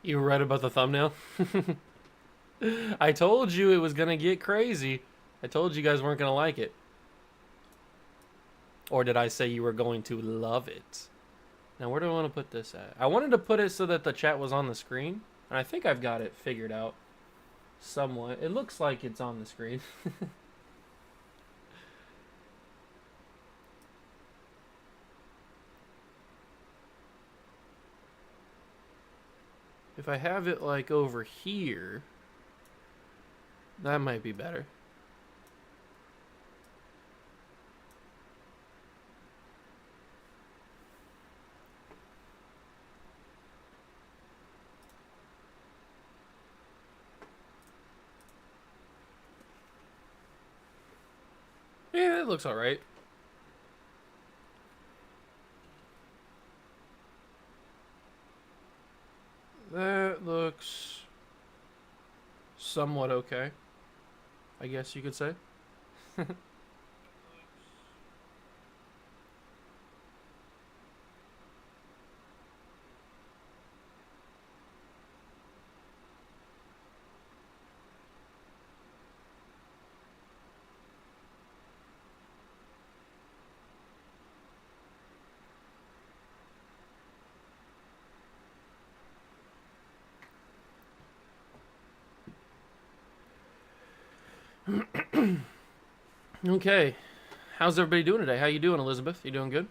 You were right about the thumbnail. I told you it was gonna get crazy. I told you guys weren't gonna like it. Or did I say you were going to love it? Now, where do I want to put this at? I wanted to put it so that the chat was on the screen. And I think I've got it figured out somewhat. It looks like it's on the screen. If I have it like over here, that might be better. Yeah, it looks alright. That looks somewhat okay, I guess you could say. Okay, how's everybody doing today? How you doing, Elizabeth? You doing good?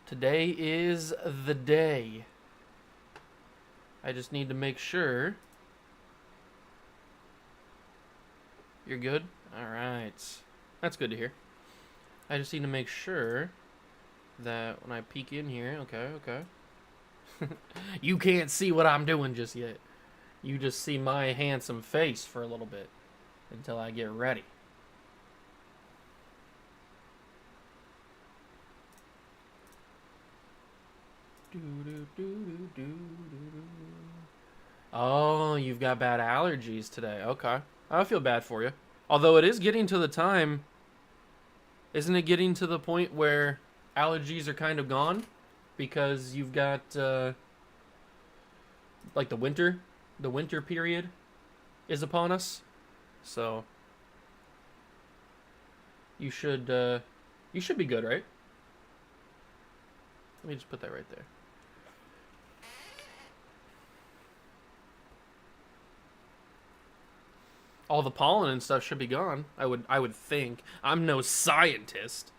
Today is the day. I just need to make sure you're good. All right, that's good to hear. I just need to make sure that when I peek in here, okay. You can't see what I'm doing just yet. You just see my handsome face for a little bit until I get ready. Oh, you've got bad allergies today. Okay. I feel bad for you. Although it is getting to the time, isn't it getting to the point where allergies are kind of gone? Because you've got, like the winter period is upon us. So, you should be good, right? Let me just put that right there. All the pollen and stuff should be gone. I would think. I'm no scientist.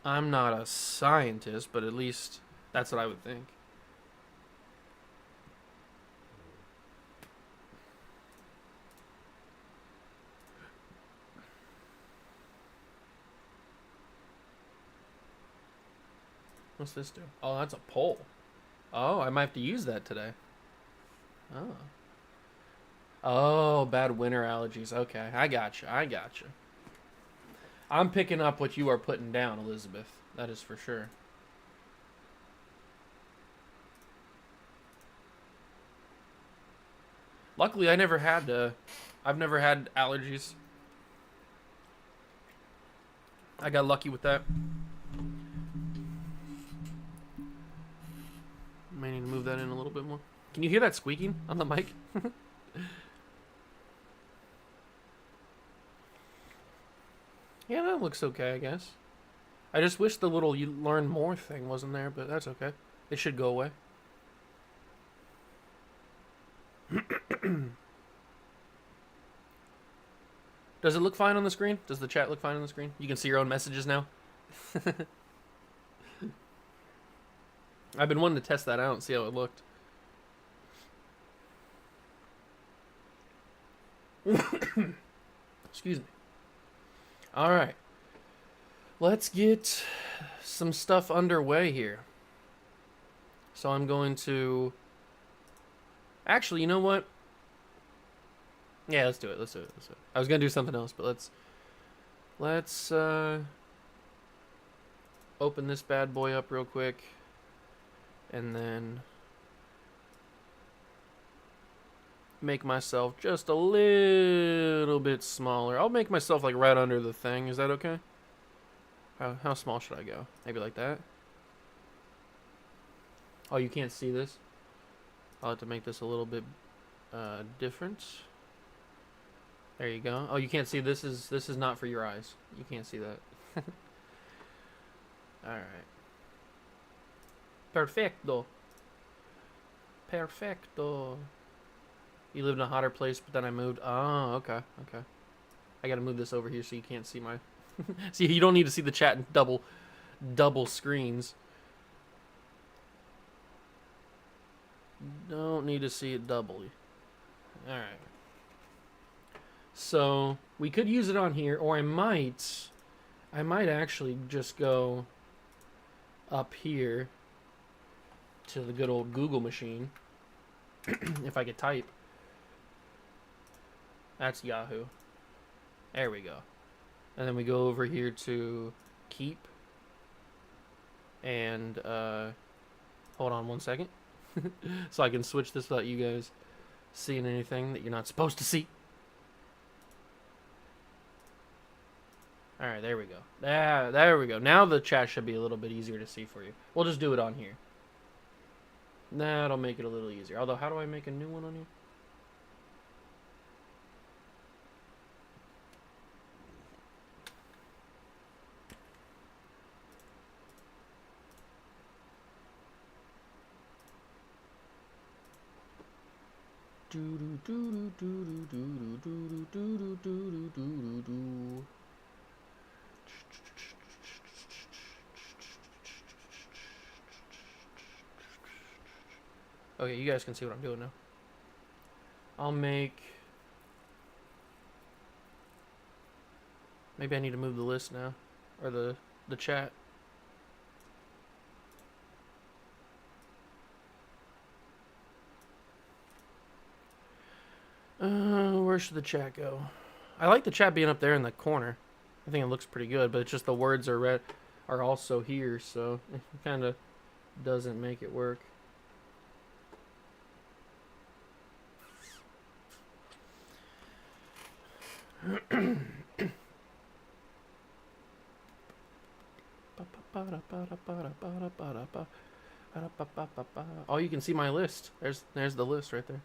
I'm not a scientist, but at least that's what I would think. What's this do? Oh, that's a pole. Oh, I might have to use that today. Oh. Oh, bad winter allergies. Okay, I gotcha. I'm picking up what you are putting down, Elizabeth. That is for sure. Luckily, I've never had allergies. I got lucky with that. May need to move that in a little bit more. Can you hear that squeaking on the mic? Yeah, that looks okay, I guess. I just wish the little you learn more thing wasn't there, but that's okay. It should go away. Does it look fine on the screen? Does the chat look fine on the screen? You can see your own messages now? I've been wanting to test that out and see how it looked. Excuse me. Alright. Let's get some stuff underway here. So I'm going to... Actually, you know what? Yeah, let's do it. I was going to do something else, but let's open this bad boy up real quick. And then make myself just a little bit smaller. I'll make myself like right under the thing. Is that okay? How small should I go? Maybe like that? Oh, you can't see this? I'll have to make this a little bit different. There you go. Oh, you can't see this is not for your eyes. You can't see that. Alright. Perfecto. Perfecto. You lived in a hotter place, but then I moved. Oh, okay. Okay. I gotta move this over here so you can't see my... See, you don't need to see the chat in double screens. Don't need to see it doubly. Alright. So, we could use it on here, or I might actually just go up here to the good old Google machine. If I could type. That's Yahoo. There we go. And then we go over here to keep. And, hold on one second. So I can switch this without you guys seeing anything that you're not supposed to see. Alright, there we go. There we go. Now the chat should be a little bit easier to see for you. We'll just do it on here. That'll make it a little easier. Although, how do I make a new one on here? Okay, you guys can see what I'm doing now. I'll make... Maybe I need to move the list now. Or the chat. Where should the chat go? I like the chat being up there in the corner. I think it looks pretty good, but it's just the words are also here, so it kind of doesn't make it work. Oh, you can see my list. There's the list right there.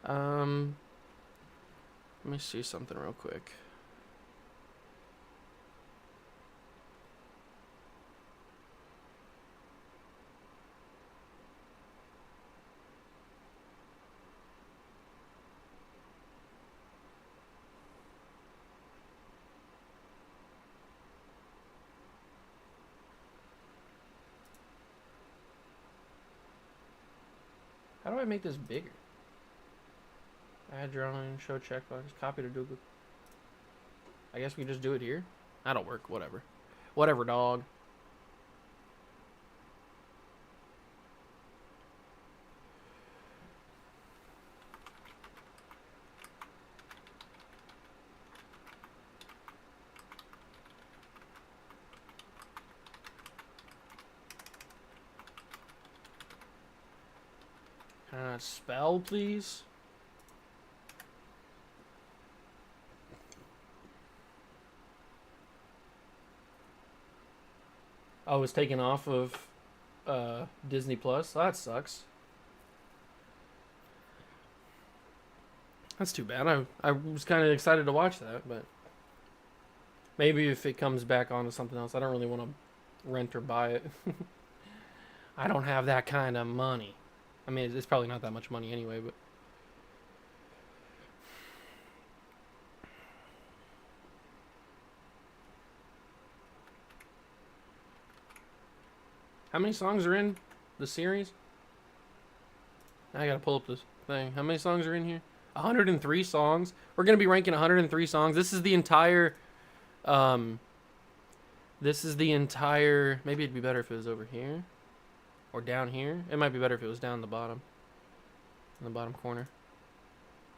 Let me see something real quick. How do I make this bigger? Add drawing, show checkbox, copy to Google. I guess we just do it here. That'll work. Whatever. Whatever, dog. Can I not spell, please? Oh, it was taken off of Disney Plus. That sucks. That's too bad. I was kind of excited to watch that, but maybe if it comes back onto something else. I don't really want to rent or buy it. I don't have that kind of money. I mean, it's probably not that much money anyway, but... How many songs are in the series? I gotta pull up this thing. How many songs are in here? 103 songs. We're gonna be ranking 103 songs. This is the entire... Maybe it'd be better if it was over here. Or down here. It might be better if it was down the bottom. In the bottom corner.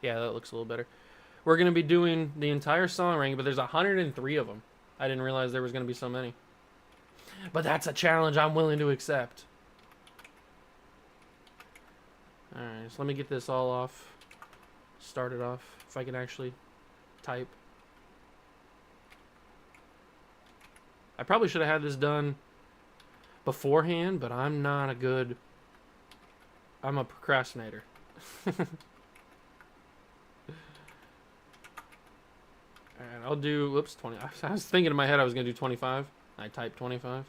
Yeah, that looks a little better. We're gonna be doing the entire song ranking, but there's 103 of them. I didn't realize there was gonna be so many. But that's a challenge I'm willing to accept. Alright, so let me get this all off. Start it off. If I can actually type. I probably should have had this done beforehand, but I'm not a good... I'm a procrastinator. Alright, I'll do... Whoops, 20. I was thinking in my head I was going to do 25. I typed 25.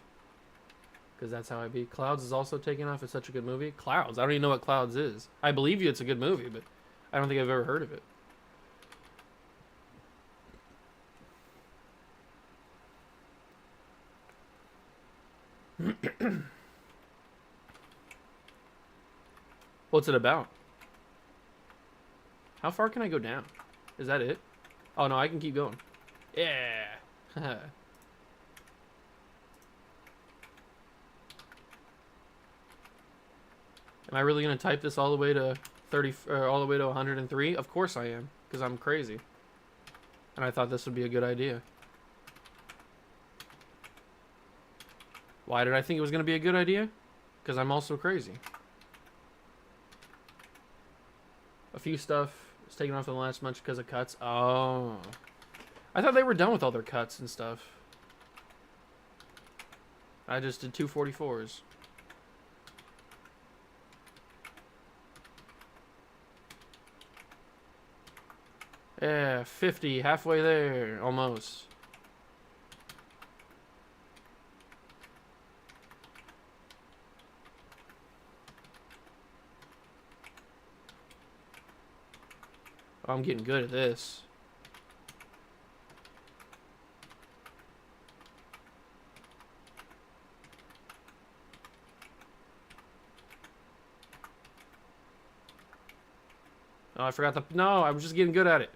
Because that's how I be. Clouds is also taking off. It's such a good movie. Clouds. I don't even know what Clouds is. I believe you it's a good movie, but I don't think I've ever heard of it. What's it about? How far can I go down? Is that it? Oh, no, I can keep going. Yeah. Am I really going to type this all the way to 30, or all the way to 103? Of course I am, because I'm crazy. And I thought this would be a good idea. Why did I think it was going to be a good idea? Because I'm also crazy. A few stuff was taken off in the last month because of cuts. Oh. I thought they were done with all their cuts and stuff. I just did 244s. Yeah, 50, halfway there, almost. Oh, I'm getting good at this. Oh, I forgot the... No, I was just getting good at it.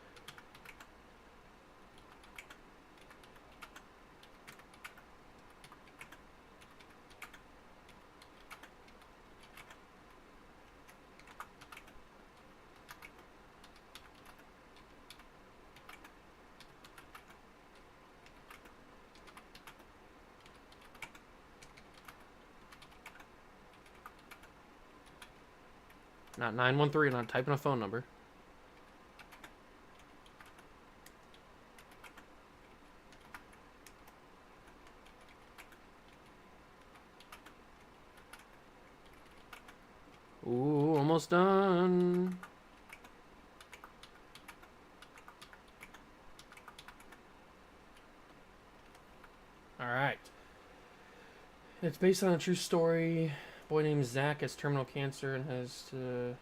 Not 913, not typing a phone number. Ooh, almost done. Alright. It's based on a true story. A boy named Zach has terminal cancer and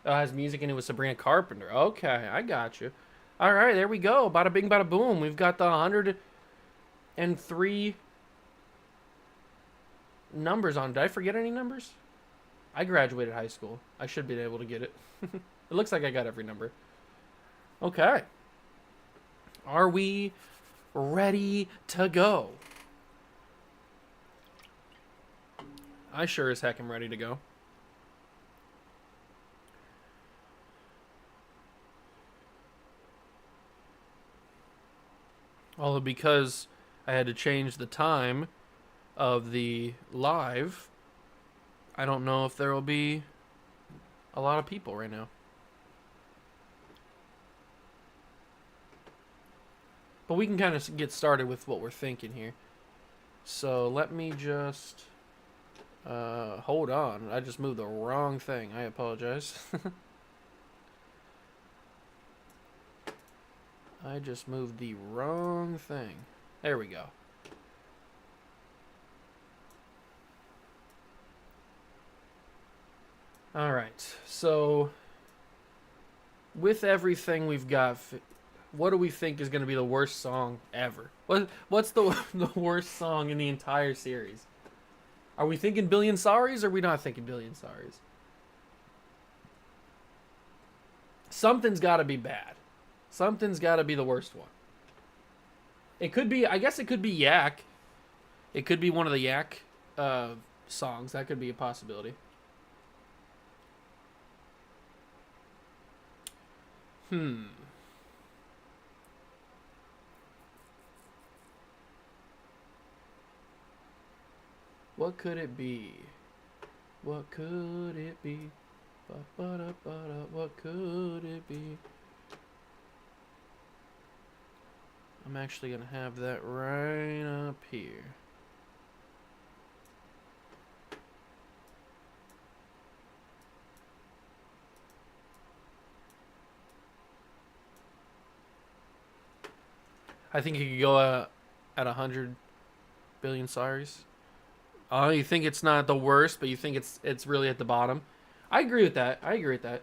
has music, and it was Sabrina Carpenter. Okay, I got you. Alright, there we go. Bada bing, bada boom. We've got the 103 numbers on. Did I forget any numbers? I graduated high school. I should be able to get it. It looks like I got every number. Okay. Are we ready to go? I sure as heck am ready to go. Although because I had to change the time of the live, I don't know if there will be a lot of people right now. But we can kind of get started with what we're thinking here. So let me just... hold on. I just moved the wrong thing. I apologize. I just moved the wrong thing. There we go. Alright, so with everything we've got, what do we think is going to be the worst song ever? What's the worst song in the entire series? Are we thinking Billion Sorries, or are we not thinking Billion Sorries? Something's got to be bad. Something's got to be the worst one. It could be, I guess it could be Yak. It could be one of the Yak songs. That could be a possibility. What could it be? What could it be? What could it be? I'm actually going to have that right up here. I think you could go at 100 billion sorries. Oh, you think it's not the worst, but you think it's really at the bottom. I agree with that. I agree with that.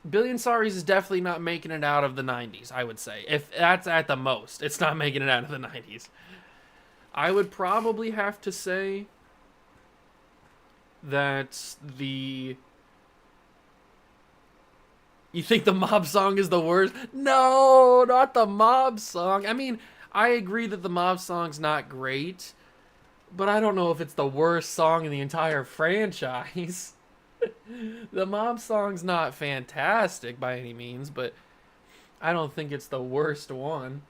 Billion Sorries is definitely not making it out of the 90s, I would say. If that's at the most, it's not making it out of the 90s. I would probably have to say that the... You think the Mob song is the worst? No, not the Mob song. I mean, I agree that the Mob song's not great, but I don't know if it's the worst song in the entire franchise. The Mob song's not fantastic by any means, but I don't think it's the worst one.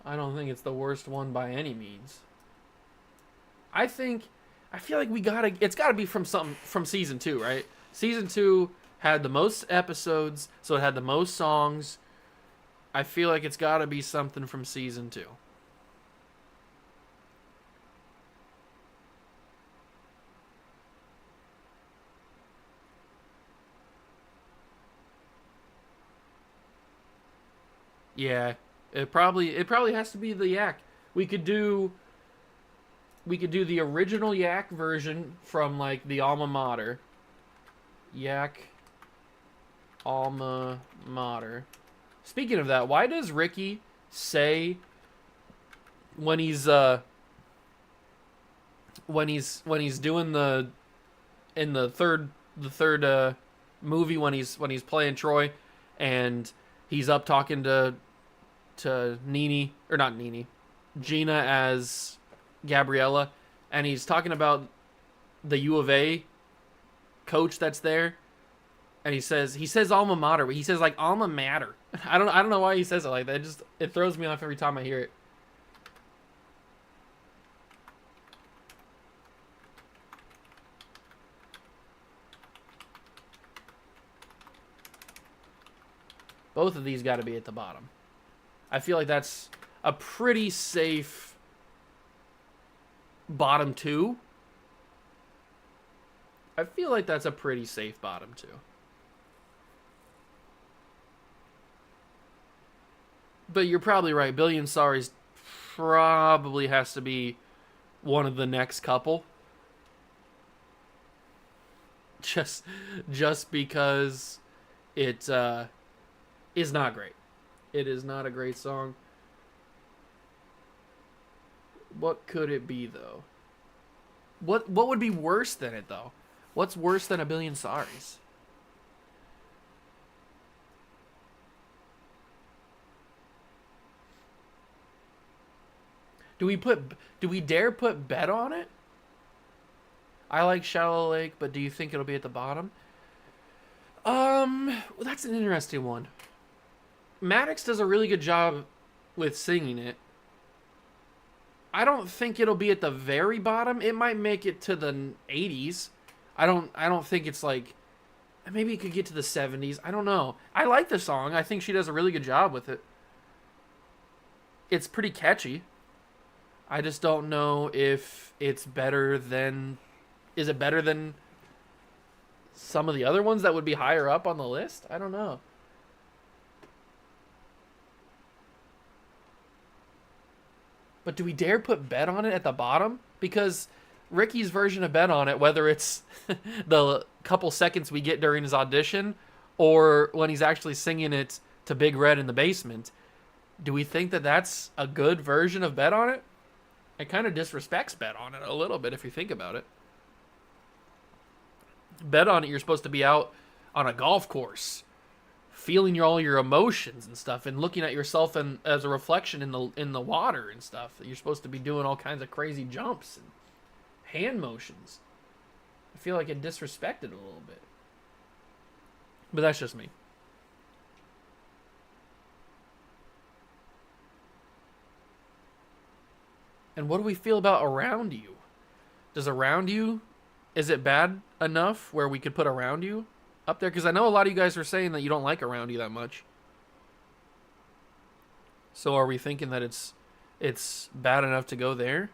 I don't think it's the worst one by any means. I feel like it's gotta be from something from season 2, right? Season 2 had the most episodes, so it had the most songs. I feel like it's gotta be something from season 2. Yeah, it probably has to be the Yak. We could do the original Yak version from like the alma mater. Yak alma mater. Speaking of that, why does Ricky say when he's doing in the third movie when he's playing Troy and he's up talking to Nini, or not Nini, Gina as Gabriella, and he's talking about the U of A coach that's there, and he says alma mater, but he says like alma mater. I don't know why he says it like that. It throws me off every time I hear it. Both of these got to be at the bottom. I feel like that's a pretty safe bottom 2. I feel like that's a pretty safe bottom 2. But you're probably right. Billion Sorries probably has to be one of the next couple. Just because it is not great. It is not a great song. What could it be though? What would be worse than it though? What's worse than A Billion Sorries? Do we dare put Bet on it? I like Shallow Lake, but do you think it'll be at the bottom? Well, that's an interesting one. Maddox does a really good job with singing it. I don't think it'll be at the very bottom. It might make it to the 80s. I don't think it's like, maybe it could get to the 70s. I don't know. I like the song. I think she does a really good job with it. It's pretty catchy. I just don't know if it's better than... Is it better than some of the other ones that would be higher up on the list? I don't know. But do we dare put Bet on it at the bottom? Because Ricky's version of Bet on it, whether it's the couple seconds we get during his audition or when he's actually singing it to Big Red in the basement, do we think that that's a good version of Bet on it? It kind of disrespects Bet on it a little bit if you think about it. Bet on it, you're supposed to be out on a golf course, feeling all your emotions and stuff, and looking at yourself as a reflection in the water and stuff. You're supposed to be doing all kinds of crazy jumps and hand motions. I feel like it disrespected a little bit, but that's just me. And what do we feel about Around You? Does Around You, is it bad enough where we could put Around You up there? Because I know a lot of you guys were saying that you don't like Around You that much. So are we thinking that it's bad enough to go there?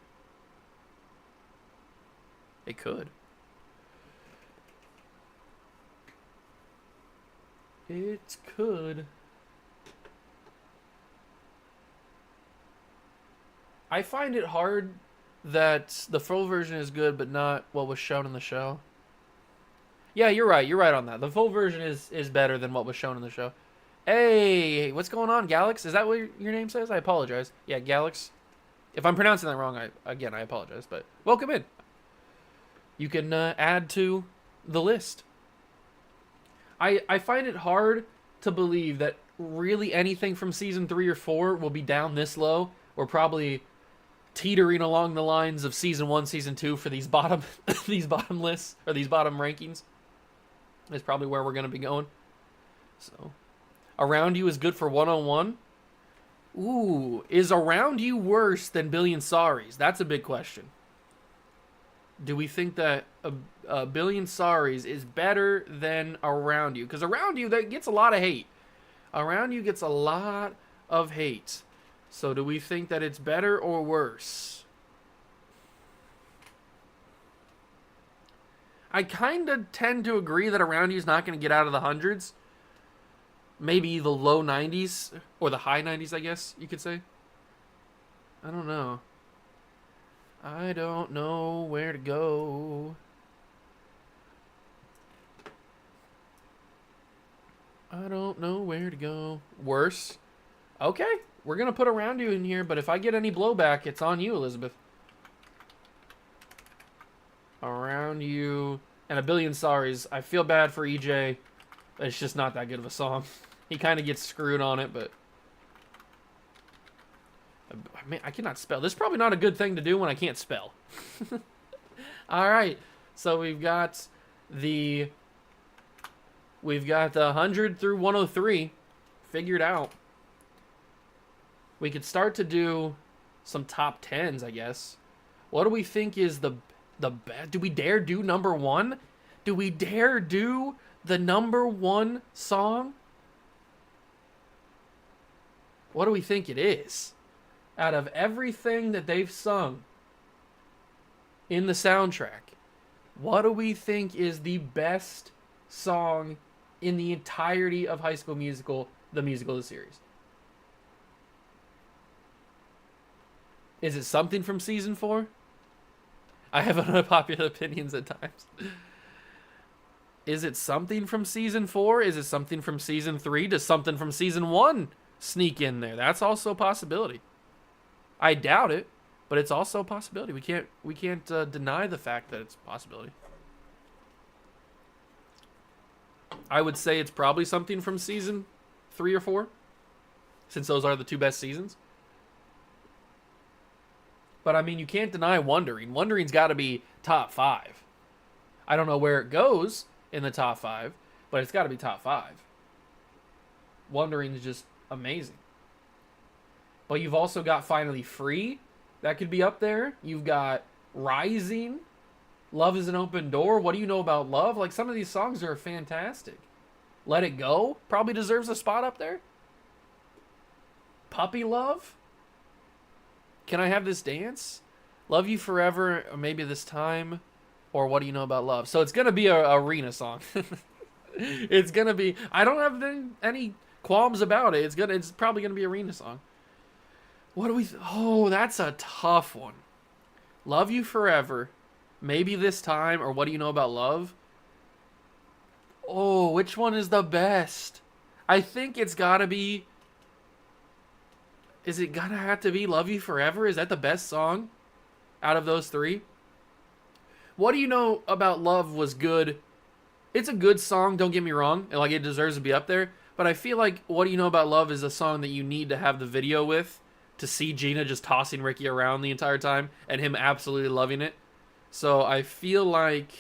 It could. It could. I find it hard that the full version is good, but not what was shown in the show. Yeah, you're right. You're right on that. The full version is better than what was shown in the show. Hey, what's going on, Galax? Is that what your name says? I apologize. Yeah, Galax. If I'm pronouncing that wrong, I apologize. But welcome in. You can add to the list. I find it hard to believe that really anything from season 3 or 4 will be down this low. We're probably teetering along the lines of season 1, season 2 for these bottom these bottom lists or these bottom rankings. Is probably where we're going to be going. So, Around You is good for 101. Ooh, is Around You worse than Billion Sorries? That's a big question. Do we think that a Billion Sorries is better than Around You? Because Around You, that gets a lot of hate. Around You gets a lot of hate. So do we think that it's better or worse? I kind of tend to agree that Around You is not going to get out of the hundreds. Maybe the low 90s, or the high 90s, I guess you could say. I don't know. I don't know where to go. I don't know where to go. Worse? Okay, we're going to put Around You in here, but if I get any blowback, it's on you, Elizabeth. Around You and A Billion Sorries. I feel bad for EJ. It's just not that good of a song. He kind of gets screwed on it, but... Man, I cannot spell. This is probably not a good thing to do when I can't spell. Alright, so we've got the 100 through 103 figured out. We could start to do some top 10s, I guess. What do we think is the best? Do we dare do number 1? Do we dare do the number 1 song? What do we think it is? Out of everything that they've sung in the soundtrack, what do we think is the best song in the entirety of High School Musical, the musical, the series? Is it something from season 4? I have unpopular opinions at times. Is it something from season 4? Is it something from season 3? Does something from season 1 sneak in there? That's also a possibility. I doubt it, but it's also a possibility. We can't deny the fact that it's a possibility. I would say it's probably something from season 3 or 4, since those are the 2 best seasons. But I mean, you can't deny Wondering. Wondering's got to be top 5. I don't know where it goes in the top 5, but it's got to be top 5. Wondering is just amazing. But you've also got Finally Free. That could be up there. You've got Rising. Love is an Open Door. What do you know about love? Like, some of these songs are fantastic. Let It Go probably deserves a spot up there. Puppy Love. Can I Have This Dance? Love You Forever, or Maybe This Time, or What Do You Know About Love? So it's going to be a arena song. It's going to be... I don't have any qualms about it. It's probably going to be an arena song. What do we... Oh, that's a tough one. Love You Forever, Maybe This Time, or What Do You Know About Love? Oh, which one is the best? I think it's got to be... Is it gonna have to be Love You Forever? Is that the best song out of those 3? What Do You Know About Love was good. It's a good song, don't get me wrong. And like, it deserves to be up there. But I feel like What Do You Know About Love is a song that you need to have the video with to see Gina just tossing Ricky around the entire time and him absolutely loving it. So I feel like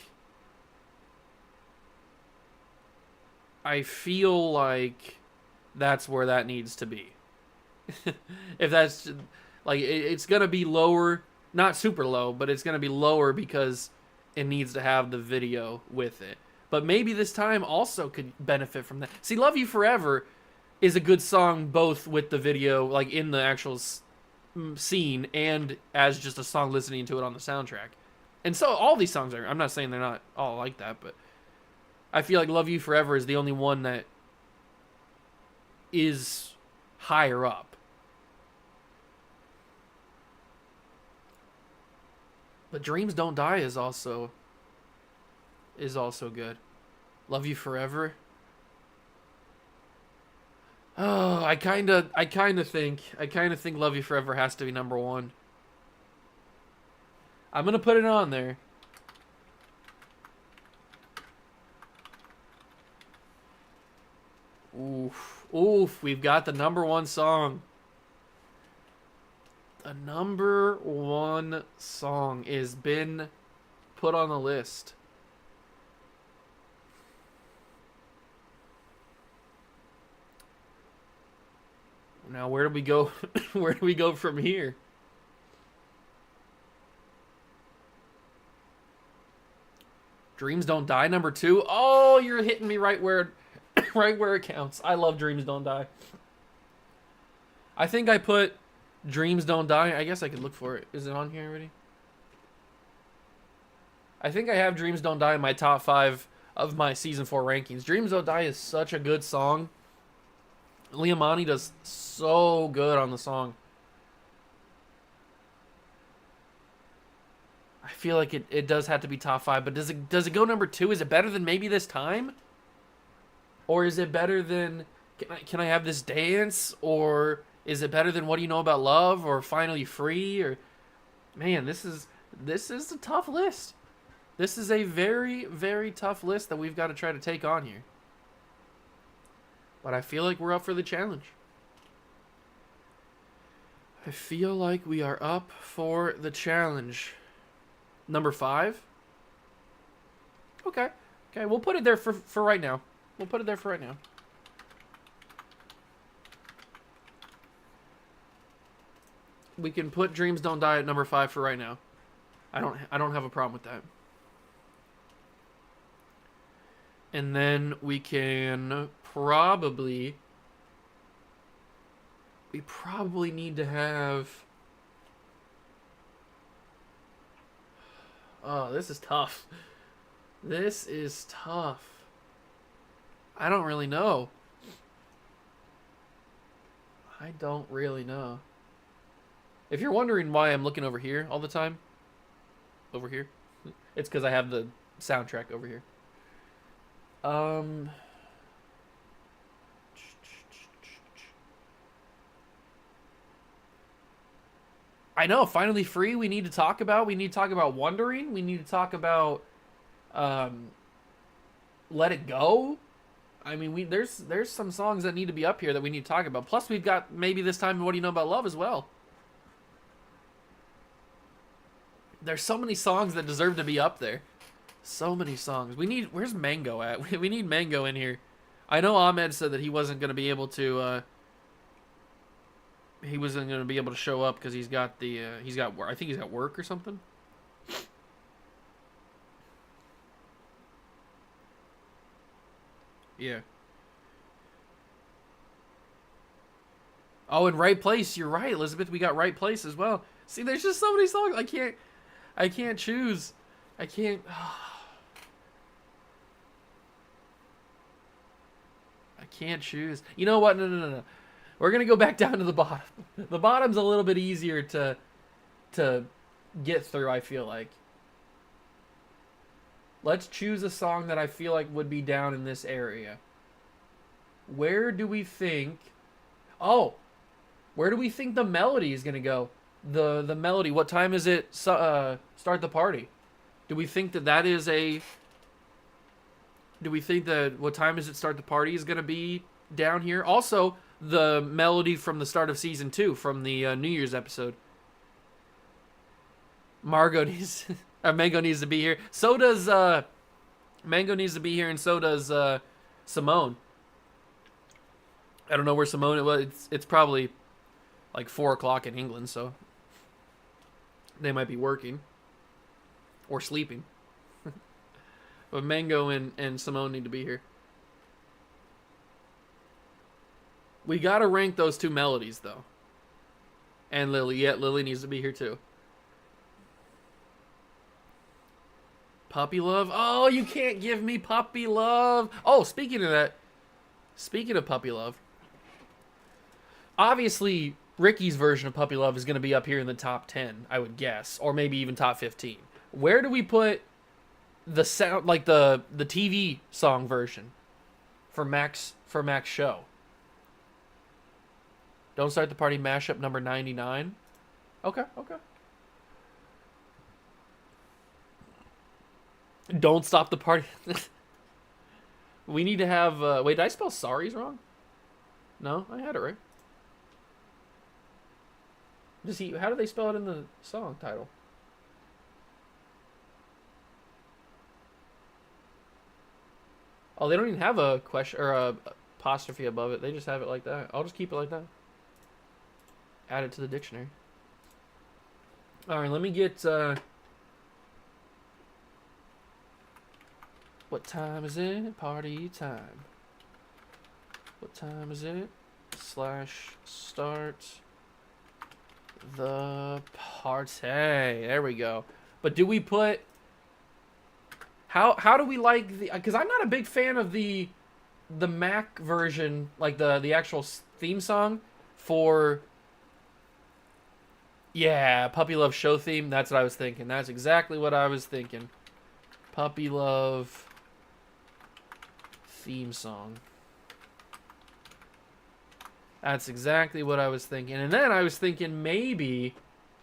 that's where that needs to be. If that's like, it's gonna be lower, not super low, but it's gonna be lower because it needs to have the video with it. But maybe this time also could benefit from that. See, Love You Forever is a good song both with the video, like in the actual scene, and as just a song listening to it on the soundtrack. And so all these songs are, I'm not saying they're not all like that, but I feel like Love You Forever is the only one that is higher up. But Dreams Don't Die is also good. Love You Forever. Oh, I kind of think Love You Forever has to be number 1. I'm going to put it on there. Oof, we've got the number 1 song. The number 1 song is been put on the list. Now, where do we go? Where do we go from here? Dreams Don't Die, number 2. Oh, you're hitting me right where it counts. I love Dreams Don't Die. I think I put Dreams Don't Die. I guess I could look for it. Is it on here already? I think I have Dreams Don't Die in my top 5 of my season 4 rankings. Dreams Don't Die is such a good song. Liamani does so good on the song. I feel like it does have to be top 5, but does it go number 2? Is it better than Maybe This Time? Or is it better than Can I Have This Dance? Or is it better than What Do You Know About Love? Or Finally Free? Or man, this is a tough list. This is a very, very tough list that we've got to try to take on here. But I feel like we're up for the challenge. I feel like we are up for the challenge. Number 5? Okay. Okay, we'll put it there for right now. We'll put it there for right now. We can put Dreams Don't Die at number 5 for right now. I don't have a problem with that. And then we can probably need to have, oh, this is tough. This is tough. I don't really know. I don't really know. If you're wondering why I'm looking over here all the time, over here, it's because I have the soundtrack over here. I know, Finally Free we need to talk about. We need to talk about Wondering. We need to talk about Let It Go. I mean, there's some songs that need to be up here that we need to talk about. Plus, we've got Maybe This Time What Do You Know About Love as well. There's so many songs that deserve to be up there. So many songs. Where's Mango at? We need Mango in here. I know Ahmed said that he wasn't going to be able to show up because I think he's got work or something. Yeah. Oh, and Right Place. You're right, Elizabeth. We got Right Place as well. See, there's just so many songs. I can't choose. I can't. I can't choose. You know what? No. We're gonna go back down to the bottom. The bottom's a little bit easier to get through, I feel like. Let's choose a song that I feel like would be down in this area. Where do we think... Oh! Where do we think the melody is going to go? The melody. What time is it start the party? Do we think that is a... Do we think that what time is it start the party is going to be down here? Also, the melody from the start of Season 2, from the New Year's episode. Mango needs to be here. So does Mango needs to be here, and so does Simone. I don't know where Simone was. It's probably like 4 o'clock in England, so they might be working or sleeping. But Mango and Simone need to be here. We gotta rank those two melodies, though. And Lily. Yeah, Lily needs to be here, too. Puppy Love? Oh, you can't give me Puppy Love. Oh, speaking of that. Speaking of Puppy Love. Obviously, Ricky's version of Puppy Love is going to be up here in the top 10, I would guess. Or maybe even top 15. Where do we put the sound, like the TV song version for Mac's show? Don't Start the Party mashup number 99. Okay. Don't Stop the Party. We need to have... wait, did I spell sorries wrong? No, I had it right. How do they spell it in the song title? Oh, they don't even have a question or a apostrophe above it. They just have it like that. I'll just keep it like that. Add it to the dictionary. All right, let me get... what time is it? Party time. What time is it? / start the party. There we go. But do we put... How do we like the... Because I'm not a big fan of the Mac version, like the actual theme song for... Yeah, Puppy Love show theme. That's what I was thinking. That's exactly what I was thinking. Puppy Love theme song. That's exactly what I was thinking. And then I was thinking maybe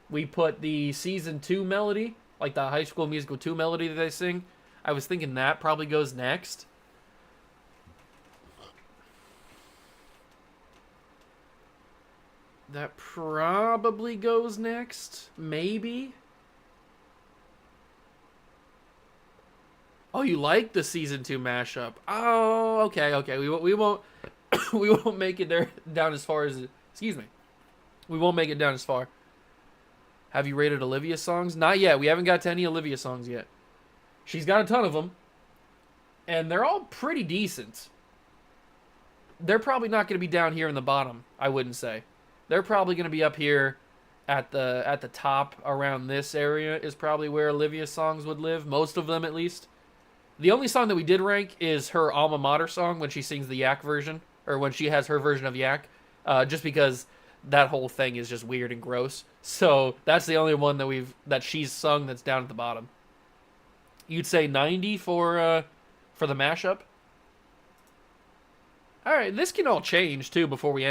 we put the season 2 melody, like the High School Musical 2 melody that they sing. I was thinking that probably goes next. That probably goes next. Maybe. Oh, you like the season 2 mashup? Oh, okay. We won't we won't make it down as far as... Excuse me. We won't make it down as far. Have you rated Olivia songs? Not yet. We haven't got to any Olivia songs yet. She's got a ton of them. And they're all pretty decent. They're probably not going to be down here in the bottom, I wouldn't say. They're probably going to be up here at the top around this area is probably where Olivia's songs would live. Most of them, at least. The only song that we did rank is her alma mater song when she sings the Yak version. Or when she has her version of Yak. Just because that whole thing is just weird and gross. So that's the only one that she's sung that's down at the bottom. You'd say 90 for the mashup? All right, this can all change too before we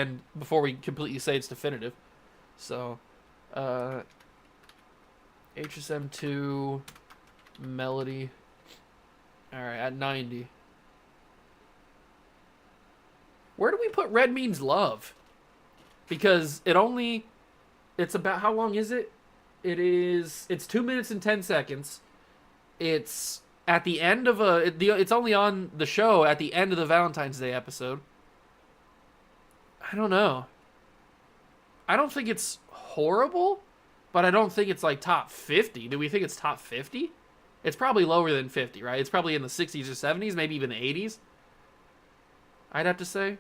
completely say it's definitive. So, HSM2 melody. All right, at 90. Where do we put Red Means Love? Because it's about, how long is it? It's 2 minutes and 10 seconds. It's at the end of it's only on the show at the end of the Valentine's Day episode. I don't know. I don't think it's horrible, but I don't think it's like top 50. Do we think it's top 50? It's probably lower than 50, right? It's probably in the 60s or 70s, maybe even the 80s. I'd have to say.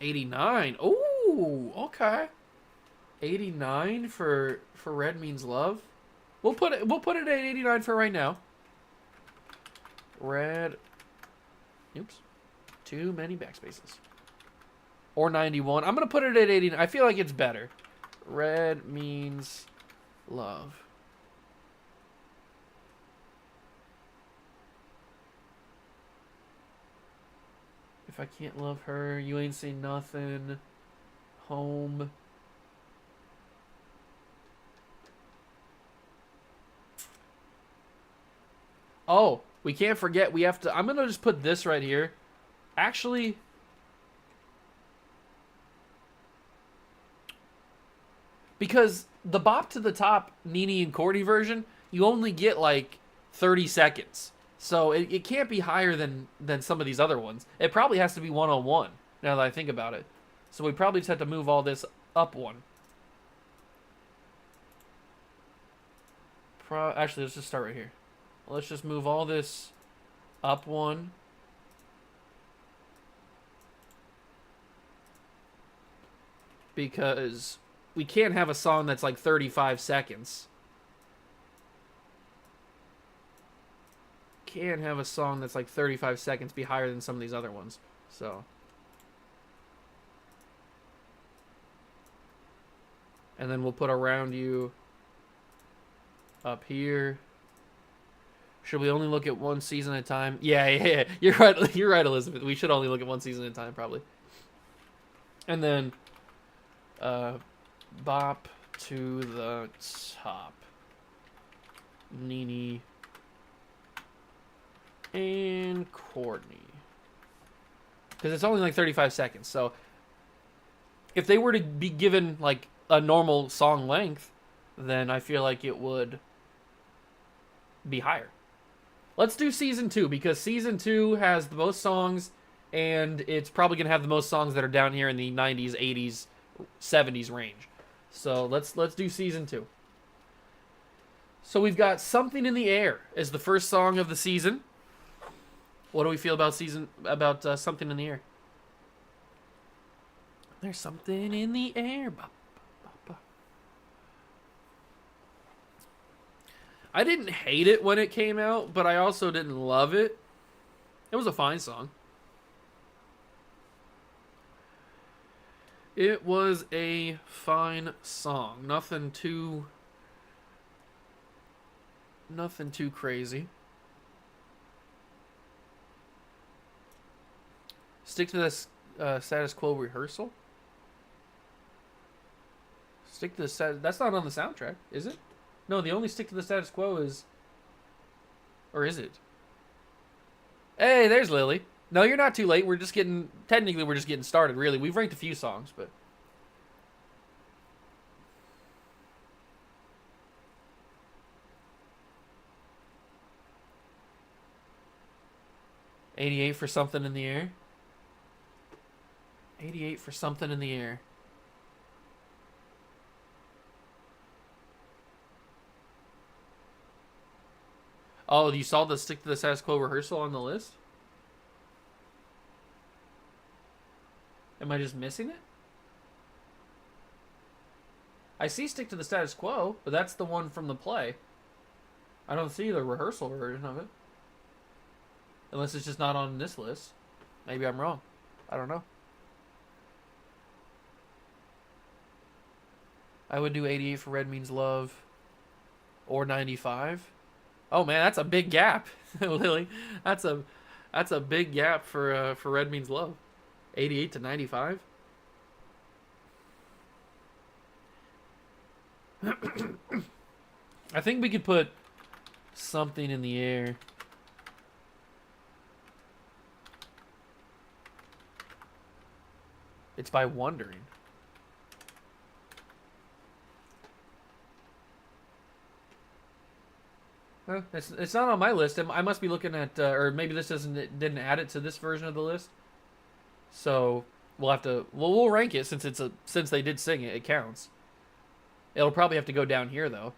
$89. Ooh, okay. 89 for Red Means Love. We'll put it at 89 for right now. Red. Oops. Too many backspaces. Or 91. I'm gonna put it at 89. I feel like it's better. Red Means Love. If I can't love her, you ain't seen nothing. Home. Oh, we can't forget. We have to... I'm going to just put this right here. Actually... Because the Bop to the Top Nene and Cordy version, you only get like 30 seconds. So it can't be higher than some of these other ones. It probably has to be 101, now that I think about it. So we probably just have to move all this up one. Actually, let's just start right here. Let's just move all this up one. Because we can't have a song that's like 35 seconds. Can't have a song that's like 35 seconds be higher than some of these other ones. So. And then we'll put Around You up here. Should we only look at one season at a time? Yeah. You're right. You're right, Elizabeth. We should only look at one season at a time, probably. And then, Bop to the Top. Nene and Courtney. Because it's only like 35 seconds. So, if they were to be given like a normal song length, then I feel like it would be higher. Let's do season 2, because season 2 has the most songs, and it's probably going to have the most songs that are down here in the 90s, 80s, 70s range. So let's do season 2. So we've got Something in the Air as the first song of the season. What do we feel about Something in the Air? There's something in the air. I didn't hate it when it came out, but I also didn't love it. It was a fine song. It was a fine song. Nothing too crazy. Stick to this status quo rehearsal. Stick to the that's not on the soundtrack, is it? No, the only Stick to the Status Quo is... Or is it? Hey, there's Lily. No, you're not too late. We're just getting... Technically, we're just getting started, really. We've ranked a few songs, but... $88 for Something in the Air. $88 for Something in the Air. Oh, you saw the Stick to the Status Quo rehearsal on the list? Am I just missing it? I see Stick to the Status Quo, but that's the one from the play. I don't see the rehearsal version of it. Unless it's just not on this list. Maybe I'm wrong. I don't know. I would do 88 for Red Means Love. Or 95. Oh man, that's a big gap, Lily. That's a big gap for Red Means Love. 88 to 95. I think we could put Something in the Air. It's by Wondering. Huh, it's not on my list. I must be looking at, or maybe this didn't add it to this version of the list. So we'll have to. Well, we'll rank it since they did sing it. It counts. It'll probably have to go down here though,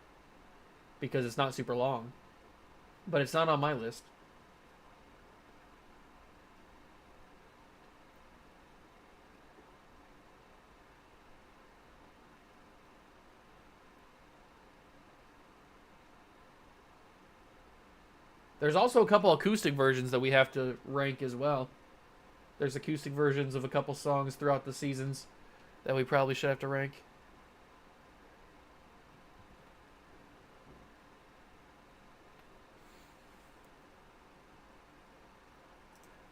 because it's not super long. But it's not on my list. There's also a couple acoustic versions that we have to rank as well. There's acoustic versions of a couple songs throughout the seasons that we probably should have to rank.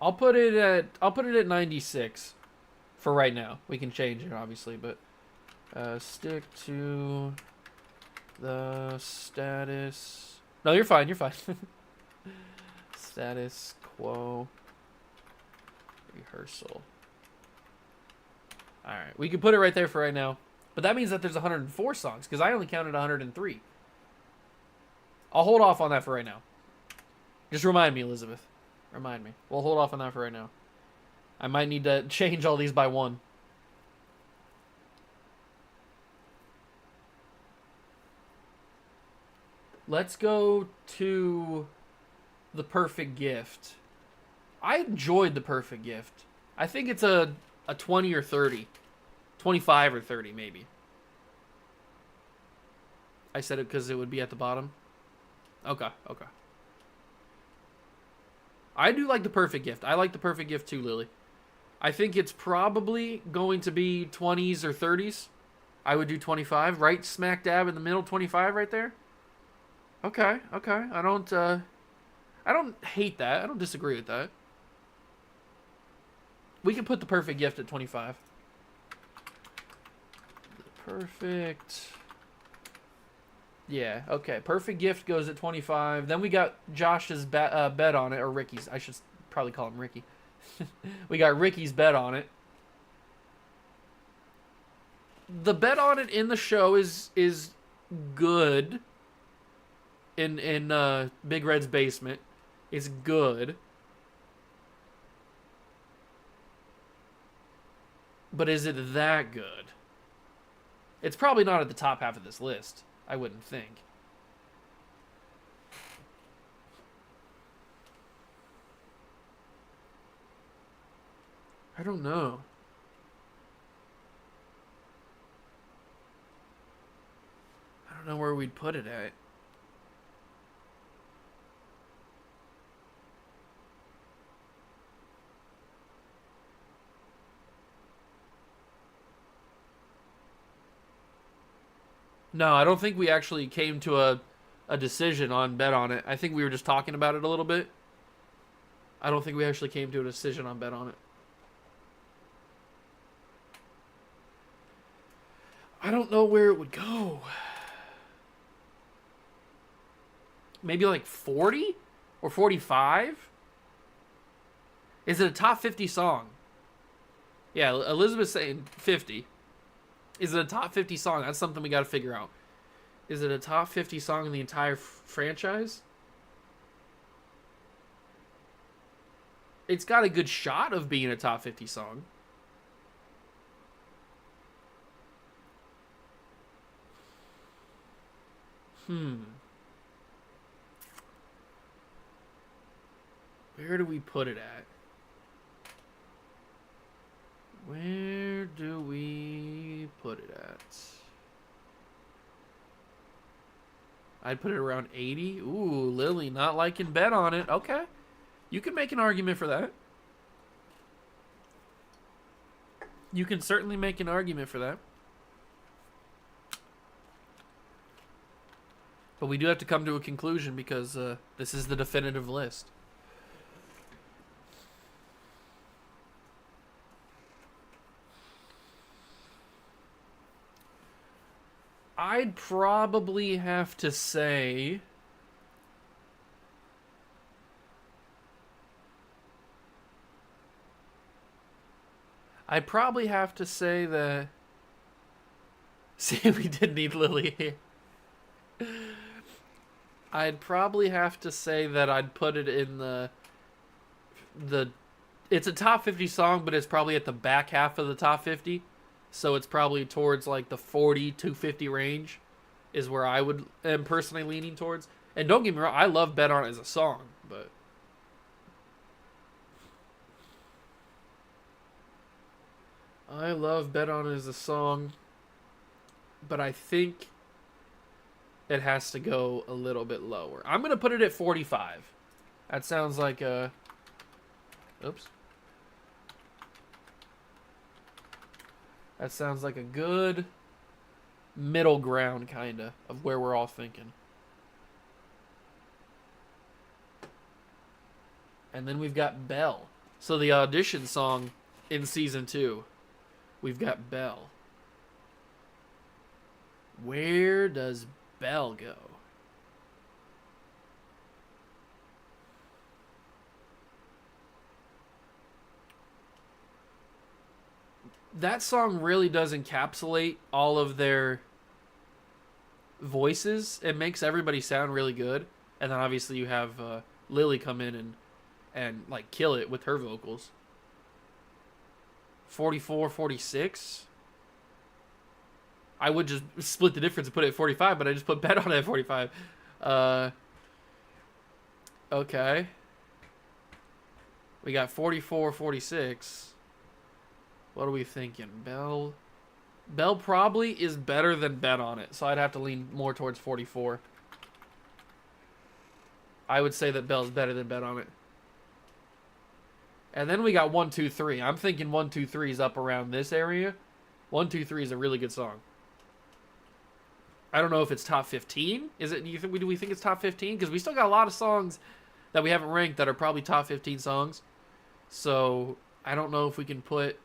I'll put it at 96 for right now. We can change it obviously, but stick to the status. No, you're fine. You're fine. Status quo rehearsal. Alright, we can put it right there for right now. But that means that there's 104 songs, because I only counted 103. I'll hold off on that for right now. Just remind me, Elizabeth. Remind me. We'll hold off on that for right now. I might need to change all these by one. Let's go to The Perfect Gift. I enjoyed The Perfect Gift. I think it's a 20 or 30. 25 or 30 maybe. I said it because it would be at the bottom. Okay, okay. I do like The Perfect Gift. I like The Perfect Gift too, Lily. I think it's probably going to be 20s or 30s. I would do 25, right smack dab in the middle, 25 right there. Okay, okay. I don't hate that. I don't disagree with that. We can put The Perfect Gift at 25. Perfect. Yeah, okay. Perfect Gift goes at 25. Then we got Josh's bet on it, or Ricky's. I should probably call him Ricky. We got Ricky's bet on it. The bet on it in the show is good. In Big Red's basement, is good. But is it that good? It's probably not at the top half of this list. I wouldn't think. I don't know. I don't know where we'd put it at. No, I don't think we actually came to a decision on bet on it. I think we were just talking about it a little bit. I don't think we actually came to a decision on bet on it. I don't know where it would go. Maybe like 40 or 45? Is it a top 50 song? Yeah, Elizabeth's saying 50. Is it a top 50 song? That's something we got to figure out. Is it a top 50 song in the entire franchise? It's got a good shot of being a top 50 song. Where do we put it at? Where do we put it at? I'd put it around 80. Ooh, Lily not liking bet on it. Okay. You can make an argument for that. You can certainly make an argument for that. But we do have to come to a conclusion because this is the definitive list. I'd probably have to say that see, we did need Lily here. I'd probably have to say that I'd put it in the it's a top 50 song, but it's probably at the back half of the top 50. So it's probably towards like the 40 to 50 range is where I am personally leaning towards. And don't get me wrong, I love Bet On It as a song, but I love Bet On It as a song, but I think it has to go a little bit lower. I'm going to put it at 45. That sounds like a oops. That sounds like a good middle ground, kind of where we're all thinking. And then we've got Belle. So the audition song in season 2, we've got Belle. Where does Belle go? That song really does encapsulate all of their voices. It makes everybody sound really good. And then obviously you have Lily come in and like kill it with her vocals. 44, 46. I would just split the difference and put it at 45, but I just put Bet On it at 45. Uh, okay. We got 44, 46. What are we thinking? Bell probably is better than Bet on It, so I'd have to lean more towards 44. I would say that Bell's better than Bet on It. And then we got 1, 2, 3. I'm thinking 1, 2, 3 is up around this area. 1, 2, 3 is a really good song. I don't know if it's top 15. Is it? Do we think it's top 15? Because we still got a lot of songs that we haven't ranked that are probably top 15 songs. So I don't know if we can put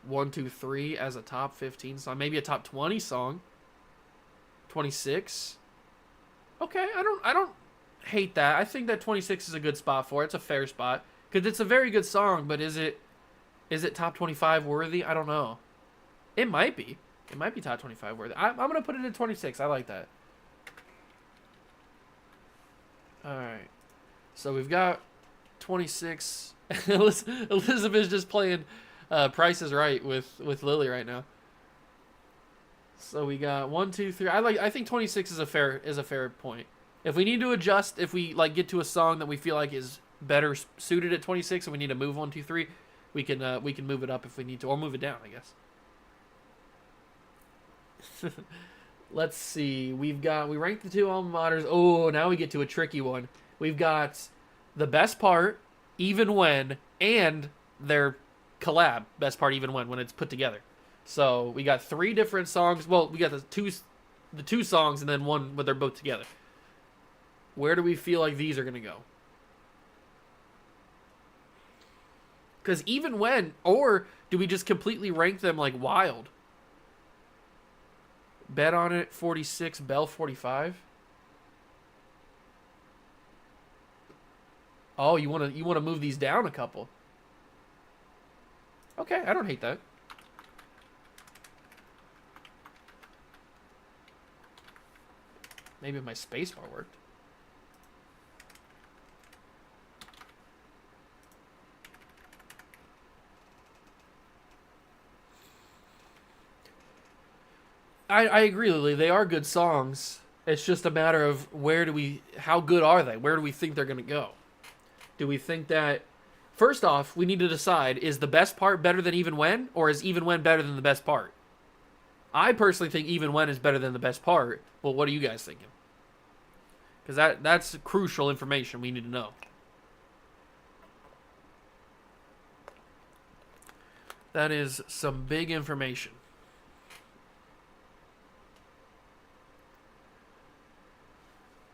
1, 2, 3 as a top 15 song. Maybe a top 20 song. 26. Okay, I don't hate that. I think that 26 is a good spot for it. It's a fair spot because it's a very good song. But is it top 25 worthy? I don't know. It might be. It might be top 25 worthy. I'm gonna put it at 26. I like that. All right. So we've got 26. Elizabeth's just playing Price is Right with Lily right now. So we got 1, 2, 3. I think 26 is a fair point. If we need to adjust, if we get to a song that we feel like is better suited at 26, and we need to move 1, 2, 3, we can move it up if we need to, or move it down, I guess. Let's see. We ranked the 2 alma maters. Oh, now we get to a tricky one. We've got the best part, Even When, and their collab, best part, Even When it's put together. So we got 3 different songs. Well, we got the two songs and then one where they're both together. Where do we feel like these are gonna go? Because Even When, or do we just completely rank them like wild? Bet on It 46, Bell 45. Oh, you want to move these down a couple. Okay, I don't hate that. Maybe if my spacebar worked. I agree, Lily. They are good songs. It's just a matter of how good are they? Where do we think they're going to go? Do we think that, first off, we need to decide, is the best part better than Even When, or is Even When better than the best part? I personally think Even When is better than the best part. Well, what are you guys thinking? Because that's crucial information we need to know. That is some big information.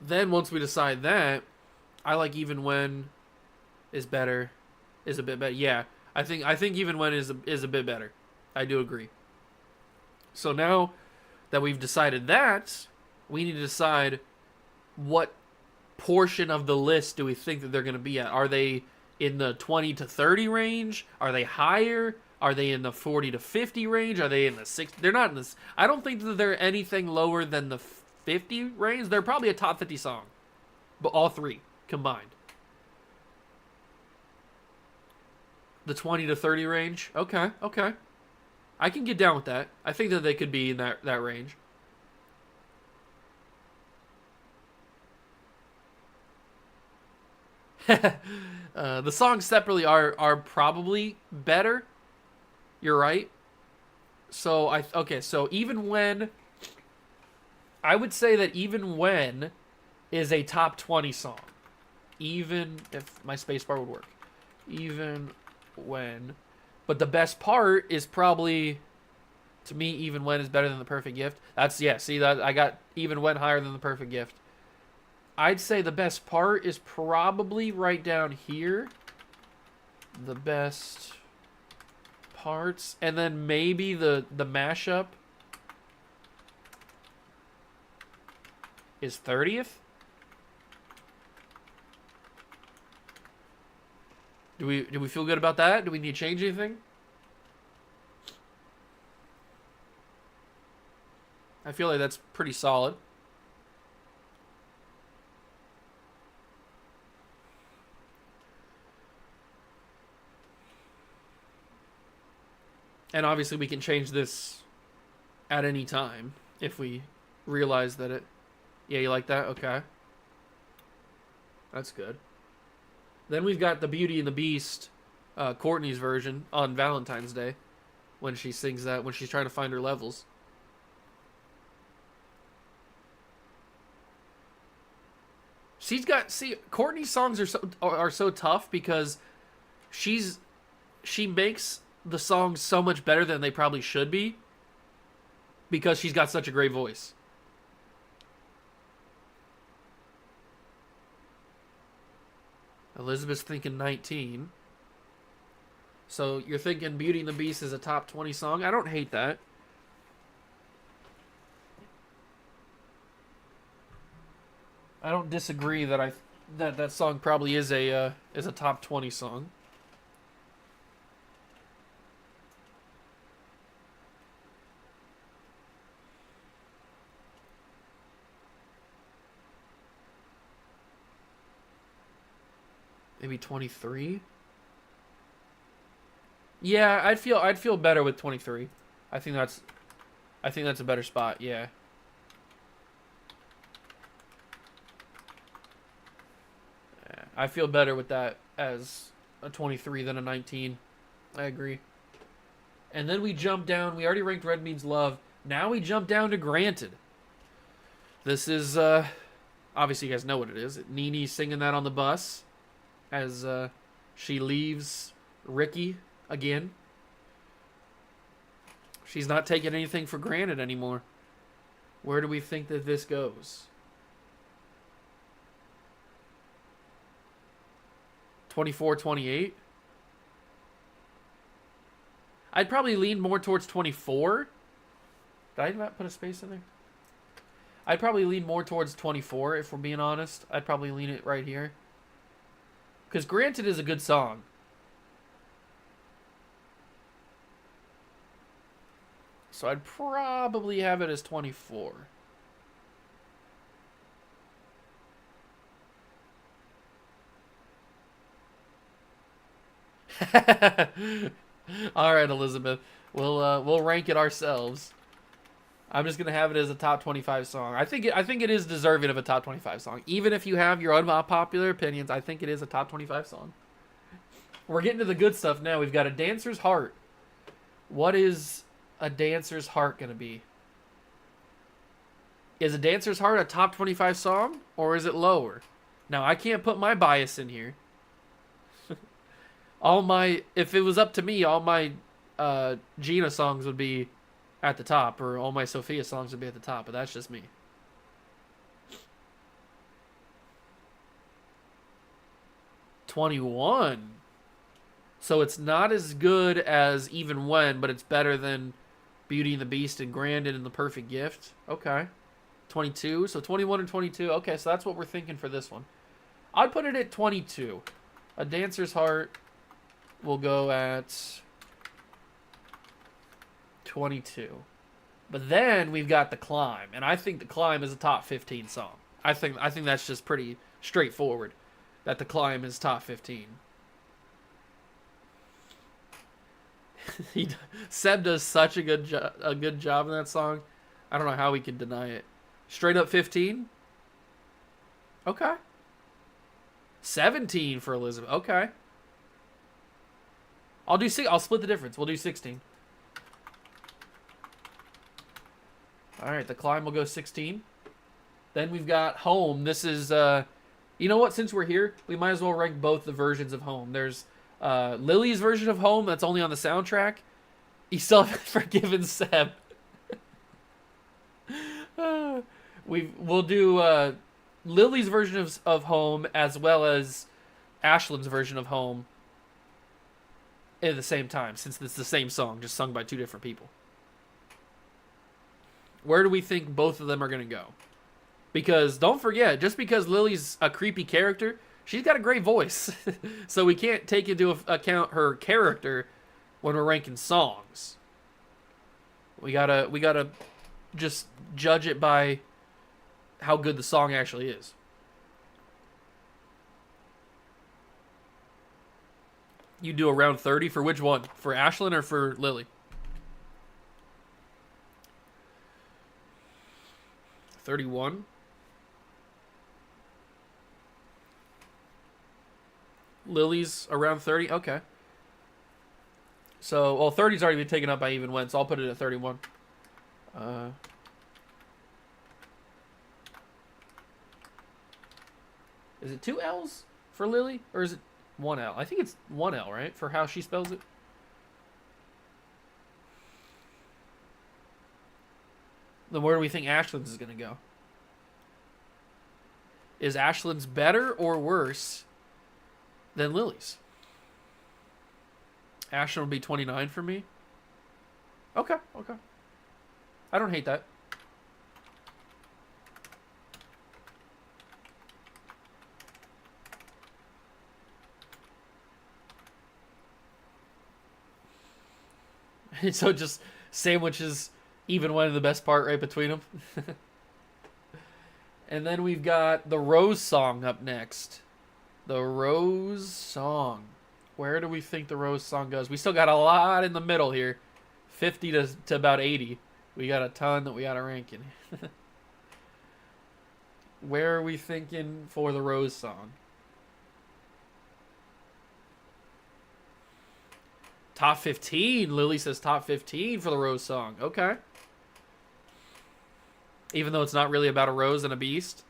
Then once we decide that, I like Even When is a bit better. Yeah, I think Even When is a bit better. I do agree. So now that we've decided that, we need to decide what portion of the list do we think that they're going to be at. Are they in the 20 to 30 range? Are they higher? Are they in the 40 to 50 range? Are they in the 60? They're not in this. I don't think that they're anything lower than the 50 range. They're probably a top 50 song, but all 3 combined. The 20 to 30 range. Okay. I can get down with that. I think that they could be in that range. The songs separately are probably better. You're right. So so Even When, I would say that Even When is a top 20 song. Even if my spacebar would work. Even When. But the best part is probably, to me, Even When is better than The Perfect Gift. See that I got Even When higher than The Perfect Gift. I'd say the best part is probably right down here. The best parts. And then maybe the mashup is 30th. Do we feel good about that? Do we need to change anything? I feel like that's pretty solid. And obviously we can change this at any time if we realize that it Yeah, you like that? Okay. That's good. Then we've got the Beauty and the Beast, Courtney's version on Valentine's Day, when she sings that when she's trying to find her levels. Courtney's songs are so tough because she makes the songs so much better than they probably should be because she's got such a great voice. Elizabeth's thinking 19. So you're thinking Beauty and the Beast is a top 20 song? I don't hate that. I don't disagree that that song probably is a top 20 song. Maybe 23? Yeah, I'd feel better with 23. I think that's a better spot. Yeah. I feel better with that as a 23 than a 19. I agree. And then we jump down. We already ranked Red Means Love. Now we jump down to Granted. This is obviously you guys know what it is. Nene singing that on the bus as she leaves Ricky again. She's not taking anything for granted anymore. Where do we think that this goes? 24, 28? I'd probably lean more towards 24. Did I not put a space in there? I'd probably lean more towards 24 if we're being honest. I'd probably lean it right here. Because Granted is a good song. So I'd probably have it as 24. All right, Elizabeth. We'll rank it ourselves. I'm just gonna have it as a top 25 song. I think it is deserving of a top 25 song. Even if you have your unpopular opinions, I think it is a top 25 song. We're getting to the good stuff now. We've got A Dancer's Heart. What is A Dancer's Heart gonna be? Is A Dancer's Heart a top 25 song or is it lower? Now I can't put my bias in here. If it was up to me, all my Gina songs would be at the top, or all my Sophia songs would be at the top, but that's just me. $21. So it's not as good as Even When, but it's better than Beauty and the Beast and Granted and The Perfect Gift. Okay. 22. So 21 and 22. Okay, so that's what we're thinking for this one. I'd put it at 22. A Dancer's Heart will go at 22. But then we've got The Climb, and I think The Climb is a top 15 song. I think that's just pretty straightforward that The Climb is top 15. Seb does such a good job in that song. I don't know how we can deny it. Straight up 15. Okay. 17 for Elizabeth. Okay. I'll split the difference. We'll do 16. All right, The Climb will go 16. Then we've got Home. This is, you know what? Since we're here, we might as well rank both the versions of Home. There's Lily's version of Home that's only on the soundtrack. You still haven't forgiven Seb. We'll do Lily's version of Home as well as Ashlyn's version of Home at the same time, since it's the same song, just sung by two different people. Where do we think both of them are going to go? Because don't forget, just because Lily's a creepy character, she's got a great voice. So we can't take into account her character when we're ranking songs. We gotta just judge it by how good the song actually is. You do around 30 for which one? For Ashlyn or for Lily? 31. Lily's around 30. Okay. So, well, 30's already been taken up by Even When, so I'll put it at 31. Is it 2 L's for Lily? Or is it 1 L? I think it's 1 L, right? For how she spells it. Then where do we think Ashland's is going to go? Is Ashland's better or worse than Lily's? Ashland will be 29 for me. Okay. I don't hate that. So just sandwiches Even When the best part right between them. And then we've got the Rose song up next. The Rose song. Where do we think the Rose song goes? We still got a lot in the middle here. 50 to about 80. We got a ton that we got to rank in. Where are we thinking for the Rose song? Top 15. Lily says top 15 for the Rose song. Okay. Even though it's not really about a rose and a beast.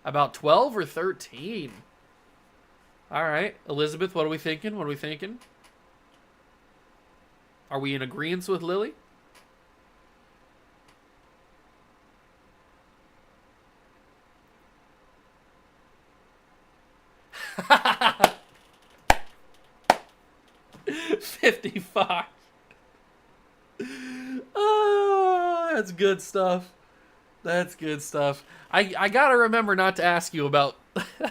About 12 or 13? All right. Elizabeth, what are we thinking? Are we in agreement with Lily? $55. Oh, that's good stuff. That's good stuff. I gotta remember not to ask you about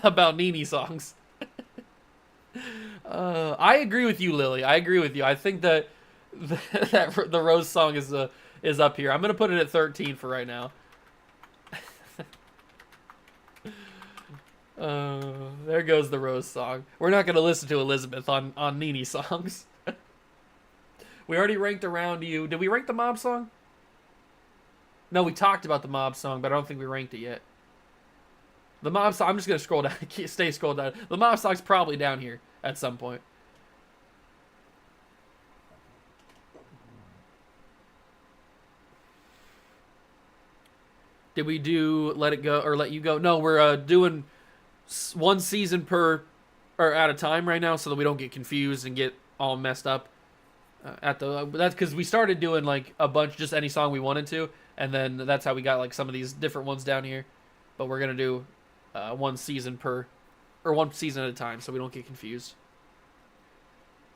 about Nene songs. I agree with you, Lily. I agree with you. I think that the Rose song is up here. I'm gonna put it at 13 for right now. There goes the Rose song. We're not gonna listen to Elizabeth on Nene songs. We already ranked Around You. Did we rank the Mob song? No, we talked about the Mob song, but I don't think we ranked it yet. The Mob song, I'm just going to scroll down. Stay scrolled down. The Mob song's probably down here at some point. Did we do Let It Go or Let You Go? No, we're doing one season per or at a time right now so that we don't get confused and get all messed up. That's because we started doing like a bunch, just any song we wanted to, and then that's how we got like some of these different ones down here. But we're gonna do one season one season at a time, so we don't get confused.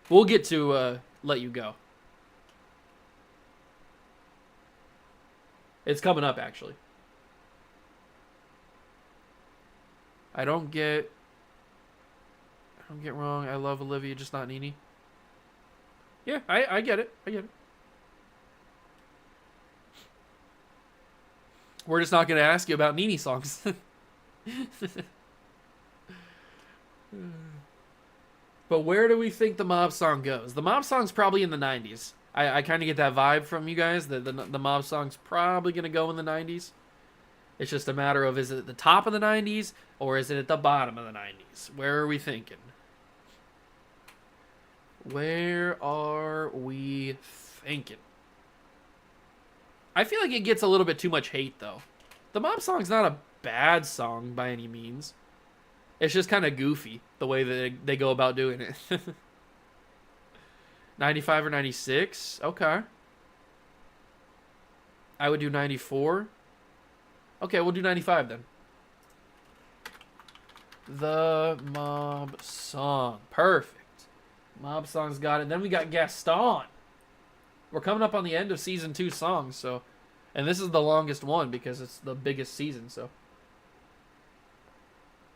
We'll get to Let You Go. It's coming up actually. I don't get wrong. I love Olivia, just not Nene. Yeah, I get it. We're just not going to ask you about Nene songs. But where do we think the Mob song goes? The Mob song's probably in the 90s. I kind of get that vibe from you guys. The Mob song's probably going to go in the 90s. It's just a matter of, is it at the top of the 90s or is it at the bottom of the 90s? Where are we thinking? Where are we thinking? I feel like it gets a little bit too much hate, though. The Mob song's not a bad song by any means. It's just kind of goofy, the way that they go about doing it. 95 or 96? Okay. I would do 94. Okay, we'll do 95 then. The Mob song. Perfect. Mob song's got it. Then we got Gaston. We're coming up on the end of season 2 songs, so, and this is the longest one because it's the biggest season, so.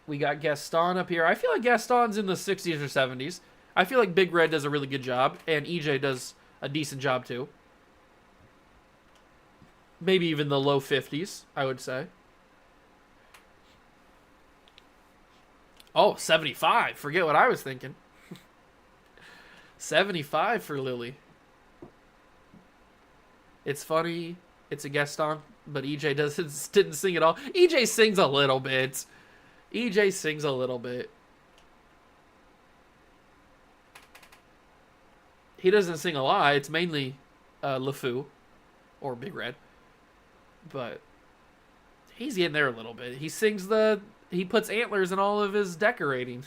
We got Gaston up here. I feel like Gaston's in the 60s or 70s. I feel like Big Red does a really good job, and EJ does a decent job too. Maybe even the low 50s, I would say. Oh, 75. Forget what I was thinking. 75 for Lily. It's funny. It's a Gaston, but EJ didn't sing at all. EJ sings a little bit. EJ sings a little bit. He doesn't sing a lot. It's mainly LeFou or Big Red. But he's getting there a little bit. He puts antlers in all of his decorating.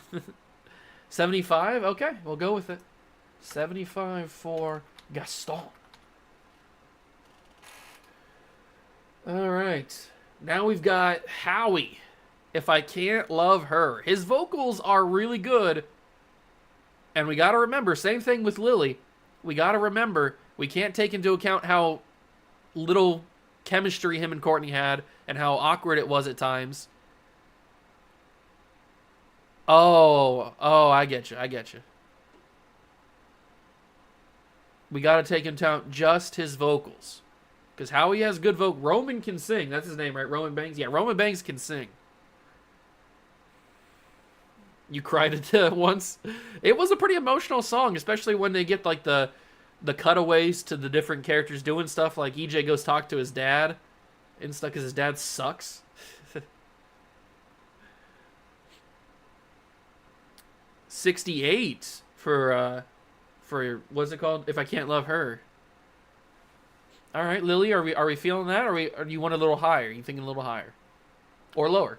75? Okay, we'll go with it. 75 for Gaston. All right. Now we've got Howie. If I Can't Love Her. His vocals are really good. And we got to remember, same thing with Lily. We got to remember, we can't take into account how little chemistry him and Courtney had and how awkward it was at times. Oh, I get you. We got to take into account just his vocals. Because Howie has good vocal. Roman can sing. That's his name, right? Roman Banks? Yeah, Roman Banks can sing. You cried it once. It was a pretty emotional song, especially when they get like the cutaways to the different characters doing stuff. Like EJ goes talk to his dad and stuff because his dad sucks. 68 for what's it called? If I Can't Love Her. All right, Lily, are we feeling that, or do you want a little higher? You thinking a little higher, or lower?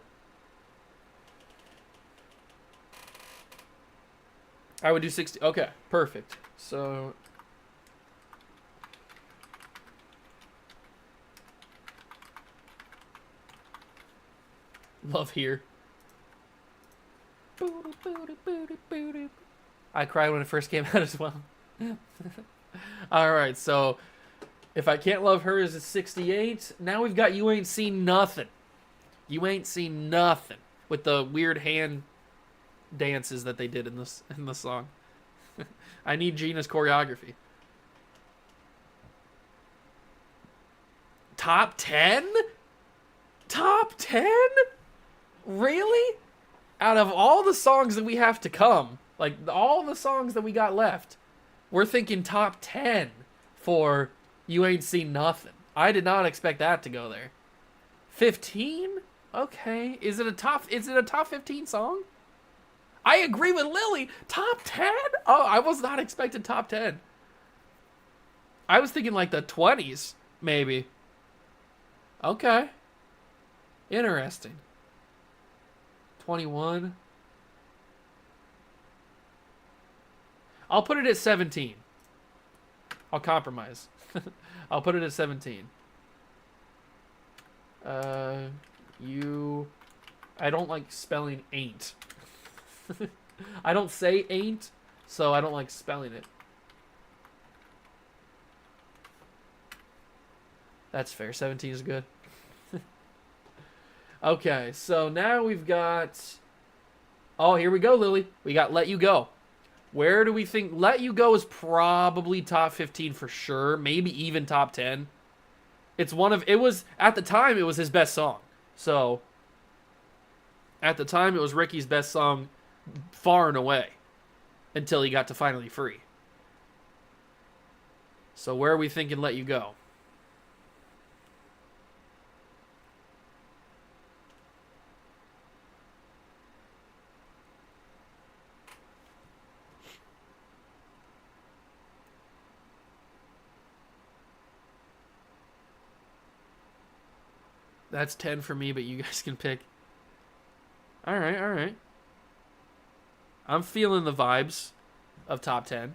I would do 60. Okay, perfect. So Love Here. I cried when it first came out as well. All right, so If I Can't Love Her is at 68. Now we've got You Ain't Seen Nothing. You Ain't Seen Nothing with the weird hand dances that they did in the song. I need Gina's choreography. Top 10? Top 10? Really? Out of all the songs that we have to come, like all the songs that we got left, we're thinking top 10 for You Ain't Seen Nothing. I did not expect that to go there. 15? Okay. Is it a top 15 song? I agree with Lily. Top 10? Oh, I was not expecting top 10. I was thinking like the 20s, maybe. Okay. Interesting. 21. I'll put it at 17. I'll compromise. I'll put it at 17. I don't like spelling ain't. I don't say ain't, so I don't like spelling it. That's fair. 17 is good. Okay, so now we've got... Oh, here we go, Lily. We got Let You Go. Where do we think... Let You Go is probably top 15 for sure. Maybe even top 10. It's one of... It was... At the time, it was his best song. So... At the time, it was Ricky's best song far and away. Until he got to Finally Free. So where are we thinking Let You Go? That's 10 for me, but you guys can pick. All right, all right. I'm feeling the vibes of top 10.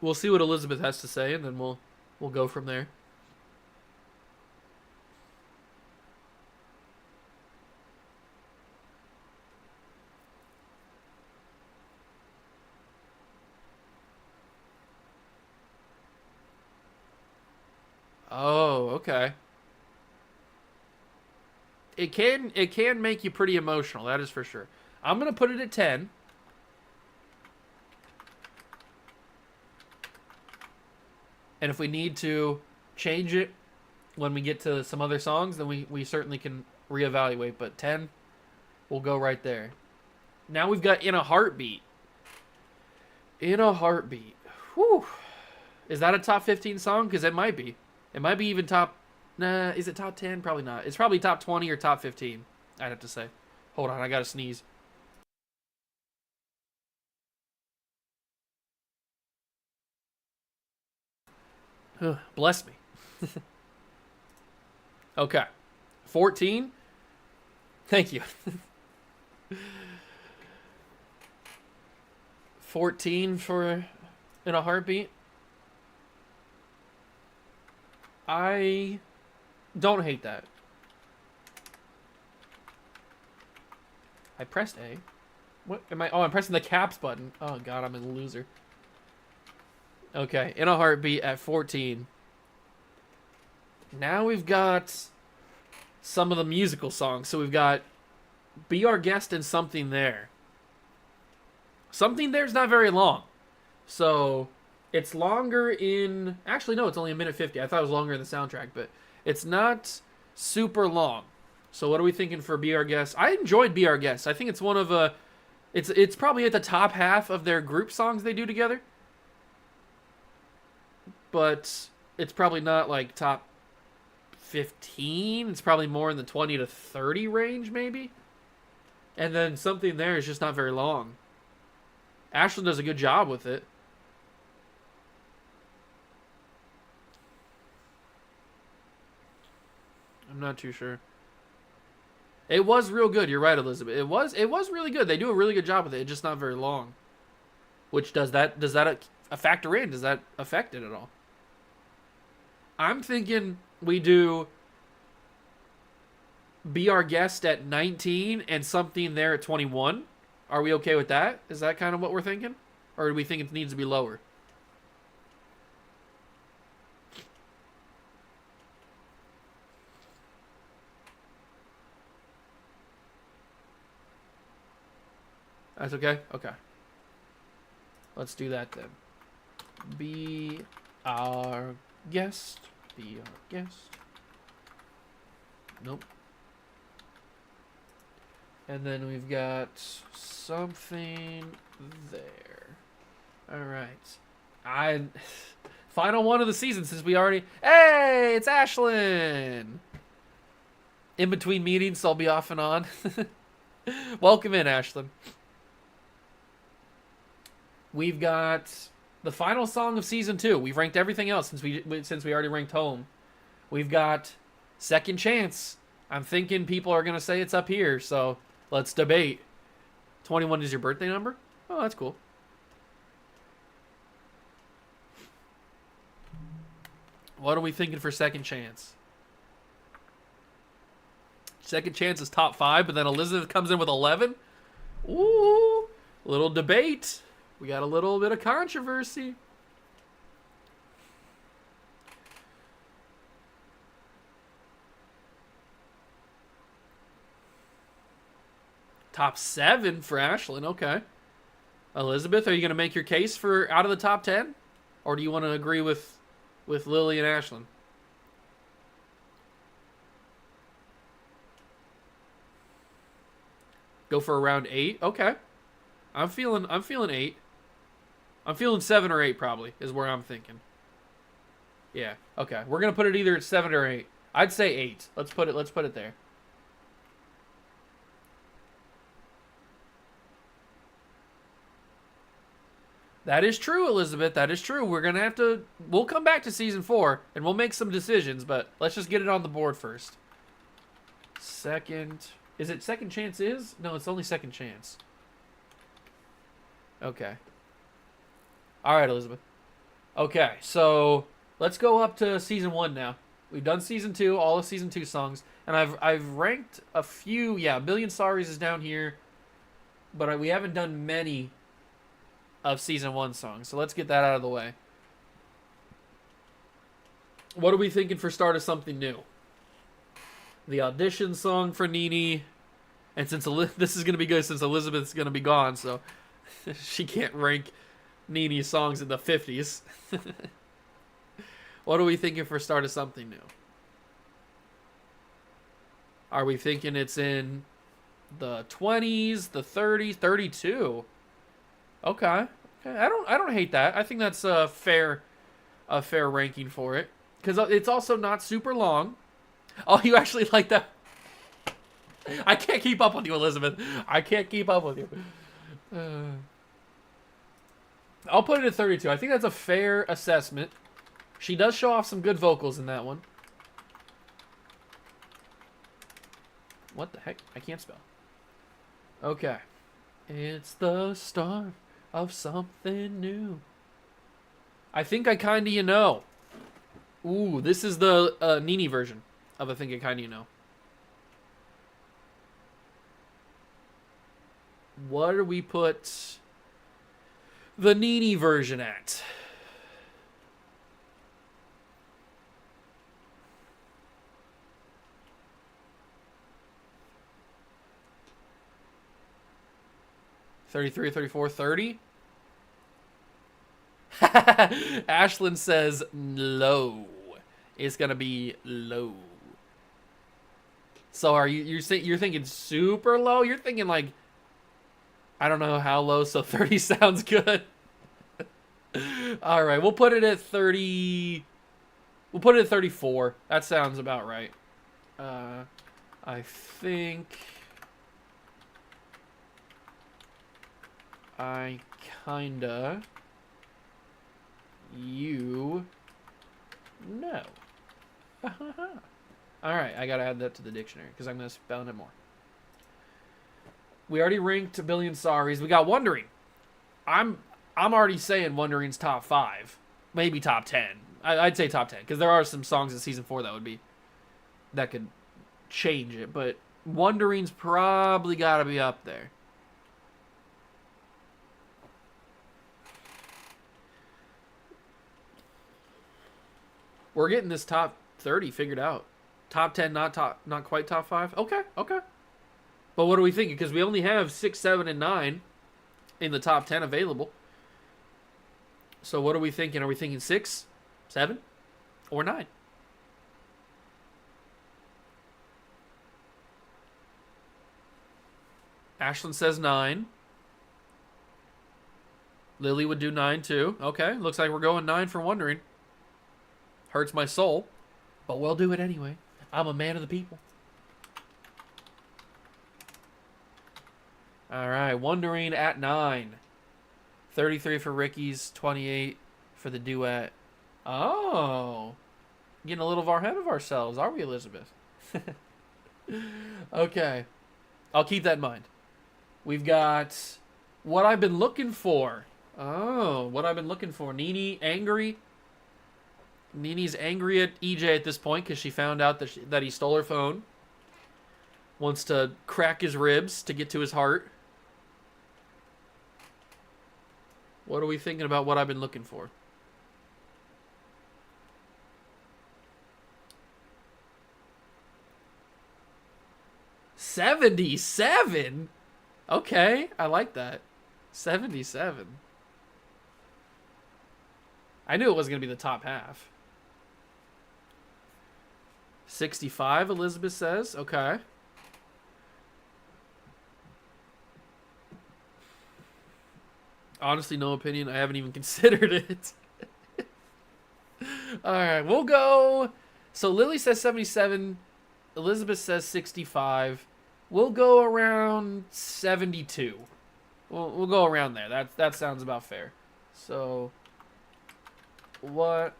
We'll see what Elizabeth has to say, and then we'll go from there. Oh, okay. It can make you pretty emotional, that is for sure. I'm gonna put it at 10. And if we need to change it when we get to some other songs, then we certainly can reevaluate. But 10, we'll go right there. Now we've got In a Heartbeat. In a Heartbeat. Whew. Is that a top 15 song? Because it might be. It might be even top... Nah, is it top 10? Probably not. It's probably top 20 or top 15, I'd have to say. Hold on, I gotta sneeze. Bless me. Okay. 14. Thank you. 14 for In a Heartbeat. I don't hate that. I pressed A. What am I? Oh, I'm pressing the caps button. Oh god, I'm a loser. Okay, In a Heartbeat at 14. Now we've got some of the musical songs. So we've got Be Our Guest and Something There. Something There's not very long. So it's longer in... Actually, no, it's only 1:50. I thought it was longer in the soundtrack, but it's not super long. So what are we thinking for Be Our Guest? I enjoyed Be Our Guest. I think it's one of... It's probably at the top half of their group songs they do together. But it's probably not like top 15. It's probably more in the 20 to 30 range, maybe. And then Something There is just not very long. Ashlyn does a good job with it. I'm not too sure. It was real good. You're right, Elizabeth. It was really good. They do a really good job with it. It's just not very long. Which does that a factor in? Does that affect it at all? I'm thinking we do Be Our Guest at 19 and Something There at 21. Are we okay with that? Is that kind of what we're thinking? Or do we think it needs to be lower? That's okay? Okay. Let's do that then. Be Our Guest. Be Our Guest. Nope. And then we've got Something There. Alright. Final one of the season since we already... Hey! It's Ashlyn! In between meetings, so I'll be off and on. Welcome in, Ashlyn. We've got the final song of season 2. We've ranked everything else since we already ranked Home. We've got Second Chance. I'm thinking people are going to say it's up here, so let's debate. 21 is your birthday number? Oh, that's cool. What are we thinking for Second Chance? Second Chance is top 5, but then Elizabeth comes in with 11? Ooh, little debate. We got a little bit of controversy. Top 7 for Ashlyn. Okay. Elizabeth, are you going to make your case for out of the top 10? Or do you want to agree with Lily and Ashlyn? Go for around 8? Okay. I'm feeling 8. I'm feeling 7 or 8 probably is where I'm thinking. Yeah. Okay. We're gonna put it either at 7 or 8. I'd say 8. Let's put it there. That is true, Elizabeth. That is true. We're gonna have to. We'll come back to season 4 and we'll make some decisions, but let's just get it on the board first. Second. Is it Second Chance is? No, it's only Second Chance. Okay. All right, Elizabeth. Okay, so let's go up to season 1 now. We've done season 2, all of season 2 songs, and I've ranked a few. Yeah, A Billion Sorries is down here, but we haven't done many of season 1 songs. So let's get that out of the way. What are we thinking for Start of Something New? The audition song for Nene, and since this is gonna be good, since Elizabeth's gonna be gone, so she can't rank Nene's songs in the 50s. What are we thinking for Start of Something New? Are we thinking it's in the 20s, the 30s, 32? Okay. I don't hate that. I think that's a fair ranking for it, because it's also not super long. Oh, you actually like that? I can't keep up with you, Elizabeth. I can't keep up with you. I'll put it at 32. I think that's a fair assessment. She does show off some good vocals in that one. What the heck? I can't spell. Okay. It's the start of something new. I think I kinda you know. Ooh, this is the Nini version of I think I kinda you know. What do we put the Nini version at? $33, $34, $30? Ashlyn says low. It's gonna be low. So are you're thinking super low? You're thinking like I don't know how low, so 30 sounds good. All right, we'll put it at 30. We'll put it at 34. That sounds about right. I think I kinda you know. All right, I gotta add that to the dictionary because I'm gonna spell it more. We already ranked A Billion Sorries. We got Wondering. I'm already saying Wondering's top 5, maybe top 10. I'd say top 10 because there are some songs in season 4 that could change it, but Wondering's probably got to be up there. We're getting this top 30 figured out. Top 10, not quite top 5. Okay. But what are we thinking? Because we only have 6, 7, and 9 in the top 10 available. So what are we thinking? Are we thinking 6, 7, or 9? Ashlyn says 9. Lily would do 9 too. Okay, looks like we're going 9 for Wondering. Hurts my soul, but we'll do it anyway. I'm a man of the people. All right, Wondering at 9. 33 for Ricky's, 28 for the duet. Oh, getting a little far ahead of ourselves, are we, Elizabeth? Okay, I'll keep that in mind. We've got What I've Been Looking For. Oh, What I've Been Looking For. Nini angry. Nini's angry at EJ at this point because she found out that he stole her phone. Wants to crack his ribs to get to his heart. What are we thinking about What I've Been Looking For? $77? Okay, I like that. 77. I knew it wasn't going to be the top half. 65, Elizabeth says. Okay. Honestly, no opinion. I haven't even considered it. All right, we'll go. So Lily says 77. Elizabeth says 65. We'll go around 72. We'll go around there. That sounds about fair. So, what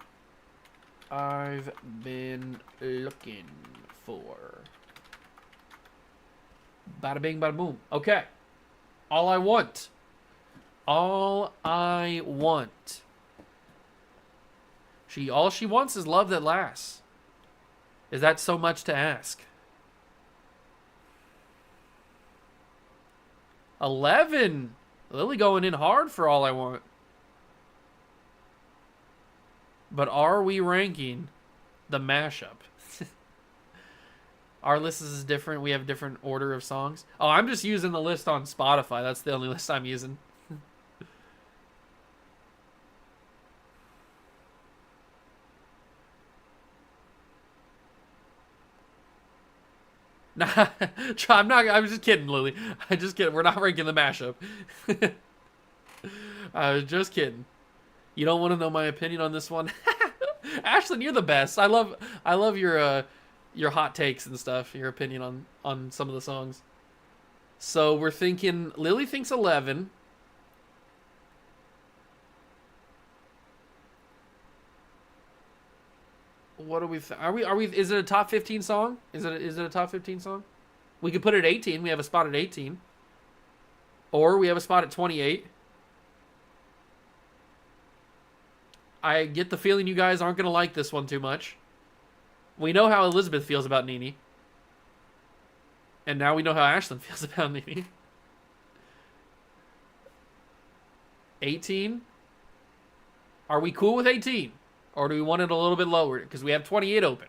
I've been looking for. Bada bing, bada boom. Okay. All I want. All I want. All she wants is love that lasts. Is that so much to ask? 11. Lily going in hard for All I Want. But are we ranking the mashup? Our list is different. We have different order of songs. Oh, I'm just using the list on Spotify. That's the only list I'm using. Nah, I'm just kidding, Lily. I'm just kidding. We're not ranking the mashup. I was just kidding. You don't want to know my opinion on this one? Ashlyn, you're the best. I love your hot takes and stuff, your opinion on some of the songs. So we're thinking Lily thinks 11. What are we? Are we? Is it a top 15 song? Is it a top 15 song? We could put it at 18. We have a spot at 18, or we have a spot at 28. I get the feeling you guys aren't gonna like this one too much. We know how Elizabeth feels about Nene, and now we know how Ashlyn feels about Nene. 18. Are we cool with 18? Or do we want it a little bit lower? Because we have 28 open.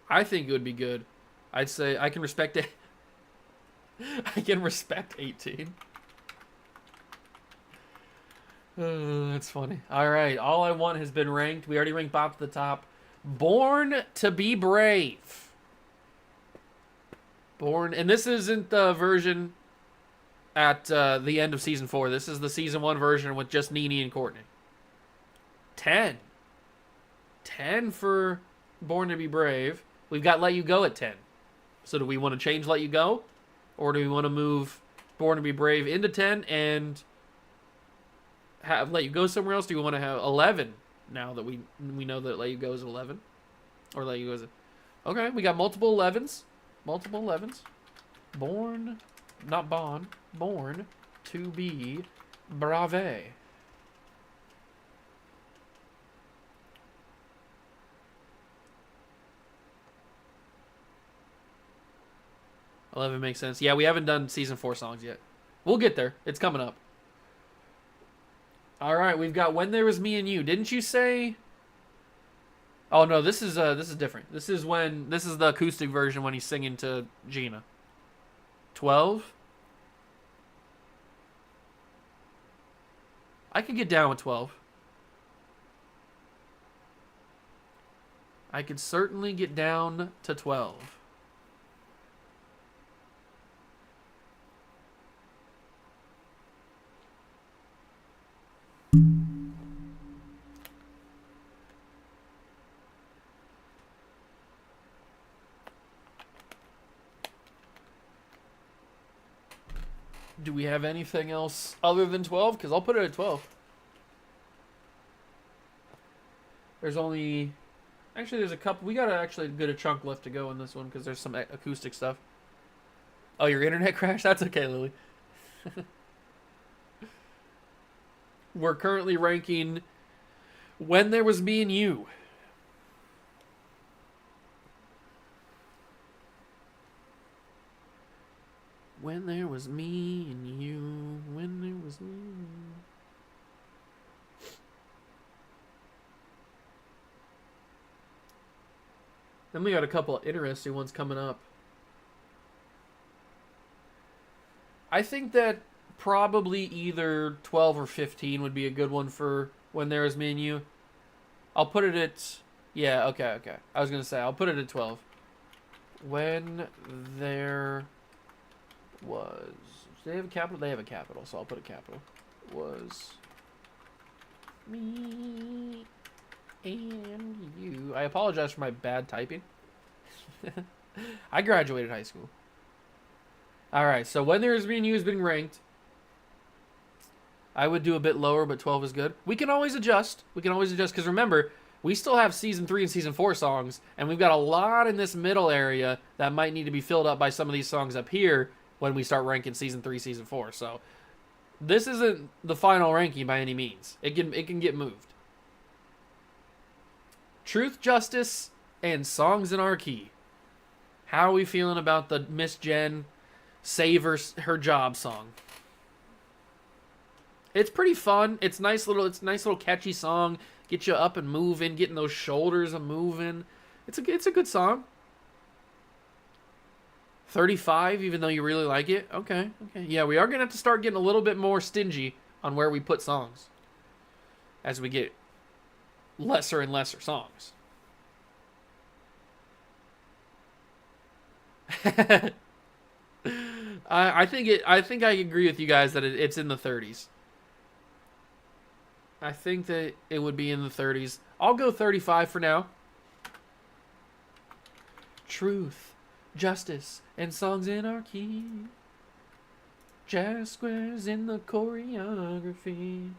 I think it would be good. I'd say I can respect it. I can respect 18. That's funny. All right, All I Want has been ranked. We already ranked Bop to the top. Born to be Brave. Born, and this isn't the version at the end of season 4. This is the season 1 version with just Nene and Courtney. 10. 10 for Born to be Brave. We've got Let You Go at 10. So do we want to change Let You Go? Or do we want to move Born to be Brave into 10 and have Let You Go somewhere else? Do we want to have 11 now that we know that Let You Go is 11? Or Let You Go is... Okay, we got multiple 11s. Multiple 11s. Born, not Bon, Born to be Brave. $11 makes sense. Yeah, we haven't done season 4 songs yet. We'll get there. It's coming up. All right, we've got When There Was Me and You. Didn't you say? Oh no, this is different. This is the acoustic version when he's singing to Gina. 12. I could get down with 12. I could certainly get down to 12. Do we have anything else other than 12? Because I'll put it at 12. There's only... Actually, there's a couple... We got actually get a chunk left to go in this one because there's some acoustic stuff. Oh, your internet crashed? That's okay, Lily. We're currently ranking When There Was Me and You. When there was me and you, when there was me and you. Then we got a couple of interesting ones coming up. I think that probably either 12 or 15 would be a good one for When There Was Me and You. I'll put it at... Yeah, okay. I was going to say, I'll put it at 12. When there... was... Do they have a capital? They have a capital, so I'll put a capital. Was... me... and you... I apologize for my bad typing. I graduated high school. Alright, so When There Is Me and You has been ranked. I would do a bit lower, but 12 is good. We can always adjust. Because remember, we still have Season 3 and Season 4 songs, and we've got a lot in this middle area that might need to be filled up by some of these songs up here when we start ranking Season 3, Season 4. So, this isn't the final ranking by any means. It can get moved. Truth, Justice, and Songs in Our Key. How are we feeling about the Miss Jen Save Her Job song? It's pretty fun. It's a nice little catchy song. Get you up and moving, getting those shoulders a moving. It's a good song. 35, even though you really like it. Okay. Yeah, we are gonna have to start getting a little bit more stingy on where we put songs as we get lesser and lesser songs. I think I agree with you guys that it's in the 30s. I think that it would be in the 30s. I'll go 35 for now. Truth, justice, and songs in our key. Jazz squares in the choreography.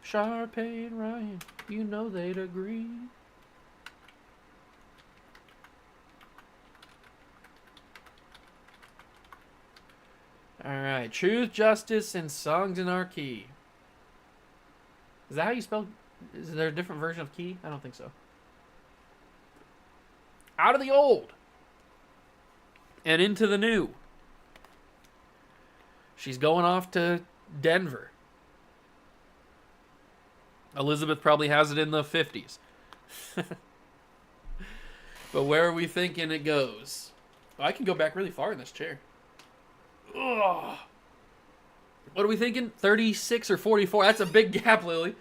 Sharpay and Ryan, you know they'd agree. Alright, truth, justice, and songs in our key. Is that how you spell? Is there a different version of key? I don't think so. Out of the old and into the new. She's going off to Denver. Elizabeth probably has it in the 50s. But where are we thinking it goes? Oh, I can go back really far in this chair. Ugh. What are we thinking? 36 or 44? That's a big gap, Lily.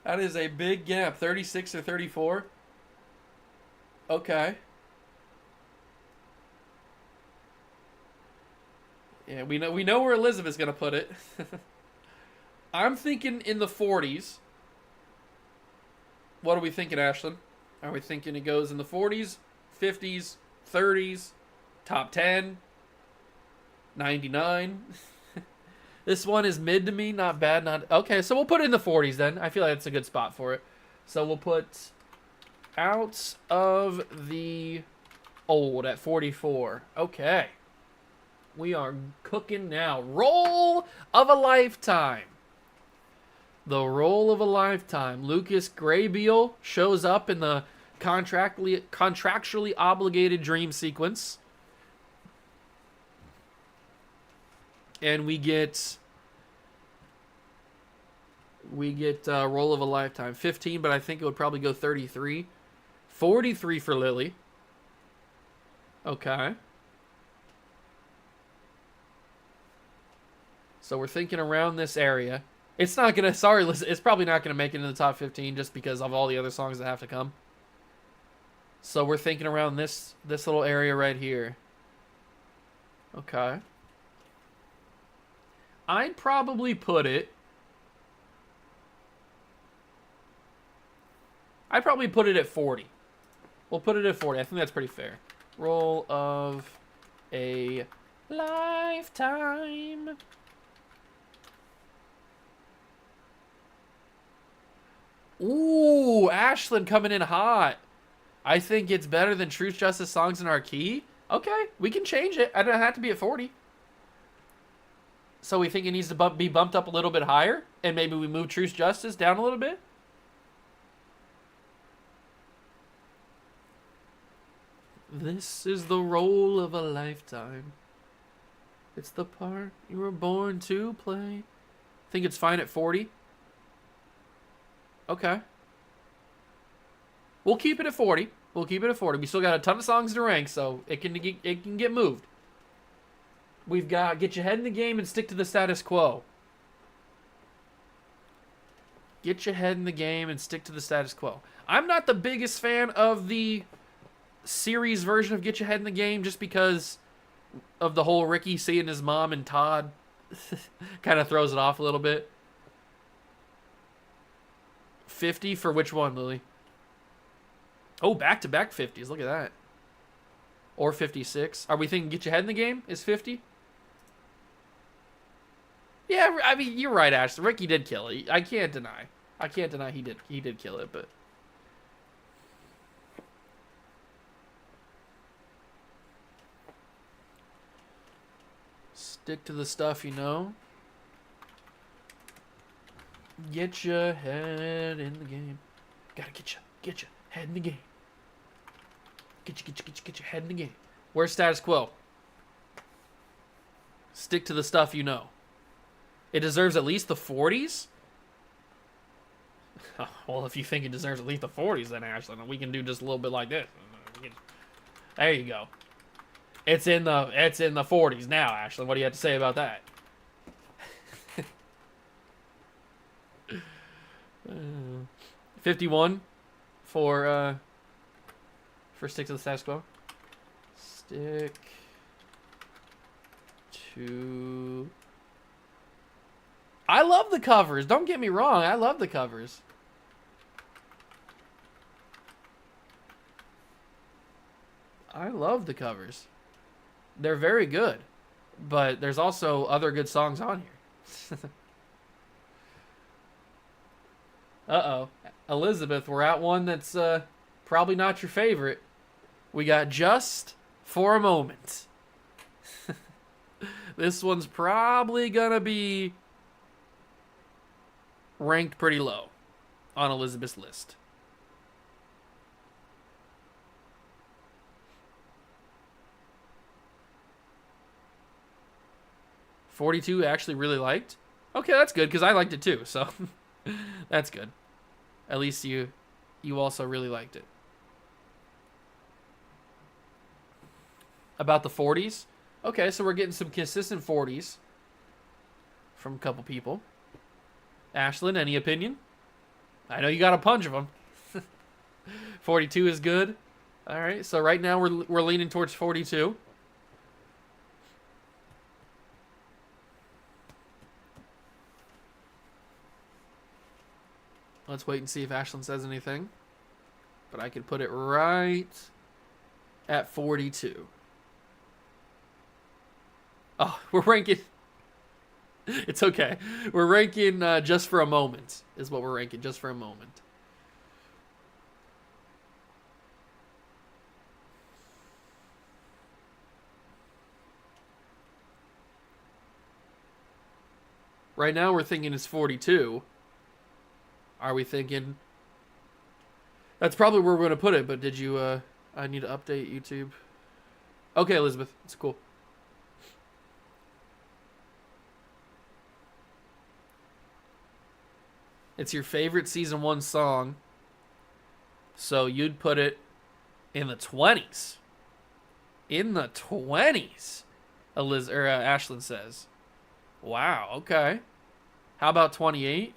That is a big gap. 36 or 34? Okay. Yeah, we know where Elizabeth's going to put it. I'm thinking in the 40s. What are we thinking, Ashlyn? Are we thinking it goes in the 40s, 50s, 30s, top 10, 99? This one is mid to me, not bad, not... Okay, so we'll put it in the 40s then. I feel like that's a good spot for it. So we'll put Out of the Old at 44. Okay. We are cooking now. Role of a Lifetime. The Role of a Lifetime. Lucas Grabeel shows up in the contractually obligated dream sequence. And we get Role of a Lifetime. 15, but I think it would probably go 33. 43 for Lily. Okay. So we're thinking around this area. It's not going to... Sorry, it's probably not going to make it in the top 15 just because of all the other songs that have to come. So we're thinking around this little area right here. Okay. I'd probably put it... I'd probably put it at 40. We'll put it at 40. I think that's pretty fair. Role of a Lifetime. Ooh, Ashlyn coming in hot. I think it's better than Truth, Justice, Songs in Our Key. Okay, we can change it. I don't have to be at 40. So we think it needs to be bumped up a little bit higher? And maybe we move Truth, Justice down a little bit? This is the role of a lifetime. It's the part you were born to play. Think it's fine at 40? Okay. We'll keep it at 40. We'll keep it at 40. We still got a ton of songs to rank, so it can get moved. We've got Get Your Head in the Game and Stick to the Status Quo. Get Your Head in the Game and Stick to the Status Quo. I'm not the biggest fan of the series version of Get Your Head in the Game just because of the whole Ricky seeing his mom and Todd. Kind of throws it off a little bit. 50 for which one, Lily? Oh, back-to-back 50s. Look at that. Or 56. Are we thinking Get Your Head in the Game is 50? Yeah, I mean, you're right, Ashley. Ricky did kill it. I can't deny. He did kill it, but... Stick to the stuff you know. Get your head in the game. Gotta get your head in the game. Get your head in the game. Where's Status Quo? Stick to the stuff you know. It deserves at least the 40s? Well, if you think it deserves at least the 40s, then Ashlyn, we can do just a little bit like this. There you go. It's in the 40s now, Ashlyn. What do you have to say about that? 51 for Stick to the Status Quo. Stick to... I love the covers. Don't get me wrong. I love the covers. I love the covers. They're very good. But there's also other good songs on here. Uh-oh. Elizabeth, we're at one that's probably not your favorite. We got Just for a Moment. This one's probably going to be ranked pretty low on Elizabeth's list. "42" actually really liked. Okay, that's good because I liked it too, so that's good. At least you also really liked it. About the 40s? Okay, so we're getting some consistent 40s from a couple people. Ashlyn, any opinion? I know you got a bunch of them. 42 is good. All right, so right now we're leaning towards 42. Let's wait and see if Ashlyn says anything. But I could put it right at 42. Oh, we're ranking. It's okay. We're ranking Just for a Moment is what we're ranking. Just for a Moment. Right now we're thinking it's 42. Are we thinking... That's probably where we're going to put it, but did you... I need to update YouTube. Okay, Elizabeth. It's cool. It's your favorite season 1 song. So you'd put it in the 20s. In the 20s, Ashlyn says. Wow, okay. How about 28?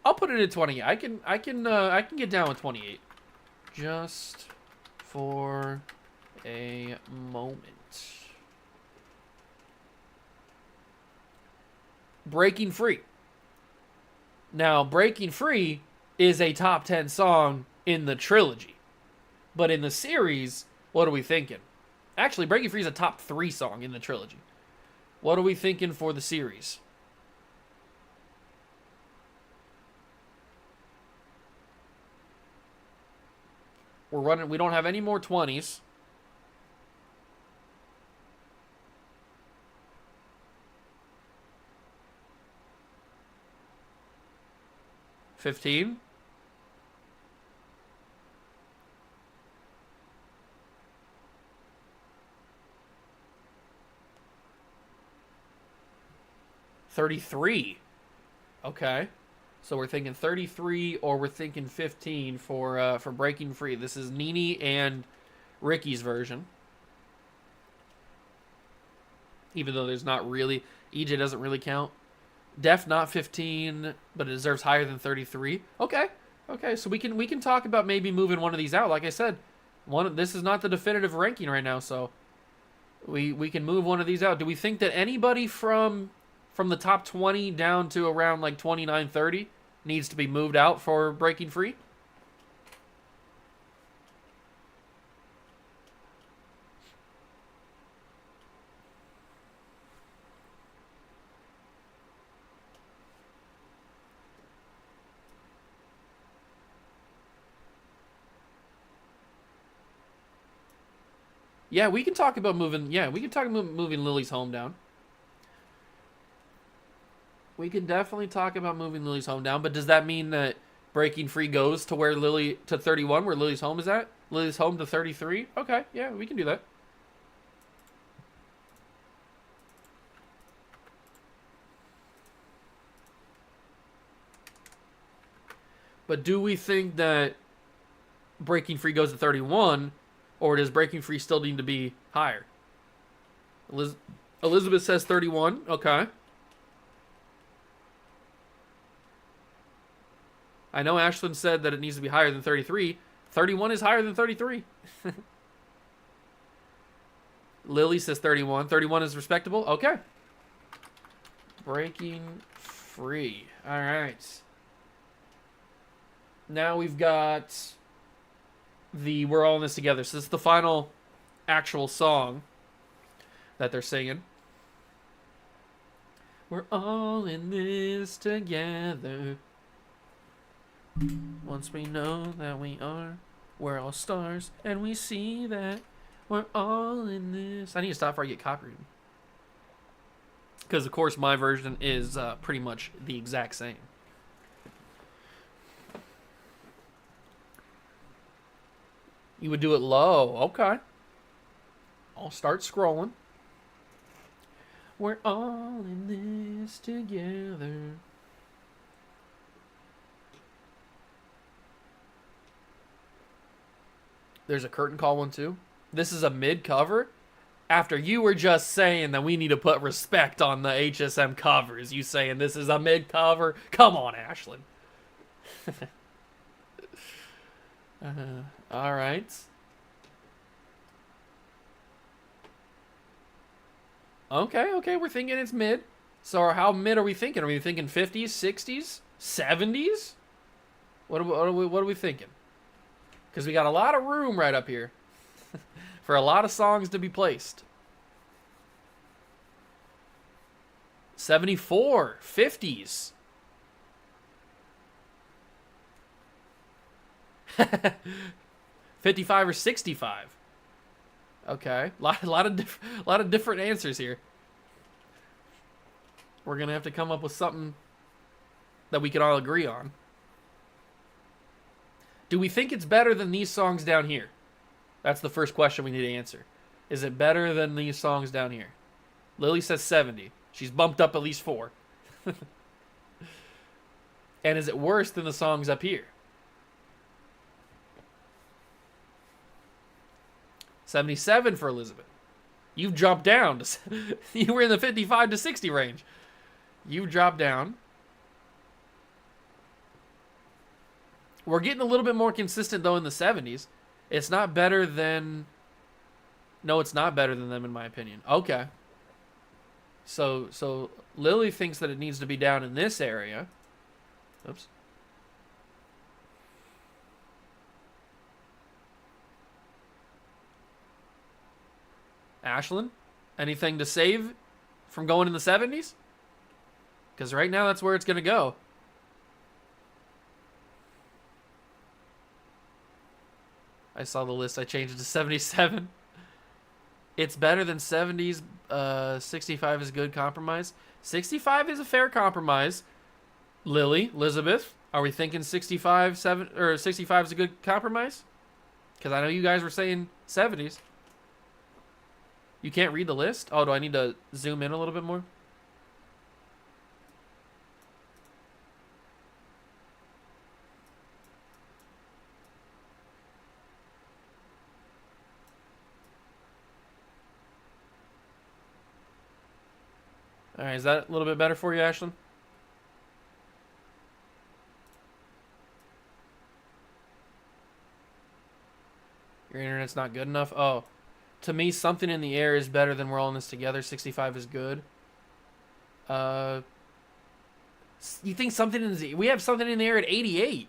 I'll put it at 28. I can get down with 28. Just for a moment. Breaking Free. Now, Breaking Free is a top 10 song in the trilogy. But in the series, what are we thinking? Actually, Breaking Free is a top 3 song in the trilogy. What are we thinking for the series? We don't have any more 20s. $15. $33. Okay. So we're thinking 33 or we're thinking 15 for Breaking Free. This is Nene and Ricky's version. Even though there's not really... EJ doesn't really count. Def not 15, but it deserves higher than 33. Okay. Okay, so we can talk about maybe moving one of these out. Like I said, this is not the definitive ranking right now, so we can move one of these out. Do we think that anybody from the top 20 down to around like 29, 30 needs to be moved out for Breaking Free? Yeah, we can talk about moving. Yeah, we can talk about moving Lily's home down. We can definitely talk about moving Lily's home down, but does that mean that Breaking Free goes to where to 31, where Lily's home is at? Lily's home to 33? Okay, yeah, we can do that. But do we think that Breaking Free goes to 31, or does Breaking Free still need to be higher? Elizabeth says 31. Okay. I know Ashlyn said that it needs to be higher than 33. 31 is higher than 33. Lily says 31. 31 is respectable. Okay. Breaking Free. All right. Now we've got the We're All in This Together. So this is the final actual song that they're singing. We're all in this together. Once we know that we're all stars, and we see that we're all in this. I need to stop before I get copyrighted. Because, of course, my version is pretty much the exact same. You would do it low. Okay. I'll start scrolling. We're all in this together. There's a curtain call one too. This is a mid cover. After you were just saying that we need to put respect on the HSM covers, you saying this is a mid cover? Come on, Ashlyn. All right. Okay, we're thinking it's mid. So how mid are we thinking? Are we thinking 50s, 60s, 70s? What are we thinking? Because we got a lot of room right up here for a lot of songs to be placed. 74, 50s. 55 or 65. Okay, a lot of different answers here. We're gonna have to come up with something that we can all agree on. Do we think it's better than these songs down here? That's the first question we need to answer. Is it better than these songs down here? Lily says 70. She's bumped up at least 4. And is it worse than the songs up here? 77 for Elizabeth. You've dropped down. You were in the 55 to 60 range. You've dropped down. We're getting a little bit more consistent, though, in the 70s. It's not better than... No, it's not better than them, in my opinion. Okay. So Lily thinks that it needs to be down in this area. Oops. Ashlyn, anything to save from going in the 70s? Because right now that's where it's going to go. I saw the list. I changed it to 77. It's better than 70s. 65 is a good compromise. 65 is a fair compromise. Lily, Elizabeth, are we thinking 65 is a good compromise? Because I know you guys were saying 70s. You can't read the list? Oh, do I need to zoom in a little bit more? All right, is that a little bit better for you, Ashlyn? Your internet's not good enough? Oh. To me, Something in the Air is better than We're All in This Together. 65 is good. You think Something in the... We have Something in the Air at 88.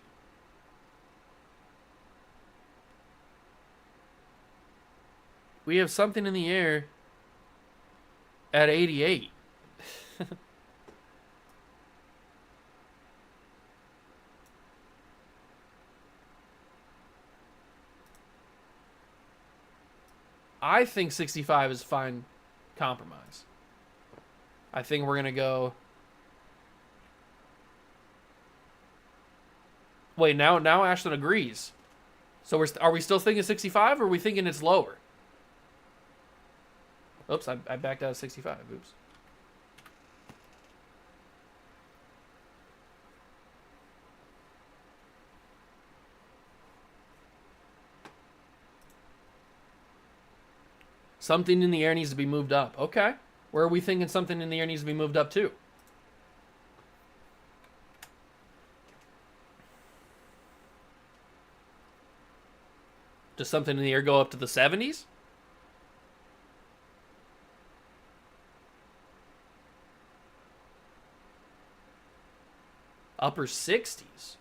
We have Something in the Air at 88. I think 65 is fine compromise. I think we're going to go... Wait, now Ashlyn agrees. So are we still thinking 65 or are we thinking it's lower? Oops, I backed out of 65. Oops. Something in the Air needs to be moved up. Okay. Where are we thinking Something in the Air needs to be moved up to? Does Something in the Air go up to the 70s? Upper 60s.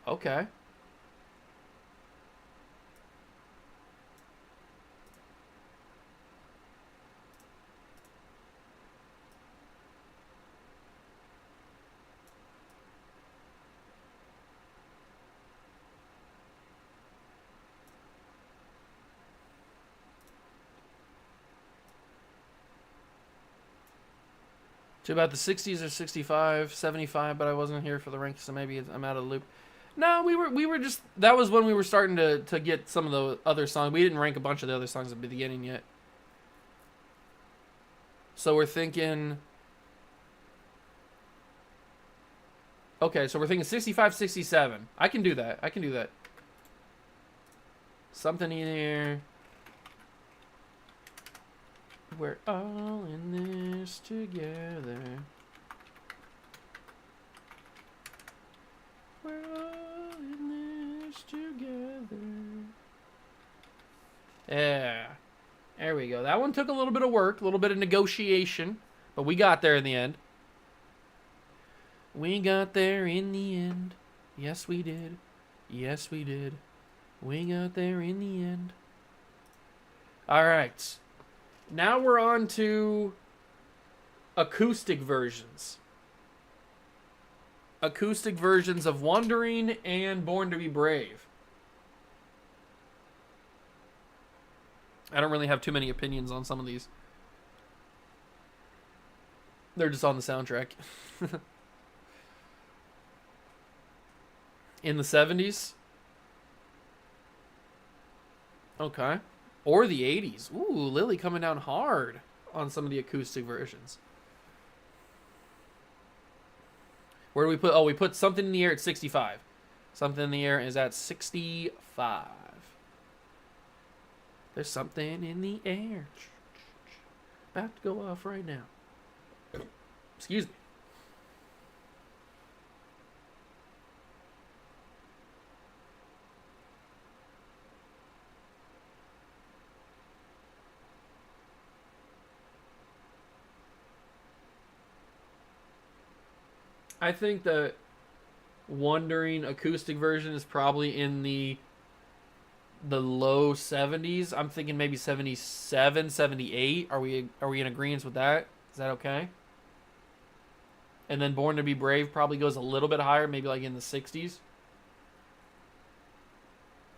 Okay. To about the 60s or 65, 75, but I wasn't here for the ranking, so maybe I'm out of the loop. No, we were just, that was when we were starting to get some of the other songs. We didn't rank a bunch of the other songs at the beginning yet. So we're thinking, okay, so we're thinking 65, 67. I can do that. I can do that. Something in here. We're all in this together. We're all in this together. Yeah. There we go. That one took a little bit of work, a little bit of negotiation, but we got there in the end. We got there in the end. Yes, we did. Yes, we did. We got there in the end. All right. Now we're on to acoustic versions. Acoustic versions of Wondering and Born to be Brave. I don't really have too many opinions on some of these. They're just on the soundtrack. In the 70s? Okay. Or the 80s. Ooh, Lily coming down hard on some of the acoustic versions. Where do we put... Oh, we put Something in the Air at 65. Something in the Air is at 65. There's something in the air. About to go off right now. Excuse me. I think the Wondering acoustic version is probably in the low 70s. I'm thinking maybe 77, 78. Are we in agreement with that? Is that okay? And then Born to be Brave probably goes a little bit higher, maybe like in the 60s.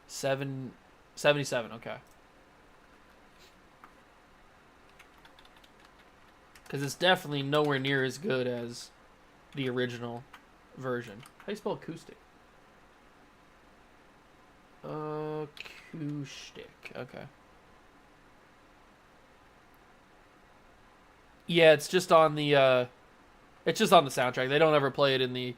77, okay. Because it's definitely nowhere near as good as the original version. How do you spell acoustic? Acoustic. Okay. Yeah, it's just on the soundtrack. They don't ever play it in the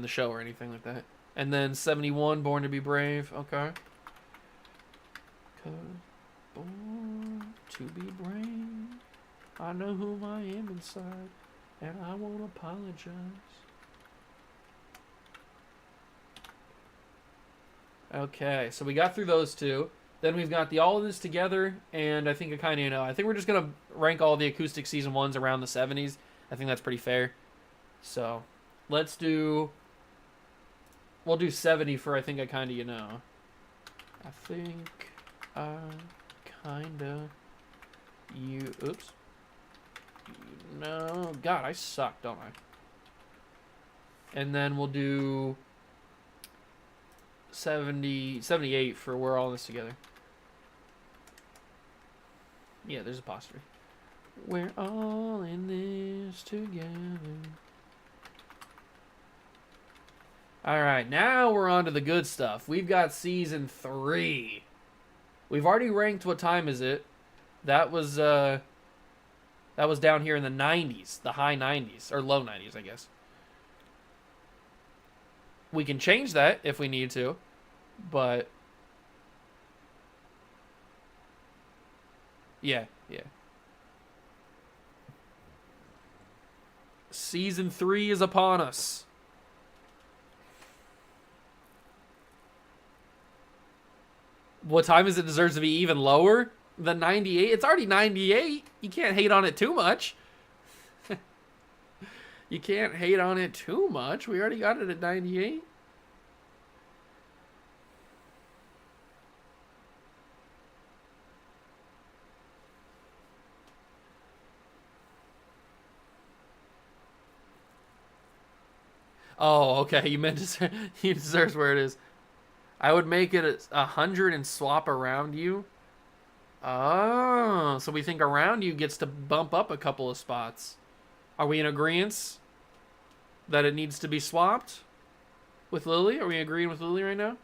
show or anything like that. And then 71, Born to be Brave. Okay. 'Cause born to be brave, I know who I am inside, and I won't apologize. Okay, so we got through those two. Then we've got the All of This Together, and I think I kind of know. I think we're just going to rank all the acoustic season ones around the 70s. I think that's pretty fair. So, let's do... We'll do 70 for I think I kind of you know. I think I kind of you... Oops. You know... God, I suck, don't I? And then we'll do... 78 for We're All in This Together. Yeah, there's apostrophe. We're all in this together. Alright, now we're on to the good stuff. We've got season 3. We've already ranked What Time Is It? That was down here in the 90s. The high 90s. Or low 90s, I guess. We can change that if we need to, but yeah. Season 3 is upon us. What Time Is It deserves to be even lower than 98? It's already 98. You can't hate on it too much. You can't hate on it too much. We already got it at 98. Oh, okay. You meant to he deserves where it is. I would make it 100 and swap around you. Oh, so we think around you gets to bump up a couple of spots. Are we in agreement that it needs to be swapped with Lily? Are we agreeing with Lily right now?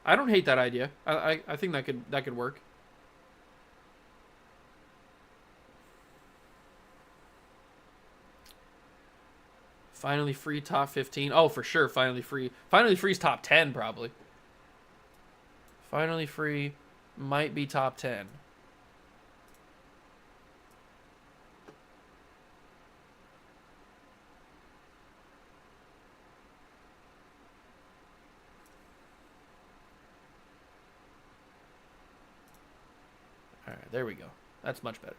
I don't hate that idea. I think that could work. Finally free top 15. Oh, for sure. Finally free. Finally free's top 10 probably. Finally free might be top 10. All right, there we go. That's much better.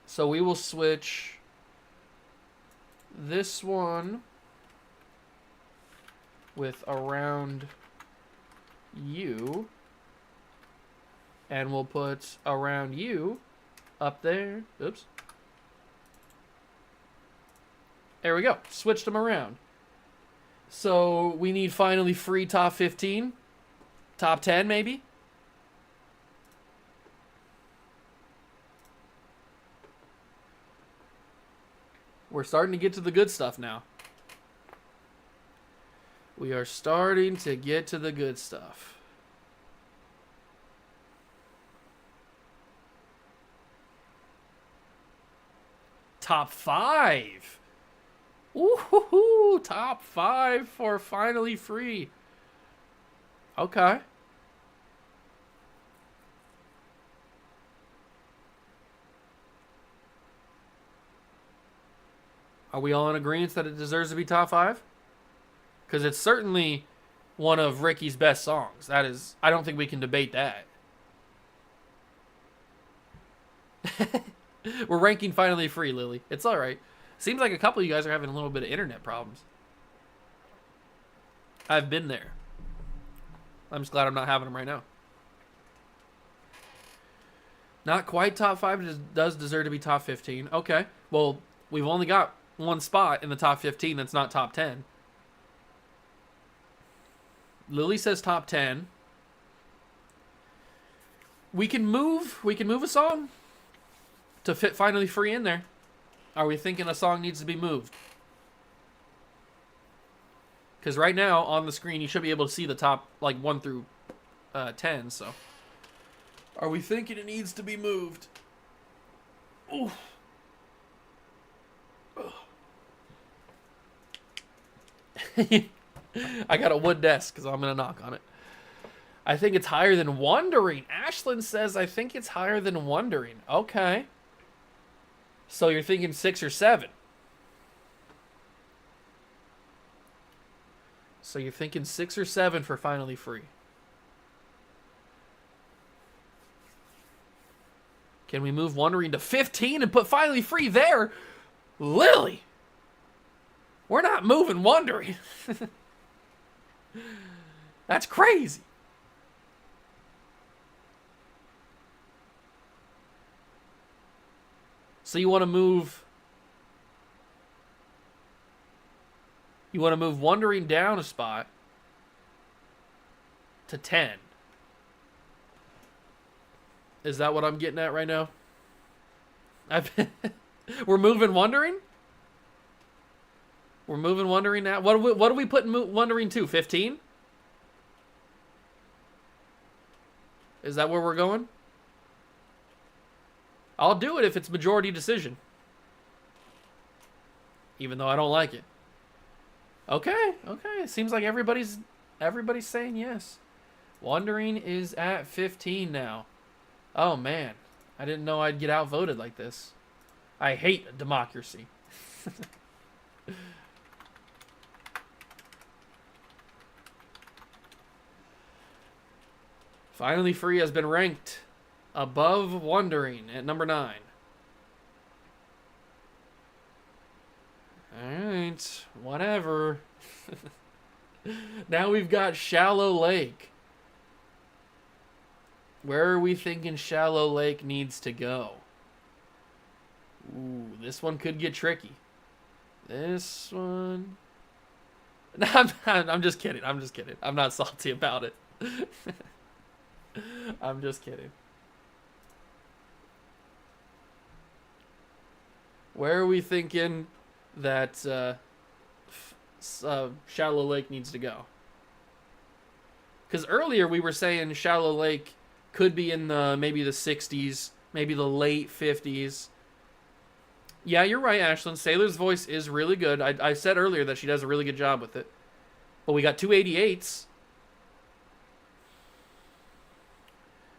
So we will switch this one with around you, and we'll put around you up there. Oops. There we go. Switched them around. So we need finally free top 15. Top 10 maybe? We're starting to get to the good stuff now. We are starting to get to the good stuff. Top 5. Ooh, top 5 for finally free. Okay. Are we all in agreement that it deserves to be top 5? Because it's certainly one of Ricky's best songs. That is, I don't think we can debate that. We're ranking finally free, Lily. It's all right. Seems like a couple of you guys are having a little bit of internet problems. I've been there. I'm just glad I'm not having them right now. Not quite top 5. Does deserve to be top 15. Okay. Well, we've only got one spot in the top 15 that's not top 10. Lily says top 10. We can move a song to fit finally free in there. Are we thinking a song needs to be moved? Because right now on the screen you should be able to see the top like 1 through 10. So, are we thinking it needs to be moved? Ooh. I got a wood desk because I'm going to knock on it. I think it's higher than Wondering. Ashlyn says, I think it's higher than Wondering. Okay. So you're thinking 6 or 7. So you're thinking 6 or 7 for finally free. Can we move Wondering to 15 and put finally free there? Lily! We're not moving Wondering. That's crazy. So you want to move Wondering down a spot to 10. Is that what I'm getting at right now? We're moving Wondering? We're moving Wondering now. What do we put Wondering to? 15? Is that where we're going? I'll do it if it's majority decision. Even though I don't like it. Okay. It seems like everybody's saying yes. Wondering is at 15 now. Oh man. I didn't know I'd get outvoted like this. I hate democracy. Finally Free has been ranked above Wondering at number 9. Alright, whatever. Now we've got Shallow Lake. Where are we thinking Shallow Lake needs to go? Ooh, this one could get tricky. This one... No, I'm just kidding. I'm just kidding. I'm not salty about it. I'm just kidding. Where are we thinking that Shallow Lake needs to go? Because earlier we were saying Shallow Lake could be in maybe the 60s, maybe the late 50s. Yeah, you're right, Ashlyn. Sailor's voice is really good. I said earlier that she does a really good job with it. But we got two 88s.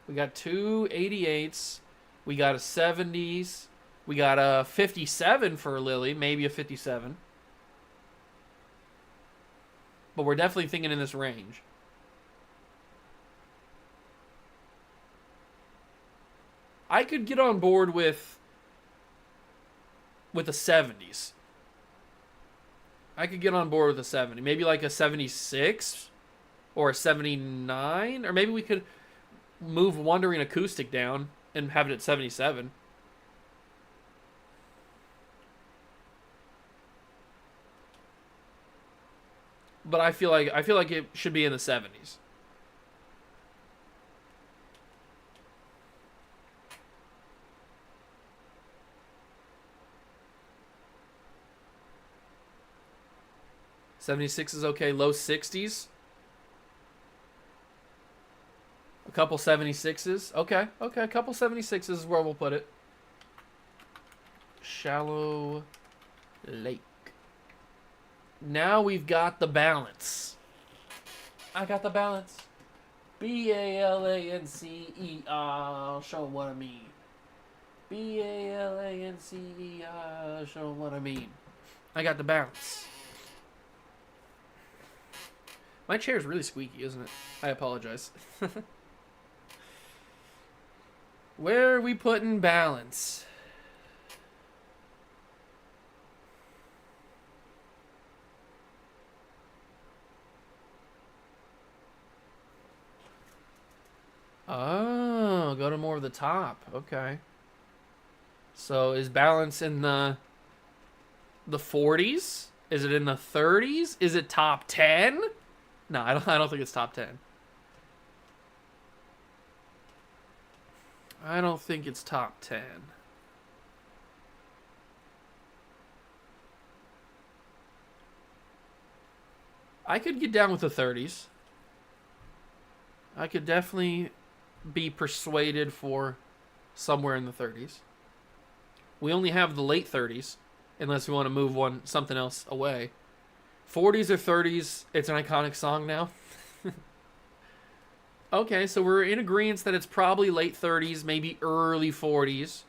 We got two 88s. We got a 70s. We got a 57 for Lily, maybe a 57. But we're definitely thinking in this range. I could get on board with the 70s. I could get on board with a 70. Maybe like a 76 or a 79. Or maybe we could move Wandering Acoustic down and have it at 77. But I feel like it should be in the 70s. '76 is okay. Low 60s. A couple 76s. Okay. A couple 76s is where we'll put it. Shallow Lake. Now we've got the balance. I got the balance. B-A-L-A-N-C-E. I'll show 'em what I mean. B-A-L-A-N-C-E. I'll show 'em what I mean. I got the balance. My chair's really squeaky, isn't it? I apologize. Where are we putting balance? Oh, go to more of the top. Okay. So is balance in the 40s? Is it in the 30s? Is it top 10? No, I don't think it's top 10. I don't think it's top 10. I could get down with the 30s. I could definitely be persuaded for somewhere in the 30s. We only have the late 30s, unless we want to move something else away. 40s or 30s, it's an iconic song now. Okay, so we're in agreement that it's probably late 30s, maybe early 40s.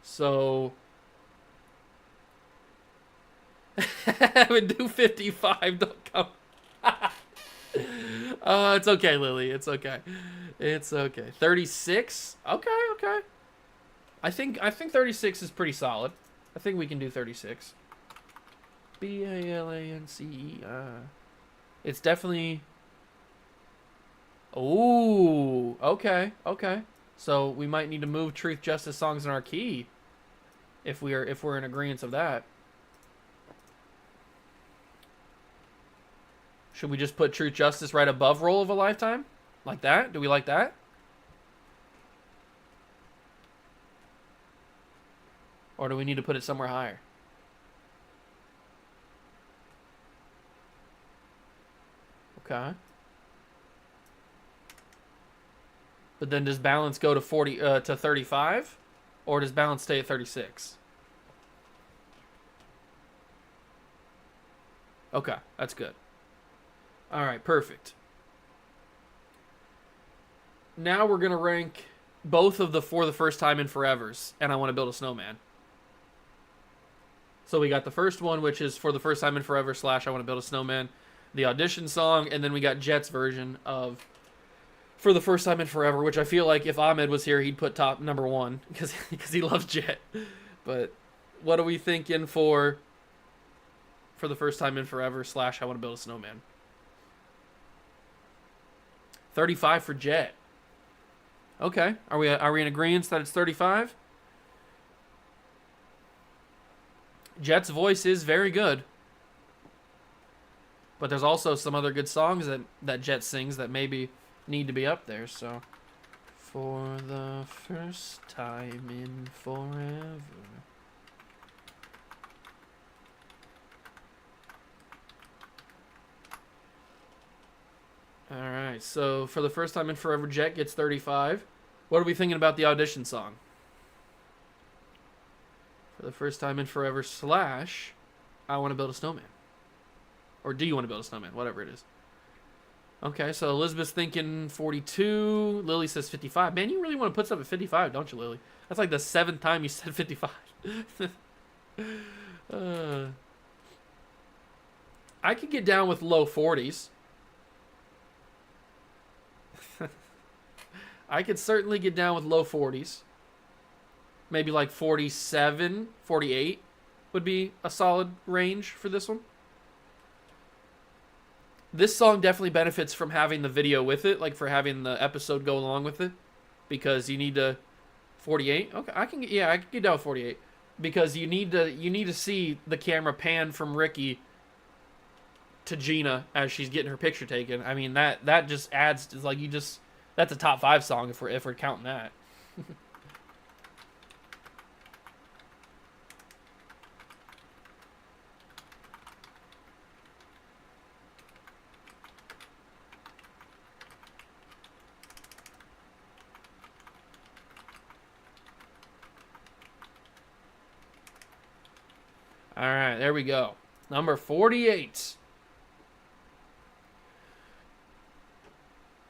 So I would do 55. Don't come. It's okay, Lily. It's okay. It's okay. 36. Okay. I think 36 is pretty solid. I think we can do 36. B-A-L-A-N-C-E. It's definitely... Ooh, okay. So we might need to move Truth Justice songs in our key if we're in agreement of that. Should we just put Truth Justice right above Roll of a Lifetime? Like that? Do we like that? Or do we need to put it somewhere higher? Okay. But then does balance go to 35? Or does balance stay at 36? Okay, that's good. All right, perfect. Now we're going to rank both of the For the First Time in Forevers, and I Want to Build a Snowman. So we got the first one, which is For the First Time in Forever / I Want to Build a Snowman, the audition song, and then we got Jet's version of For the First Time in Forever, which I feel like if Ahmed was here, he'd put top #1 because he loves Jet. But what are we thinking for for the first time in forever / I want to build a snowman. 35 for Jet. Okay, are we in agreement that it's 35? Jet's voice is very good, but there's also some other good songs that Jet sings that maybe need to be up there. So, for the first time in forever. All right, so for the first time in forever, Jet gets 35. What are we thinking about the audition song? For the first time in forever / I want to build a snowman. Or do you want to build a snowman? Whatever it is. Okay, so Elizabeth's thinking 42. Lily says 55. Man, you really want to put stuff at 55, don't you, Lily? That's like the 7th time you said 55. I could get down with low 40s. I could certainly get down with low 40s. Maybe like 47, 48 would be a solid range for this one. This song definitely benefits from having the video with it, like for having the episode go along with it, because you need to 48. Okay, I can get down with 48 because you need to see the camera pan from Ricky to Gina as she's getting her picture taken. I mean that just adds to, like, that's a top 5 song if we're counting that. All right, there we go. Number 48.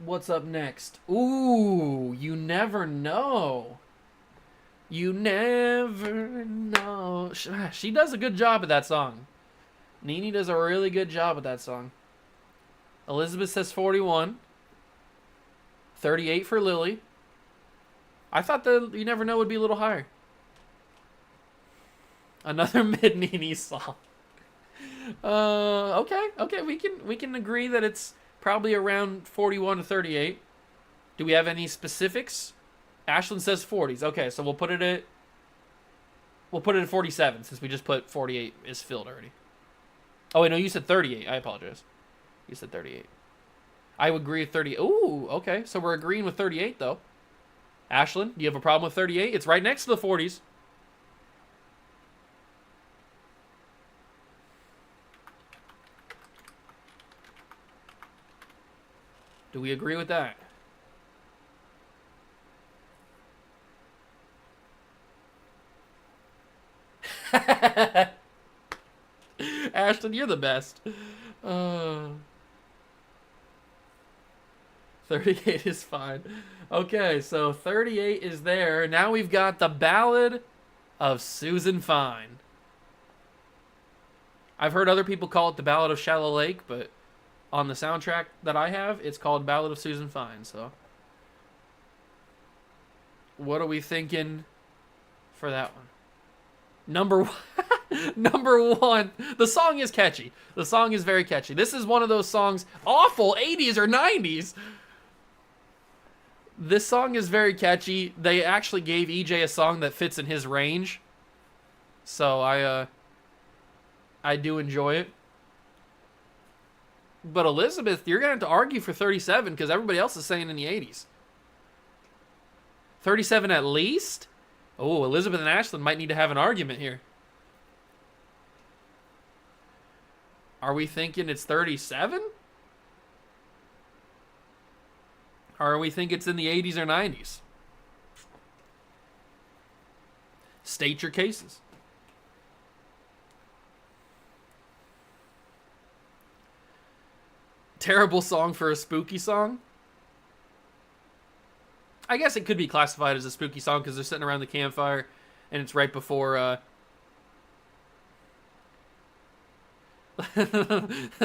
What's up next? Ooh, You Never Know. You never know. She does a good job at that song. Nene does a really good job at that song. Elizabeth says 41. 38 for Lily. I thought the You Never Know would be a little higher. Another mid-Nene song. Okay, we can agree that it's probably around 41 to 38. Do we have any specifics? Ashlyn says 40s. Okay, so we'll put it at 47 since we just put 48 is filled already. Oh wait, no, you said 38. I apologize. You said 38. I would agree with 30. Ooh, okay. So we're agreeing with 38 though. Ashlyn, do you have a problem with 38? It's right next to the 40s. Do we agree with that? Ashton, you're the best. 38 is fine. Okay, so 38 is there. Now we've got the Ballad of Susan Fine. I've heard other people call it the Ballad of Shallow Lake, but on the soundtrack that I have, it's called Ballad of Susan Fine. So, what are we thinking for that one? Number 1. The song is catchy. The song is very catchy. This is one of those songs, awful 80s or 90s. This song is very catchy. They actually gave EJ a song that fits in his range. So I do enjoy it. But Elizabeth, you're going to have to argue for 37 because everybody else is saying in the 80s. 37 at least? Oh, Elizabeth and Ashlyn might need to have an argument here. Are we thinking it's 37? Or are we thinking it's in the 80s or 90s? State your cases. Terrible song for a spooky song? I guess it could be classified as a spooky song because they're sitting around the campfire and it's right before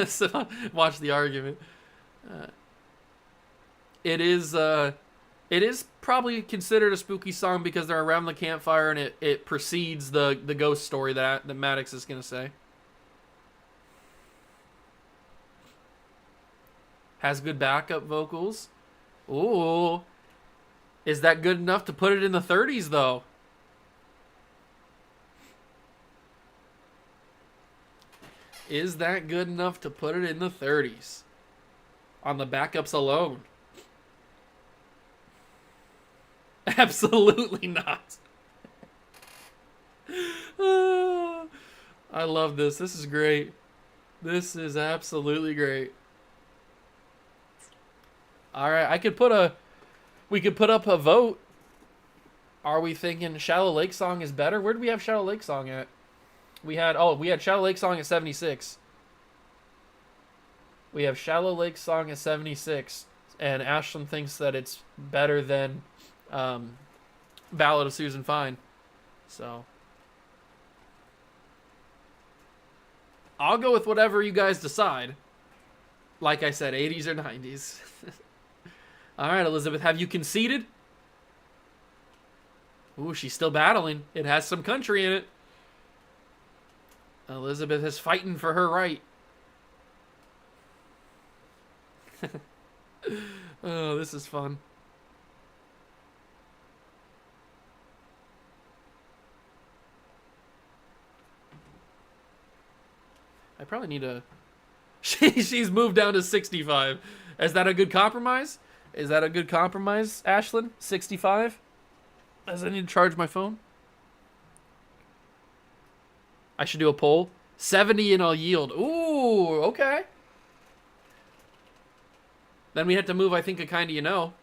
so, watch the argument. It is probably considered a spooky song because they're around the campfire and it precedes the ghost story that Maddox is going to say. Has good backup vocals. Ooh. Is that good enough to put it in the 30s, though? Is that good enough to put it in the 30s? On the backups alone? Absolutely not. I love this. This is great. This is absolutely great. All right, we could put up a vote. Are we thinking Shallow Lake Song is better? Where do we have Shallow Lake Song at? We had Shallow Lake Song at 76. We have Shallow Lake Song at 76, and Ashlyn thinks that it's better than Ballad of Susan Fine. So I'll go with whatever you guys decide. Like I said, 80s or 90s. All right, Elizabeth, have you conceded? Ooh, she's still battling. It has some country in it. Elizabeth is fighting for her right. Oh, this is fun. I probably need a... She's moved down to 65. Is that a good compromise? Is that a good compromise, Ashlyn? 65? Does I need to charge my phone? I should do a poll. 70 and I'll yield. Ooh, okay. Then we have to move, I think, a Kinda You Know.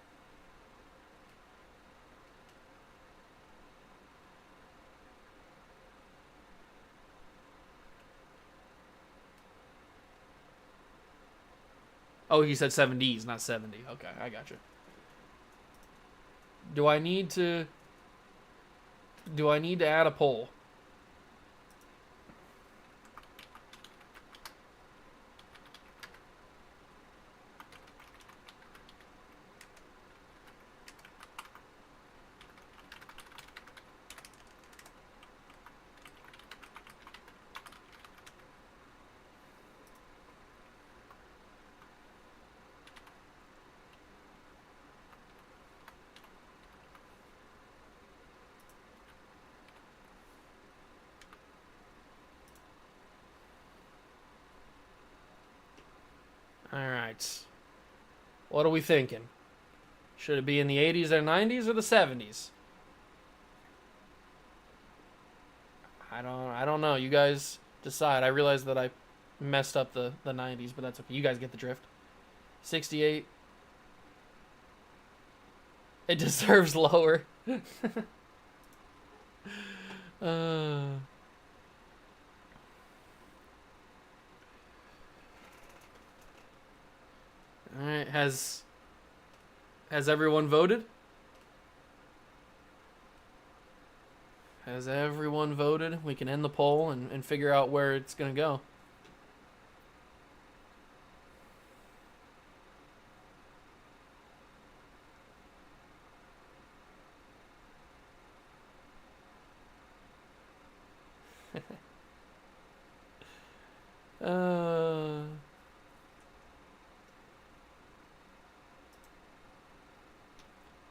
Oh, he said 70s, not 70. Okay, I gotcha. Do I need to add a poll? Alright. What are we thinking? Should it be in the 80s or 90s or the 70s? I don't know. You guys decide. I realize that I messed up the 90s, but that's okay. You guys get the drift. 68. It deserves lower. Alright, has everyone voted? Has everyone voted? We can end the poll and figure out where it's going to go.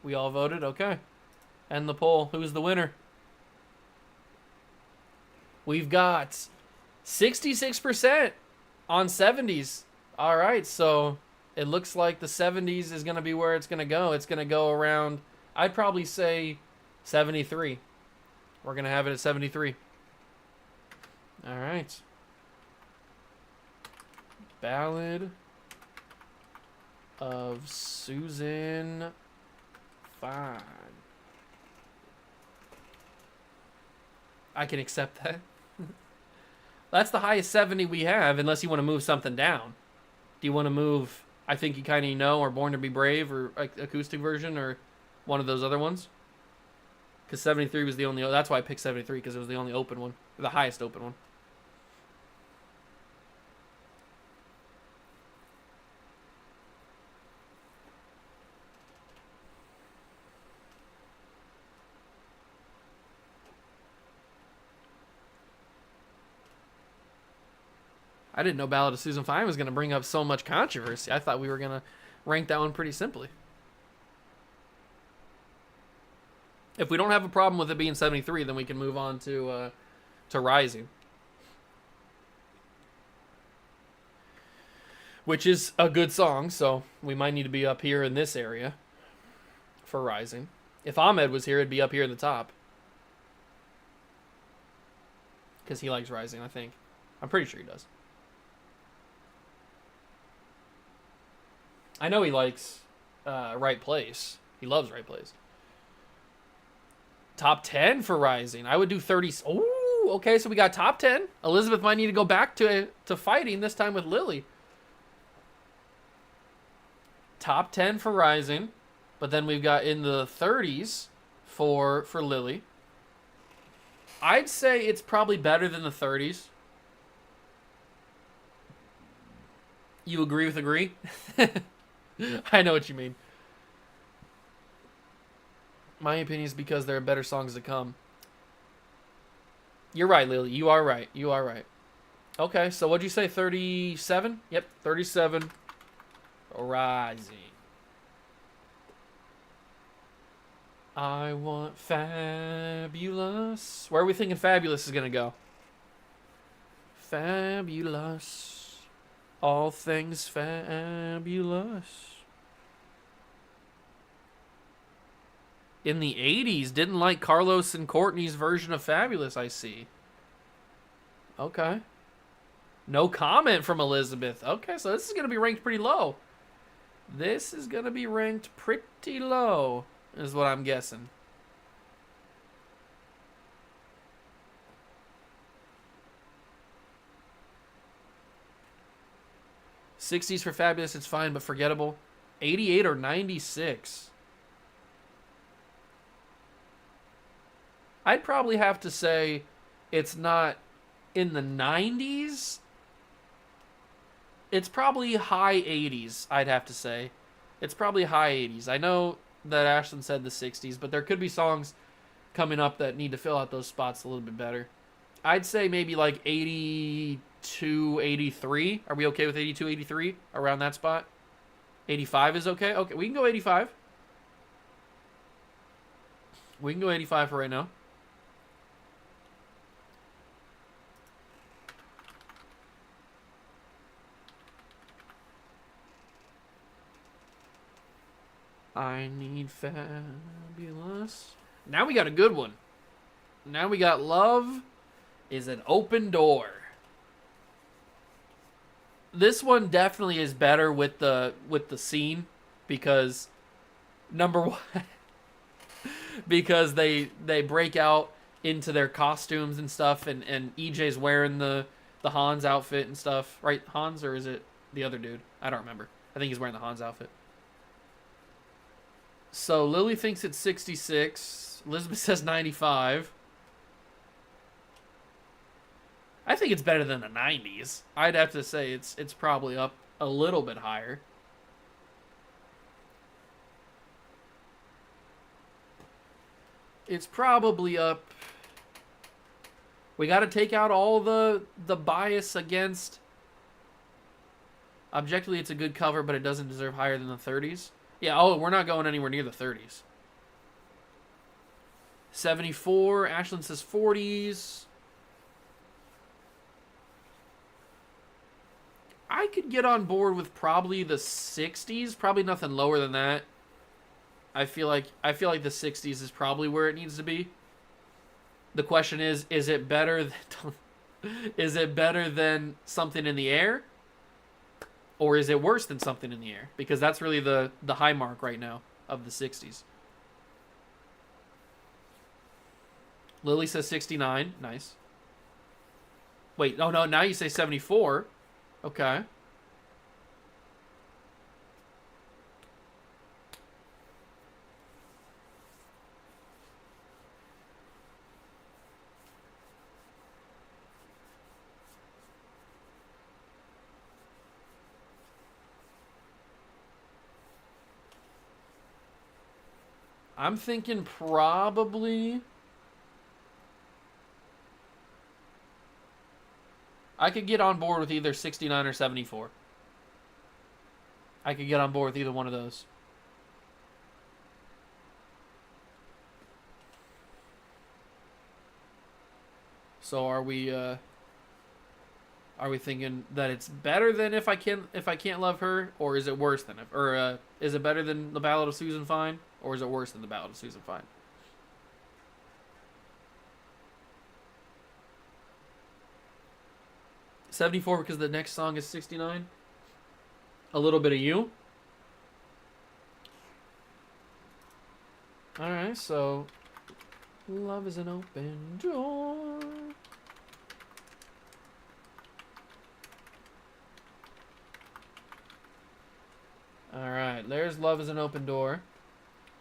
We all voted? Okay. End the poll. Who's the winner? We've got 66% on 70s. All right, so it looks like the 70s is going to be where it's going to go. It's going to go around, I'd probably say 73. We're going to have it at 73. All right. Ballad of Susan Fine. I can accept that. That's the highest 70 we have, unless you want to move something down. Do you want to move I Think You Kinda Know or Born to Be Brave or acoustic version or one of those other ones? Because 73 was the only... That's why I picked 73, because it was the only open one. The highest open one. I didn't know Ballad of Susan Fine was going to bring up so much controversy. I thought we were going to rank that one pretty simply. If we don't have a problem with it being 73, then we can move on to Rising. Which is a good song, so we might need to be up here in this area for Rising. If Ahmed was here, it'd be up here in the top. Because he likes Rising, I think. I'm pretty sure he does. I know he likes Right Place. He loves Right Place. Top 10 for Rising. I would do 30. Oh, okay, so we got top 10. Elizabeth might need to go back to fighting, this time with Lily. Top 10 for Rising. But then we've got in the 30s for Lily. I'd say it's probably better than the 30s. You agree with agree? I know what you mean. My opinion is because there are better songs to come. You're right, Lily. You are right. You are right. Okay, so what'd you say? 37? Yep, 37. Rising. I want Fabulous. Where are we thinking Fabulous is going to go? Fabulous. All things fabulous. In the 80s, didn't like Carlos and Courtney's version of Fabulous, I see. Okay. No comment from Elizabeth. Okay, so this is going to be ranked pretty low. This is going to be ranked pretty low, is what I'm guessing. '60s for Fabulous, it's fine, but forgettable. 88 or 96. I'd probably have to say it's not in the 90s. It's probably high 80s, I'd have to say. It's probably high 80s. I know that Ashlyn said the 60s, but there could be songs coming up that need to fill out those spots a little bit better. I'd say maybe like 82, 83. Are we okay with 82, 83? Around that spot? 85 is okay? Okay, we can go 85. We can go 85 for right now. I need Fabulous. Now we got a good one. Now we got Love is an Open Door. This one definitely is better with the scene because number one, because they break out into their costumes and stuff, and EJ's wearing the Hans outfit and stuff, right? Hans, or is it the other dude? I don't remember. I think he's wearing the Hans outfit. So Lily thinks it's 66. Elizabeth says 95. I think it's better than the 90s. I'd have to say it's probably up a little bit higher. It's probably up. We got to take out all the bias against. Objectively, it's a good cover, but it doesn't deserve higher than the 30s. Yeah, oh, we're not going anywhere near the 30s. 74. Ashlyn says 40s. I could get on board with probably the 60s. Probably nothing lower than that. I feel like the 60s is probably where it needs to be. The question is it better than Something in the Air? Or is it worse than Something in the Air? Because that's really the high mark right now of the 60s. Lily says 69. Nice. Wait, oh no, now you say 74. Okay. I'm thinking probably I could get on board with either 69 or 74. I could get on board with either one of those. So are we thinking that it's better than if I can't love her, or is it worse than is it better than the Ballad of Susan Fine, or is it worse than the Ballad of Susan Fine? $74 because the next song is 69. A little bit of you. All right, so love is an open door. All right, there's love is an open door.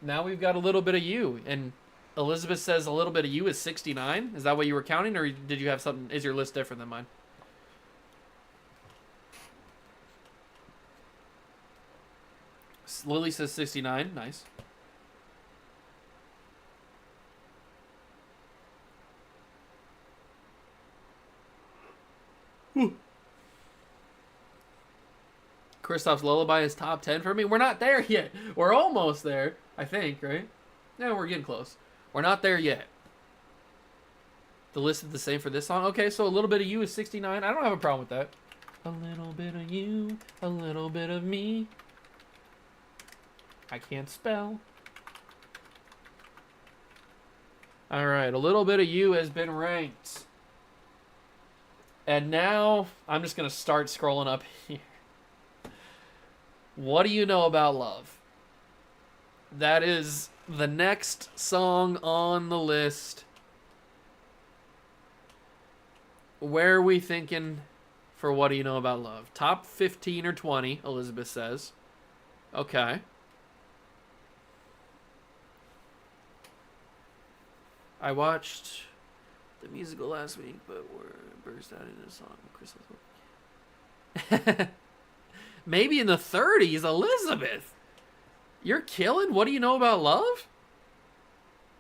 Now we've got a little bit of you, and Elizabeth says a little bit of you is 69. Is that what you were counting, or did you have something? Is your list different than mine? Lily says 69. Nice. Kristoff's Lullaby is top 10 for me. We're not there yet. We're almost there, I think, right? Yeah, we're getting close. We're not there yet. The list is the same for this song. Okay, so a little bit of you is 69. I don't have a problem with that. A little bit of you, a little bit of me. I can't spell. All right, a little bit of you has been ranked. And now I'm just going to start scrolling up here. What do you know about love? That is the next song on the list. Where are we thinking for what do you know about love? Top 15 or 20, Elizabeth says. Okay. I watched the musical last week, but we're burst out into a song. Christmas. Maybe in the 30s, Elizabeth. You're killing. What do you know about love?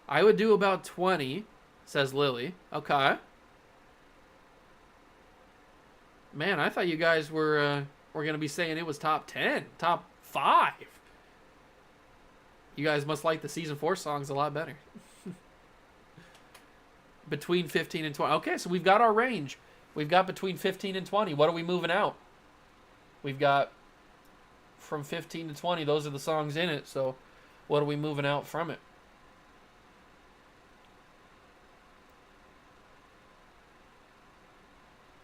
I would do about 20, says Lily. Okay. Man, I thought you guys were going to be saying it was top 10, top 5. You guys must like the season 4 songs a lot better. Between 15 and 20. Okay, so we've got our range. We've got between 15 and 20. What are we moving out? We've got from 15 to 20. Those are the songs in it. So what are we moving out from it?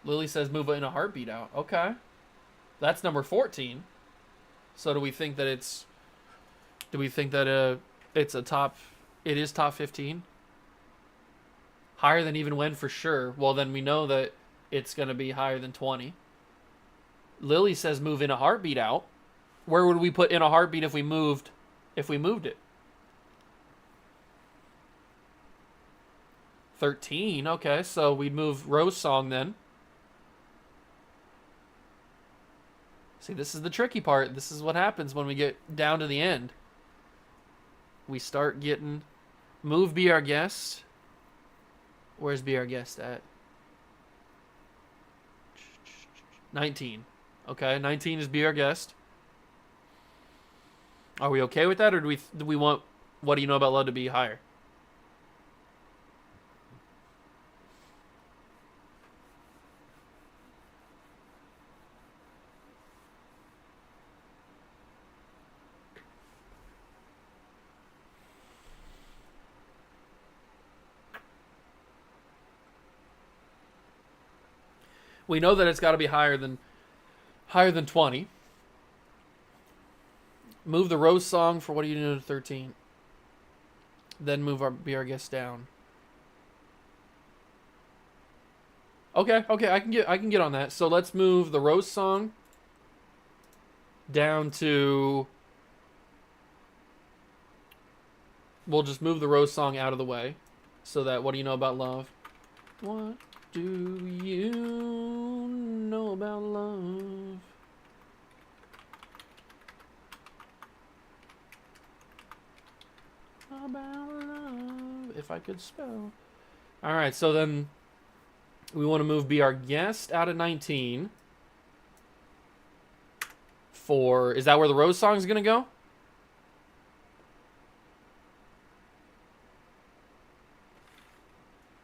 Lily says move in a heartbeat out. Okay. That's number 14. So do we think that it's a top, it is top 15? Higher than even when for sure. Well, then we know that it's going to be higher than 20. Lily says move in a heartbeat out. Where would we put in a heartbeat if we moved it? 13. Okay, so we'd move Rose Song then. See, this is the tricky part. This is what happens when we get down to the end. We start getting move Be Our Guest. Where's Be Our Guest at? 19. Okay, 19 is Be Our Guest. Are we okay with that, or do we want What Do You Know About Love to be higher? We know that it's got to be higher than 20. Move the Rose Song for What Do You Know to 13. Then move Be Our Guest down. Okay, I can get on that. So let's move the Rose Song down to. We'll just move the Rose Song out of the way, so that What Do You Know About Love? What do you know about love? About love, if I could spell. All right, so then We want to move Be Our Guest out of 19 for... Is that where the Rose song is going to go?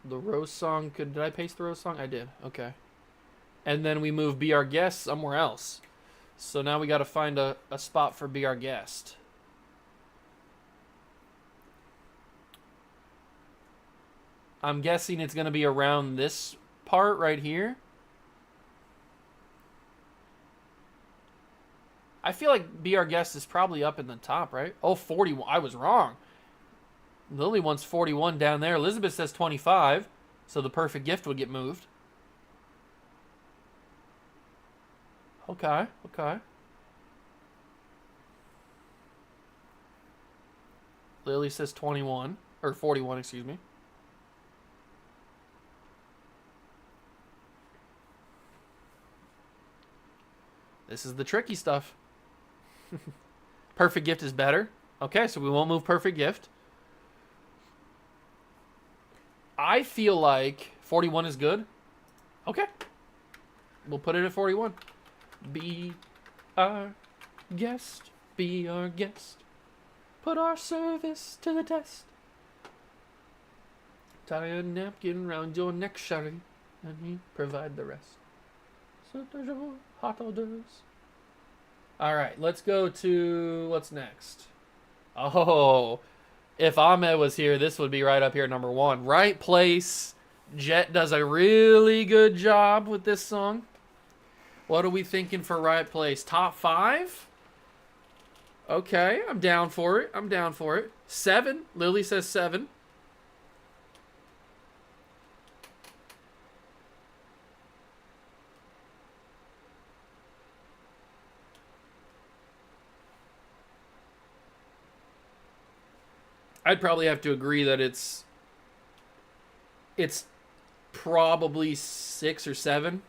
The Rose song... Did I paste the Rose song? I did. Okay. And then we move Be Our Guest somewhere else. So now we got to find a spot for Be Our Guest. I'm guessing it's going to be around this part right here. I feel like Be Our Guest is probably up in the top, right? Oh, 41. I was wrong. Lily wants 41 down there. Elizabeth says 25. So the Perfect Gift would get moved. Okay, okay. Lily says 21. Or 41, excuse me. This is the tricky stuff. Perfect Gift is better. Okay, so we won't move Perfect Gift. I feel like 41 is good. Okay. We'll put it at 41. Be our guest. Be our guest. Put our service to the test. Tie a napkin round your neck, Sherry, and we provide the rest. Hot orders. Alright, let's go to... What's next? Oh, if Ahmed was here, this would be right up here, number 1. Right Place. Jet does a really good job with this song. What are we thinking for Right Place? Top 5? Okay, I'm down for it. I'm down for it. 7. Lily says 7. I'd probably have to agree that it's probably 6 or 7.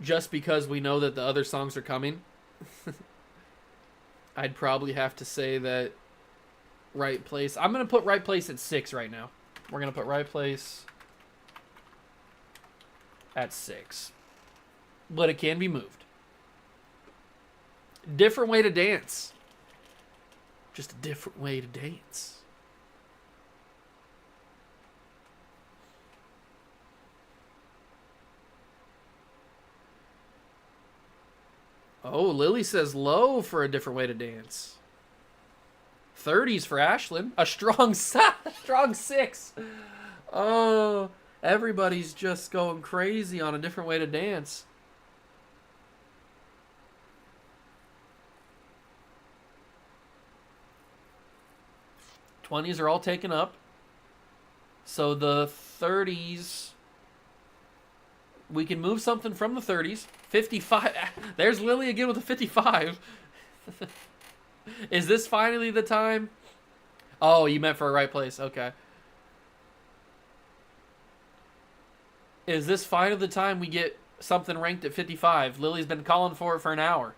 Just because we know that the other songs are coming. I'd probably have to say that Right Place. I'm going to put Right Place at 6 right now. We're going to put Right Place at 6. But it can be moved. Different Way to Dance. Just a different way to dance. Oh, Lily says low for A Different Way to Dance. 30s for Ashlyn. A strong strong 6. Oh, everybody's just going crazy on A Different Way to Dance. '20s are all taken up. So the 30s, we can move something from the 30s. 55. There's Lily again with a 55. Is this finally the time? Oh, you meant for A Right Place. Okay. Is this finally the time we get something ranked at 55? Lily's been calling for it for an hour.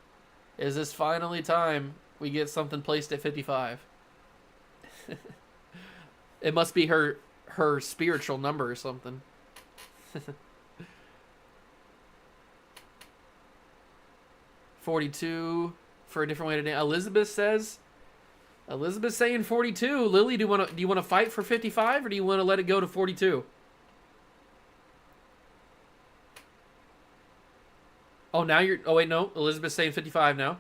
Is this finally time we get something placed at 55? It must be her spiritual number or something. 42 for A Different Way to Dance. Elizabeth's saying 42. Lily, do you want to fight for 55 or do you want to let it go to 42? Oh, now you're... Oh, wait, no. Elizabeth's saying 55 now.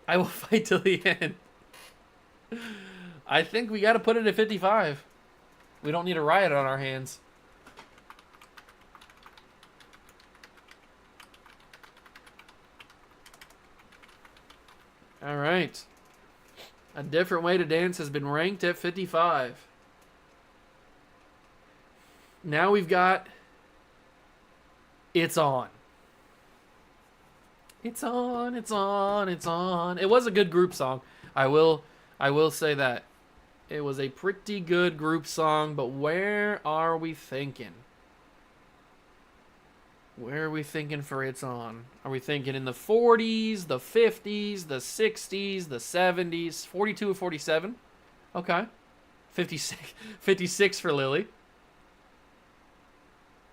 I will fight till the end. I think we got to put it at 55. We don't need a riot on our hands. All right. A Different Way to Dance has been ranked at 55. Now we've got It's On. It's on, it's on, it's on. It was a good group song. I will say that. It was a pretty good group song, but where are we thinking? Where are we thinking for It's On? Are we thinking in the 40s, the 50s, the 60s, the 70s? 42 or 47? Okay. 56, 56 for Lily.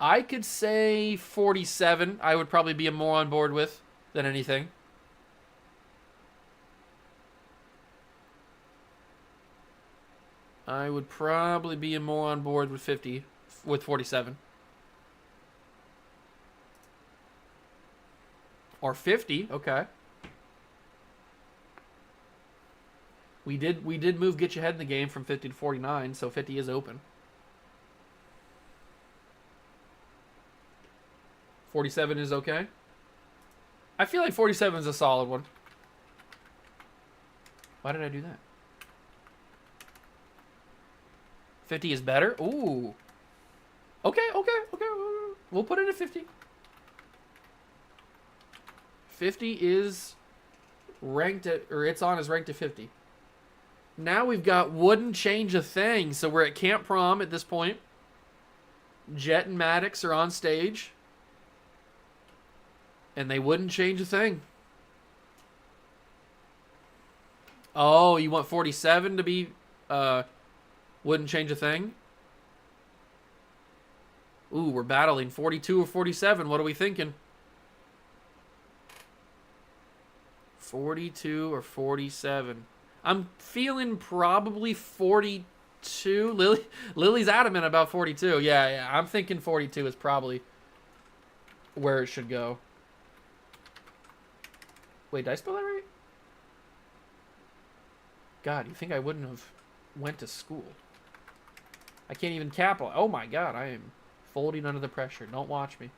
I could say 47. I would probably be more on board with than anything. I would probably be more on board with 50, with 47. Or 50, okay. We did move Get You Ahead in the Game from 50 to 49, so 50 is open. 47 is okay. I feel like 47 is a solid one. Why did I do that? 50 is better? Ooh. Okay. We'll put it at 50. 50 is ranked at, or It's On is ranked at 50. Now we've got Wouldn't Change a Thing. So we're at Camp Prom at this point. Jet and Maddox are on stage. And they wouldn't change a thing. Oh, you want 47 to be wouldn't change a thing? Ooh, we're battling 42 or 47. What are we thinking? 42 or 47. I'm feeling probably 42. Lily's adamant about 42. Yeah, I'm thinking 42 is probably where it should go. Wait, did I spell that right? God, you think I wouldn't have went to school? I can't even capitalize. Oh my God, I am folding under the pressure. Don't watch me.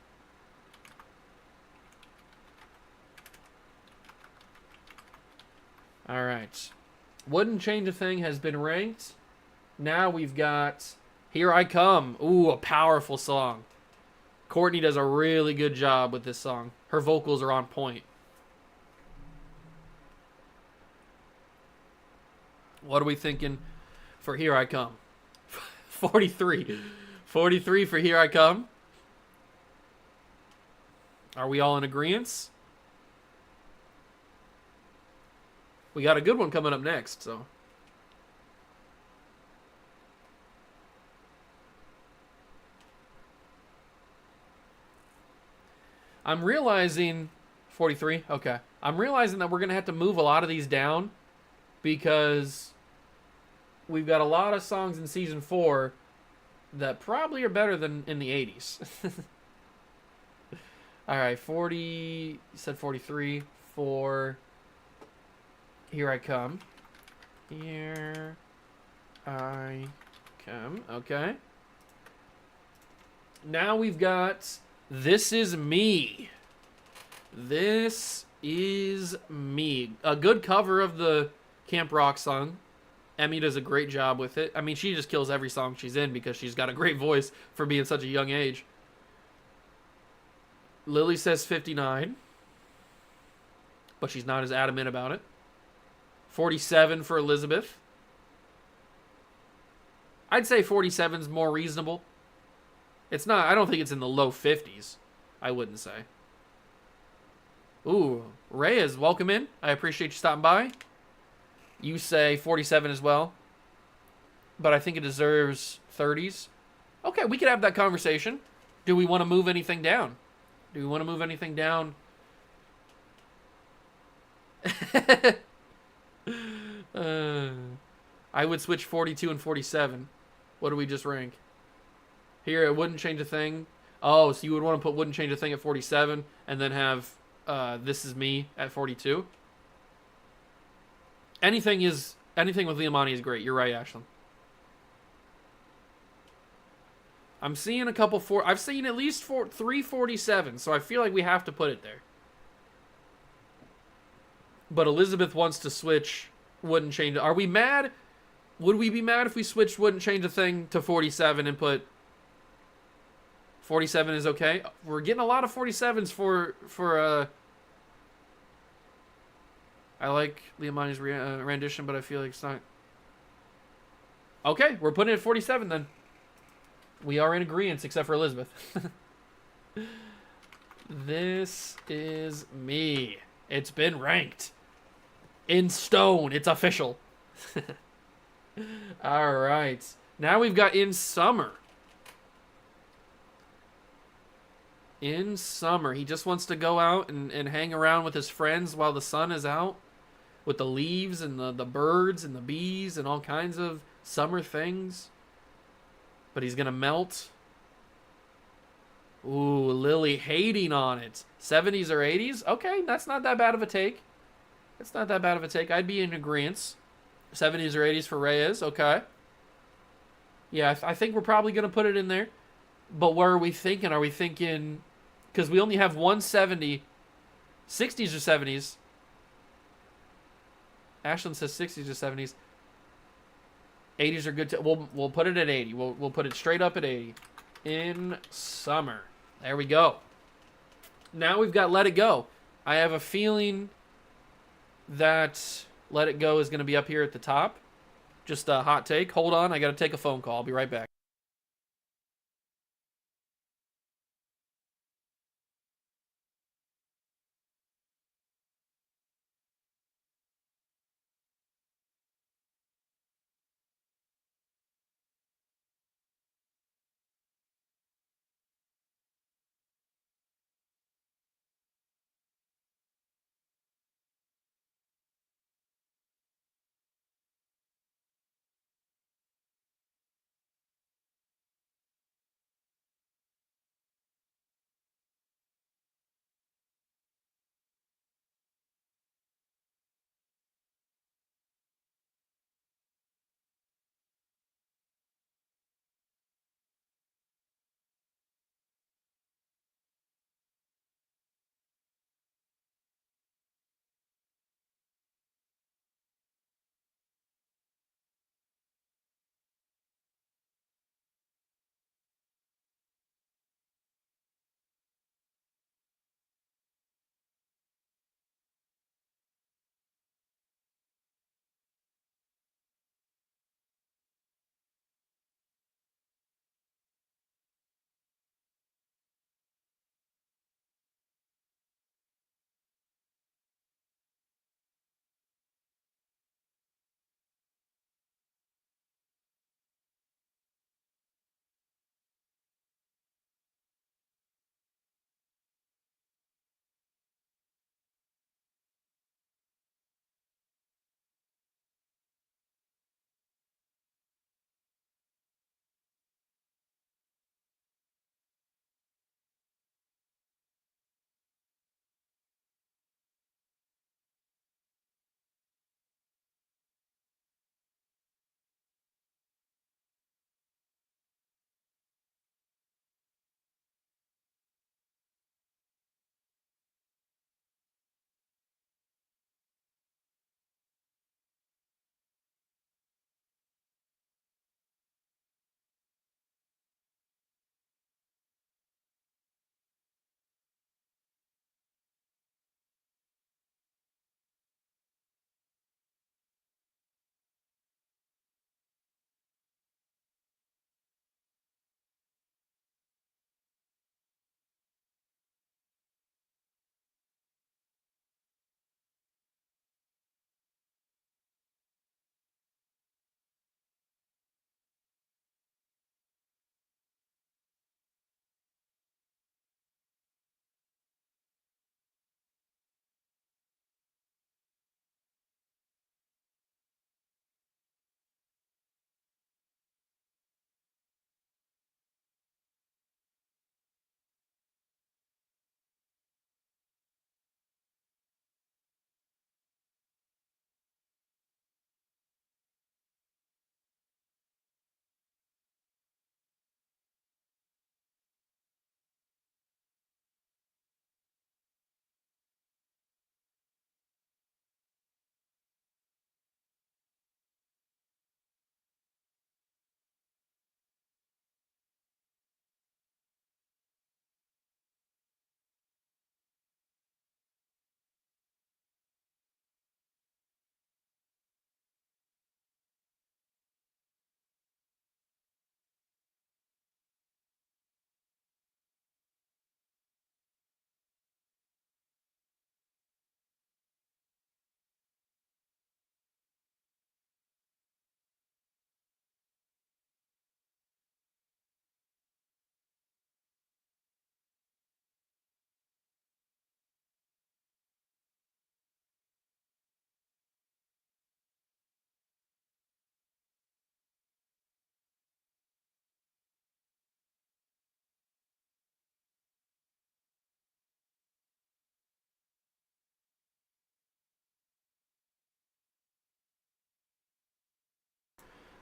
All right. Wouldn't Change a Thing has been ranked. Now we've got Here I Come. Ooh, a powerful song. Courtney does a really good job with this song. Her vocals are on point. What are we thinking for Here I Come? 43. 43 for Here I Come. Are we all in agreement? We got a good one coming up next, so. I'm realizing 43. Okay. I'm realizing that we're going to have to move a lot of these down because we've got a lot of songs in season 4 that probably are better than in the 80s. All right, 40, you said 43 for Here I Come. Here I Come. Okay. Now we've got This Is Me. This Is Me. A good cover of the Camp Rock song. Emmy does a great job with it. I mean, she just kills every song she's in because she's got a great voice for being such a young age. Lily says 59, but she's not as adamant about it. 47 for Elizabeth. I'd say 47 is more reasonable. It's not, I don't think it's in the low 50s. I wouldn't say. Ooh, Reyes, welcome in. I appreciate you stopping by. You say 47 as well, but I think it deserves 30s. Okay, we could have that conversation. Do we want to move anything down? Do we want to move anything down? I would switch 42 and 47. What do we just rank? Here, it wouldn't change a thing. Oh, so you would want to put wouldn't change a thing at 47 and then have This Is Me at 42? Anything with Liamani is great. You're right, Ashlyn. I'm seeing a couple I've seen at least 347, so I feel like we have to put it there. But Elizabeth wants to switch Wouldn't Change. Are we mad? Would we be mad if we switched Wouldn't Change a Thing to 47 and put 47 is okay? We're getting a lot of 47s for I like Liamani's rendition, but I feel like it's not. Okay, we're putting it at 47 then. We are in agreement, except for Elizabeth. This is me. It's been ranked. In stone. It's official. All right. Now we've got in summer. In summer. He just wants to go out and hang around with his friends while the sun is out. With the leaves and the birds and the bees and all kinds of summer things. But he's going to melt. Ooh, Lily hating on it. 70s or 80s? Okay, that's not that bad of a take. It's not that bad of a take. I'd be in agreement. 70s or 80s for Reyes. Okay. Yeah, I think we're probably going to put it in there. But where are we thinking? Are we thinking... Because we only have 170. 60s or 70s. Ashland says 60s or 70s. 80s are good too. We'll put it at 80. We'll put it straight up at 80. In summer. There we go. Now we've got Let It Go. I have a feeling that Let It Go is going to be up here at the top. Just a hot take. Hold on, I got to take a phone call. I'll be right back.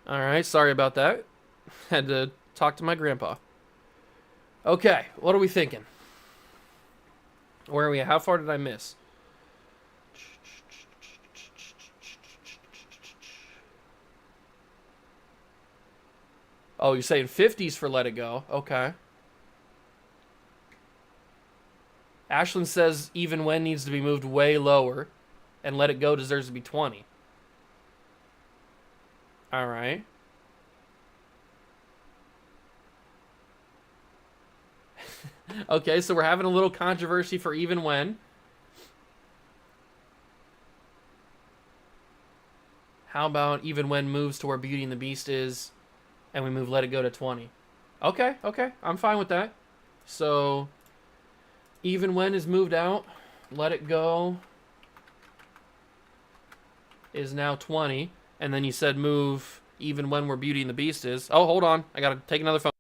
All right, sorry about that. Had to talk to my grandpa. Okay, what are we thinking? Where are we at? How far did I miss? Oh, you're saying 50s for Let It Go. Okay. Ashlyn says Even When needs to be moved way lower, and Let It Go deserves to be 20. All right. Okay, so we're having a little controversy for Even When. How about Even When moves to where Beauty and the Beast is, and we move Let It Go to 20? Okay, okay, I'm fine with that. So, Even When is moved out. Let It Go is now 20. And then you said move Even When where Beauty and the Beast is. Oh, hold on. I gotta take another phone.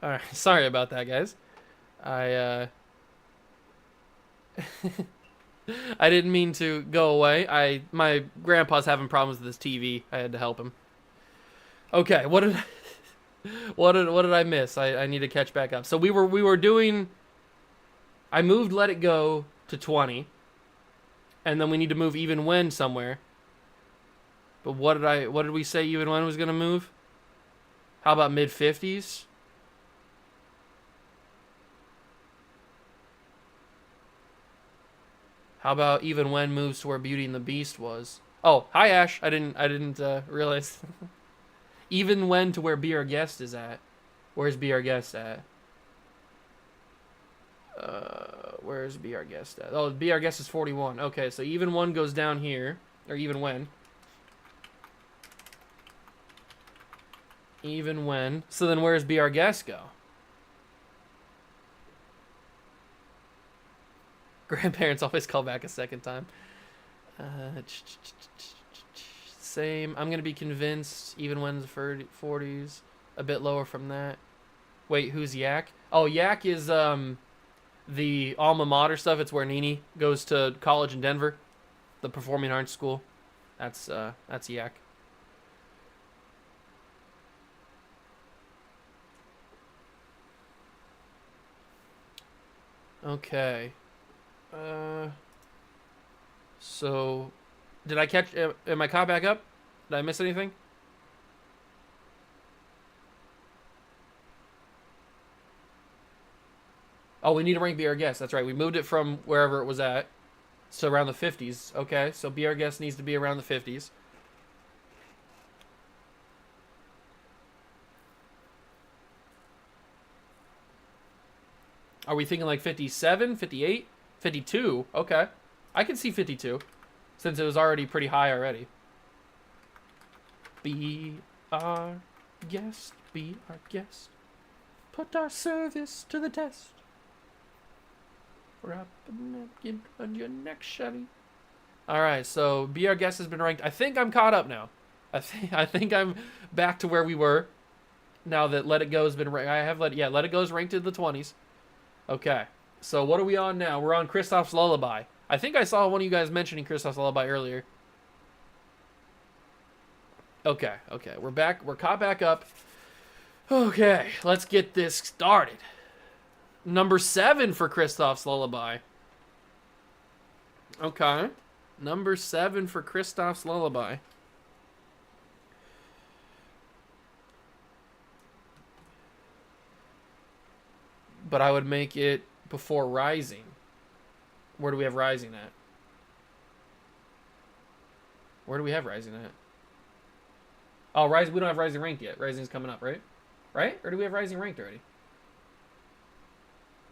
All right, sorry about that, guys. I I didn't mean to go away. My grandpa's having problems with his TV. I had to help him. Okay, what did I miss? I need to catch back up. So we were doing. I moved Let It Go to 20, and then we need to move Even When somewhere. But what did we say Even When was gonna move? How about mid 50s? How about Even When moves to where Beauty and the Beast was? Oh, hi Ash. I didn't realize. Even When to where Be Our Guest is at. Where's Be Our Guest at? Where's Be Our Guest at? Oh, Be Our Guest is 41. Okay, so Even When goes down here, or Even When. Even When. So then where's Be Our Guest go? Grandparents always call back a second time. Same. I'm going to be convinced Even When's 40s. A bit lower from that. Wait, who's Yak? Oh, Yak is the alma mater stuff. It's where Nini goes to college in Denver. The performing arts school. That's Yak. Okay. So, did I catch? Am I caught back up? Did I miss anything? Oh, we need to rank Be Our Guest. That's right. We moved it from wherever it was at to around the 50s. Okay, so Be Our Guest needs to be around the 50s. Are we thinking like 57, 58, 52? Okay. I can see 52 since it was already pretty high already. Be our guest, be our guest. Put our service to the test. Wrap a napkin on your neck, Chevy. Alright, so Be Our Guest has been ranked. I think I'm caught up now. I think I'm back to where we were. Now that Let It Go has been ranked. Let It Go is ranked in the 20s. Okay. So what are we on now? We're on Christoph's Lullaby. I think I saw one of you guys mentioning Christoph's Lullaby earlier. Okay. We're back. We're caught back up. Okay, let's get this started. Number 7 for Christoph's Lullaby. Okay. Number 7 for Christoph's Lullaby. But I would make it before Rising. Where do we have Rising at? Where do we have Rising at? Oh, Rising. We don't have Rising ranked yet. Rising's coming up, right? Right? Or do we have Rising ranked already?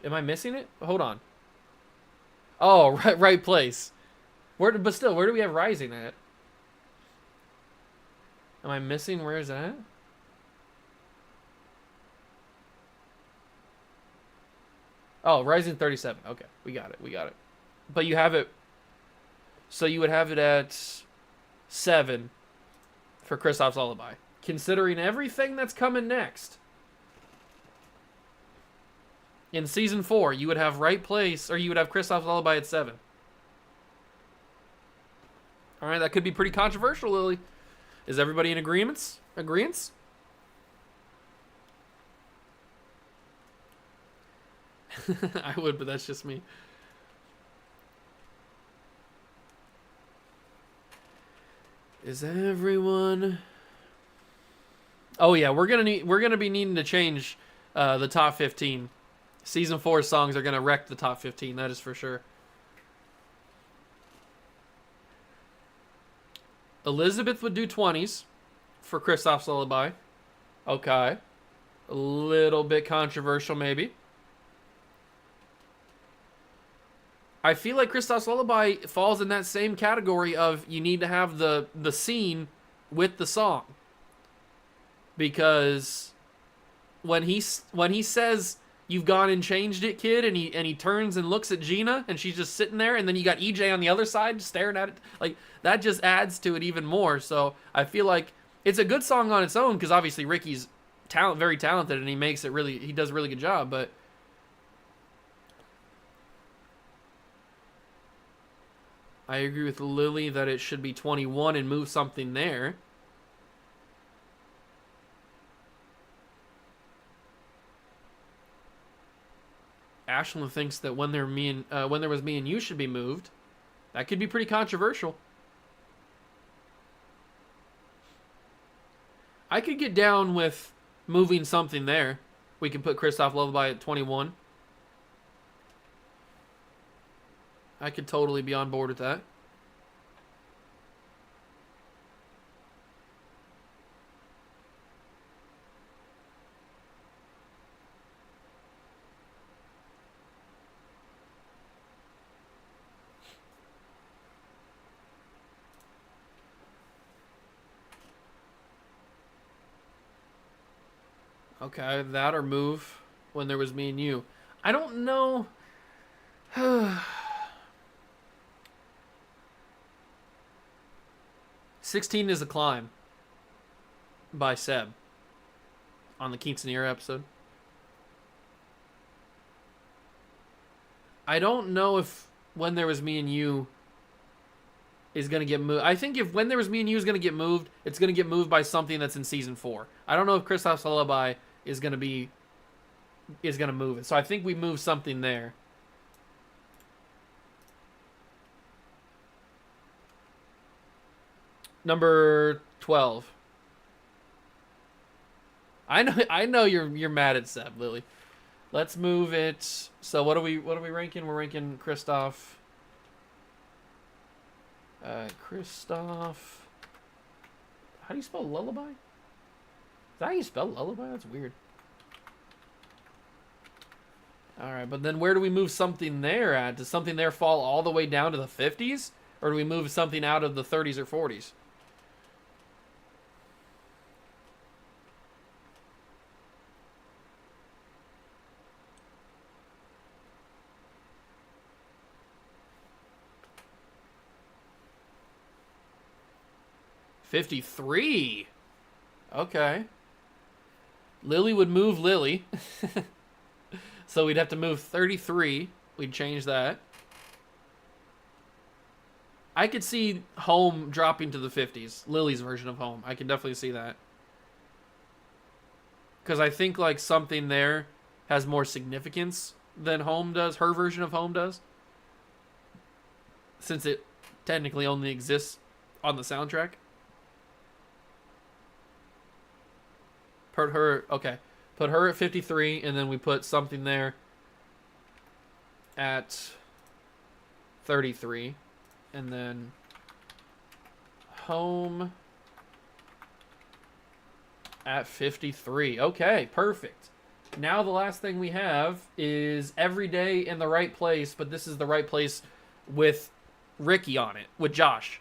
Am I missing it? Hold on. Oh, right place. But still, where do we have Rising at? Am I missing where is that? Oh, Rising 37. Okay, we got it. But you have it. So you would have it at 7 for Christoph's Lullaby. Considering everything that's coming next. In season 4, you would have Right Place, or you would have Christoph's Lullaby at 7. Alright, that could be pretty controversial, Lily. Is everybody in agreements? Agreements? I would, but that's just me. Is everyone? Oh yeah, we're gonna be needing to change the top 15. Season 4 songs are gonna wreck the top 15. That is for sure. Elizabeth would do 20s for Christoph's Lullaby. Okay, a little bit controversial maybe. I feel like Christoph's Lullaby falls in that same category of you need to have the scene with the song. Because when he says you've gone and changed it, kid, and he turns and looks at Gina and she's just sitting there, and then you got EJ on the other side staring at it, like that just adds to it even more. So I feel like it's a good song on its own because obviously Ricky's very talented, and he does a really good job, but I agree with Lily that it should be 21 and move something there. Ashlyn thinks that when there was me and you should be moved. That could be pretty controversial. I could get down with moving something there. We can put Christoph Lullaby at 21. I could totally be on board with that. Okay, that or move when there was me and you. I don't know. 16 is a climb by Seb on the Quinceanera episode. I don't know if when there was me and you is going to get moved. I think if when there was me and you is going to get moved, it's going to get moved by something that's in season 4. I don't know if Christoph's Lullaby is going to move it. So I think we move something there. Number 12. I know you're mad at Seb, Lily. Let's move it. So what are we ranking? We're ranking Christoph. Christoph. How do you spell lullaby? Is that how you spell lullaby? That's weird. Alright, but then where do we move something there at? Does something there fall all the way down to the 50s? Or do we move something out of the 30s or 40s? $53. Okay. Lily would move Lily. So we'd have to move 33. We'd change that. I could see Home dropping to the 50s. Lily's version of Home. I can definitely see that. Because I think like something there has more significance than Home does. Her version of Home does. Since it technically only exists on the soundtrack. Put her at 53, and then we put something there at 33, and then Home at 53. Okay, perfect. Now the last thing we have is Every Day in the Right Place, but this is the right place with Ricky on it, with Josh.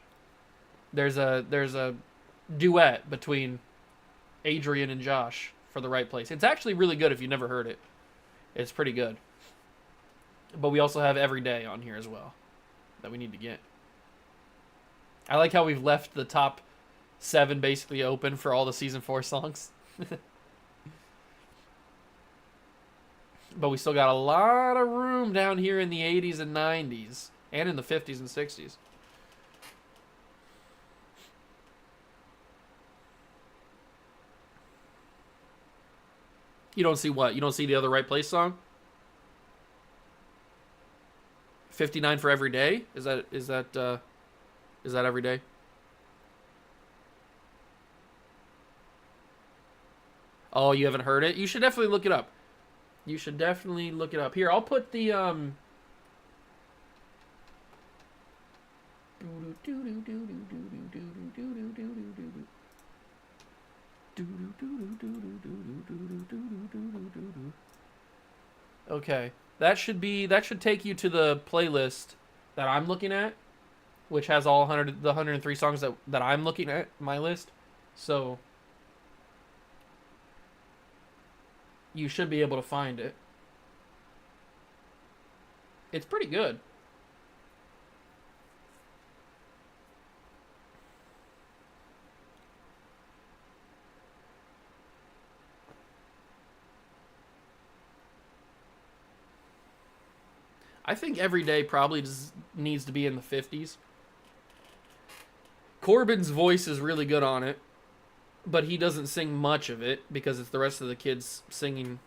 There's a duet between Adrian and Josh for The Right Place. It's actually really good if you never heard it. It's pretty good. But we also have Every Day on here as well that we need to get. I like how we've left the top 7 basically open for all the season 4 songs. But we still got a lot of room down here in the 80s and 90s and in the 50s and 60s. You don't see what? You don't see the other Right Place song? 59 for Every Day? Is that Every Day? Oh, you haven't heard it? You should definitely look it up. You should definitely look it up. Here, I'll put the Okay, that should take you to the playlist that I'm looking at, which has all the 103 songs that I'm looking at, my list. So you should be able to find it. It's pretty good. I think Every Day probably just needs to be in the 50s. Corbin's voice is really good on it, but he doesn't sing much of it because it's the rest of the kids singing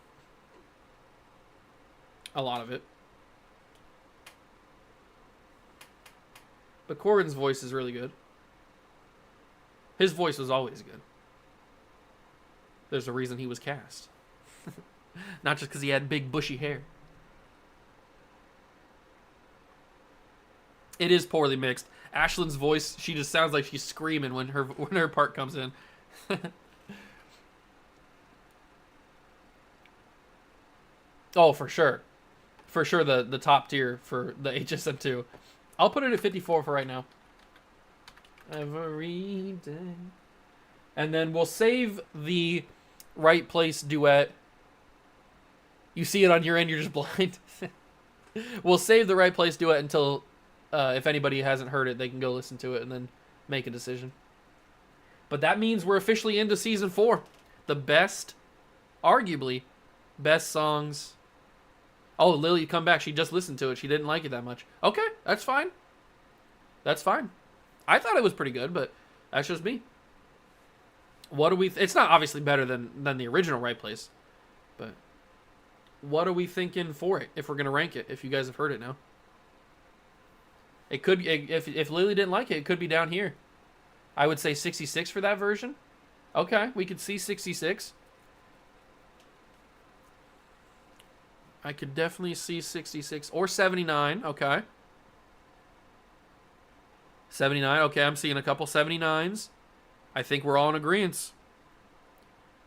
a lot of it. But Corbin's voice is really good. His voice was always good. There's a reason he was cast. Not just because he had big bushy hair. It is poorly mixed. Ashlyn's voice, she just sounds like she's screaming when her part comes in. Oh, for sure. For sure the top tier for the HSM2. I'll put it at 54 for right now. Every day. And then we'll save the Right Place duet. You see it on your end, you're just blind. We'll save the Right Place duet until, if anybody hasn't heard it, they can go listen to it and then make a decision. But that means we're officially into Season 4. The best, arguably, best songs. Oh, Lily, come back. She just listened to it. She didn't like it that much. Okay, that's fine. That's fine. I thought it was pretty good, but that's just me. What do we... it's not obviously better than the original Right Place, but what are we thinking for it if we're going to rank it, if you guys have heard it now? It could... if Lily didn't like it, it could be down here. I would say 66 for that version. Okay, we could see 66. I could definitely see 66 or 79. Okay. 79. Okay, I'm seeing a couple 79s. I think we're all in agreement.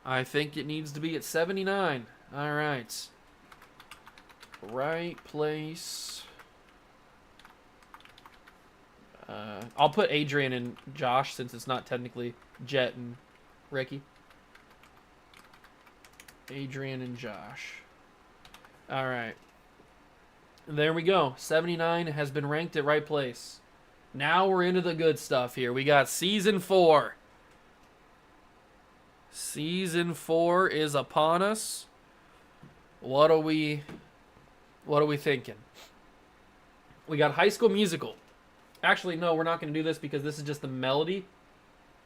I think it needs to be at 79. All right. Right Place. I'll put Adrian and Josh since it's not technically Jet and Ricky. Adrian and Josh. All right. There we go. 79 has been ranked at Right Place. Now we're into the good stuff here. We got Season 4. Season 4 is upon us. What are we thinking? We got High School Musical. Actually, no, we're not going to do this because this is just the melody.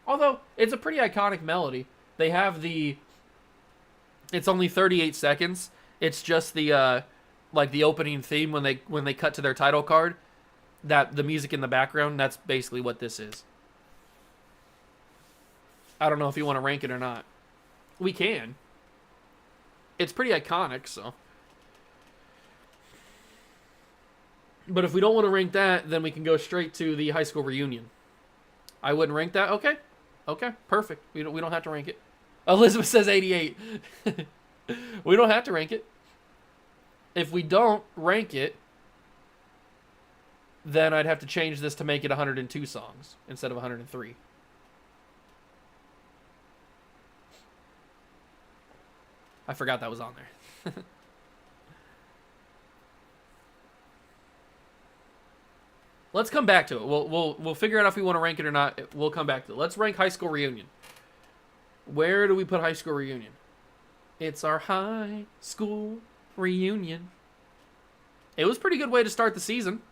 Although, it's a pretty iconic melody. They have the... it's only 38 seconds. It's just the like the opening theme when they cut to their title card. That the music in the background, that's basically what this is. I don't know if you want to rank it or not. We can. It's pretty iconic, so. But if we don't want to rank that, then we can go straight to the High School Reunion. I wouldn't rank that. Okay. Okay, perfect. We don't have to rank it. Elizabeth says 88. We don't have to rank it. If we don't rank it, then I'd have to change this to make it 102 songs instead of 103. I forgot that was on there. Let's come back to it. We'll figure out if we want to rank it or not. We'll come back to it. Let's rank High School Reunion. Where do we put High School Reunion? It's our high school reunion. It was a pretty good way to start the season.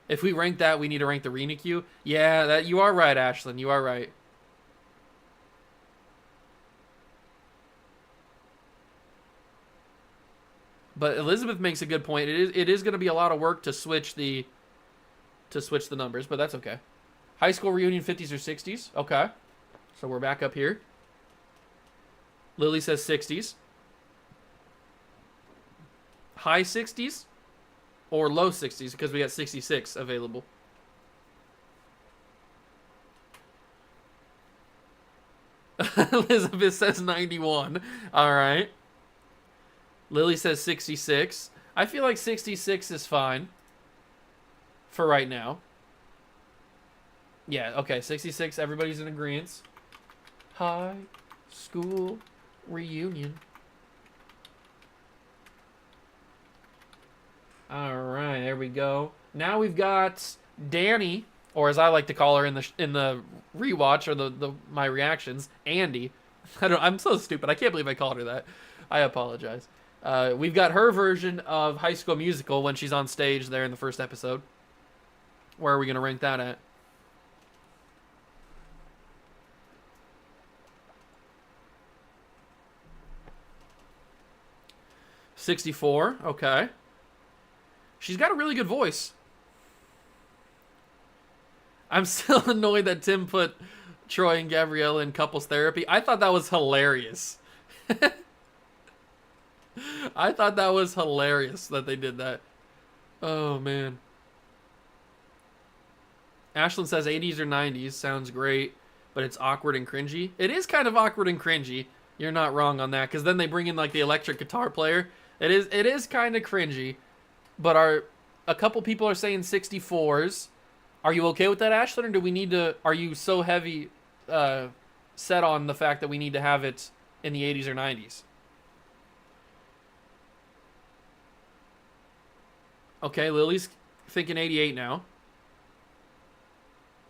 If we rank that, we need to rank the Rena queue. Yeah, that you are right, Ashlyn. You are right. But Elizabeth makes a good point. It is going to be a lot of work to switch the numbers, but that's okay. High School Reunion 50s or 60s. Okay. So we're back up here. Lily says 60s. High 60s or low 60s because we got 66 available. Elizabeth says 91. All right. Lily says 66. I feel like 66 is fine for right now. Yeah, okay, 66. Everybody's in agreement. High School Reunion. All right, there we go. Now we've got Danny, or as I like to call her in the rewatch or my reactions, Andy. I'm so stupid. I can't believe I called her that. I apologize. We've got her version of High School Musical when she's on stage there in the first episode. Where are we going to rank that at? $64. Okay. She's got a really good voice. I'm still annoyed that Tim put Troy and Gabriella in couples therapy. I thought that was hilarious. I thought that was hilarious that they did that. Oh, man. Ashlyn says 80s or 90s. Sounds great, but it's awkward and cringy. It is kind of awkward and cringy. You're not wrong on that, because then they bring in like the electric guitar player. It is kind of cringy, but a couple people are saying 64s. Are you okay with that, Ashlyn, or do we need to? Are you so heavy set on the fact that we need to have it in the 80s or 90s? Okay, Lily's thinking 88 now.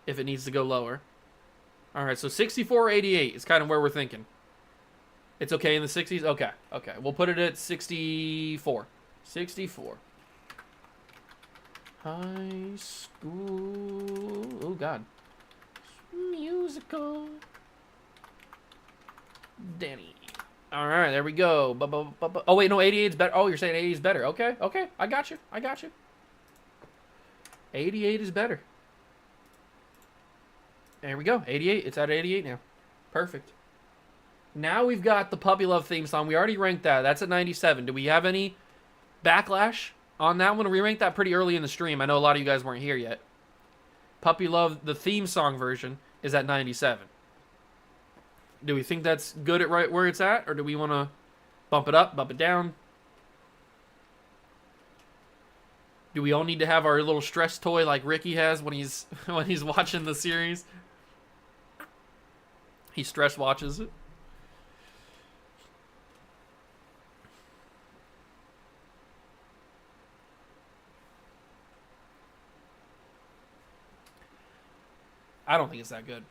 If it needs to go lower. All right, so 64 or 88 is kind of where we're thinking. It's okay in the 60s? Okay, okay. We'll put it at 64. 64. High School... Oh, God. Musical. Danny. All right, there we go. Oh, wait, no, 88 is better. Oh, you're saying 80 is better. Okay, okay. I got you. I got you. 88 is better. There we go. 88. It's at 88 now. Perfect. Now we've got the Puppy Love theme song. We already ranked that. That's at 97. Do we have any backlash on that one? We ranked that pretty early in the stream. I know a lot of you guys weren't here yet. Puppy Love, the theme song version, is at 97. Do we think that's good at right where it's at? Or do we want to bump it up, bump it down? Do we all need to have our little stress toy like Ricky has when he's watching the series? He stress watches it. I don't think it's that good.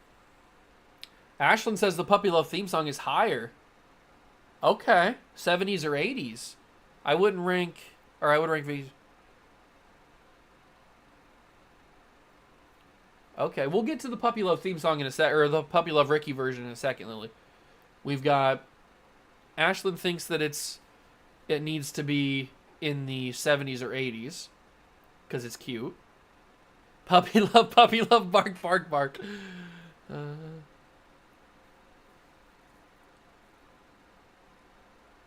Ashlyn says the Puppy Love theme song is higher. Okay. 70s or 80s. I would rank these. Okay, we'll get to the Puppy Love theme song in a sec, or the Puppy Love Ricky version in a second, Lily. We've got Ashlyn thinks that it needs to be in the 70s or 80s because it's cute. Puppy love, bark, bark, bark.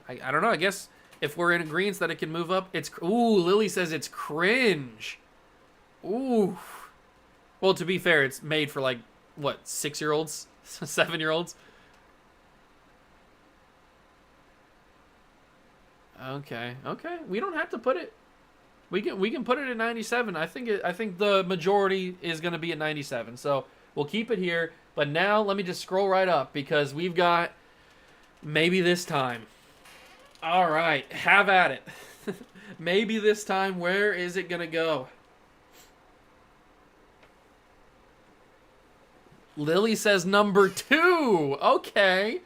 I don't know. I guess if we're in agreement that it can move up, it's... Ooh, Lily says it's cringe. Ooh. Well, to be fair, it's made for like, what, 6-year-olds? 7-year-olds? Okay, okay. We don't have to put it... We can put it at 97. I think the majority is going to be at 97. So we'll keep it here. But now let me just scroll right up because we've got maybe this time. All right, have at it. Maybe this time. Where is it going to go? Lily says number 2. Okay.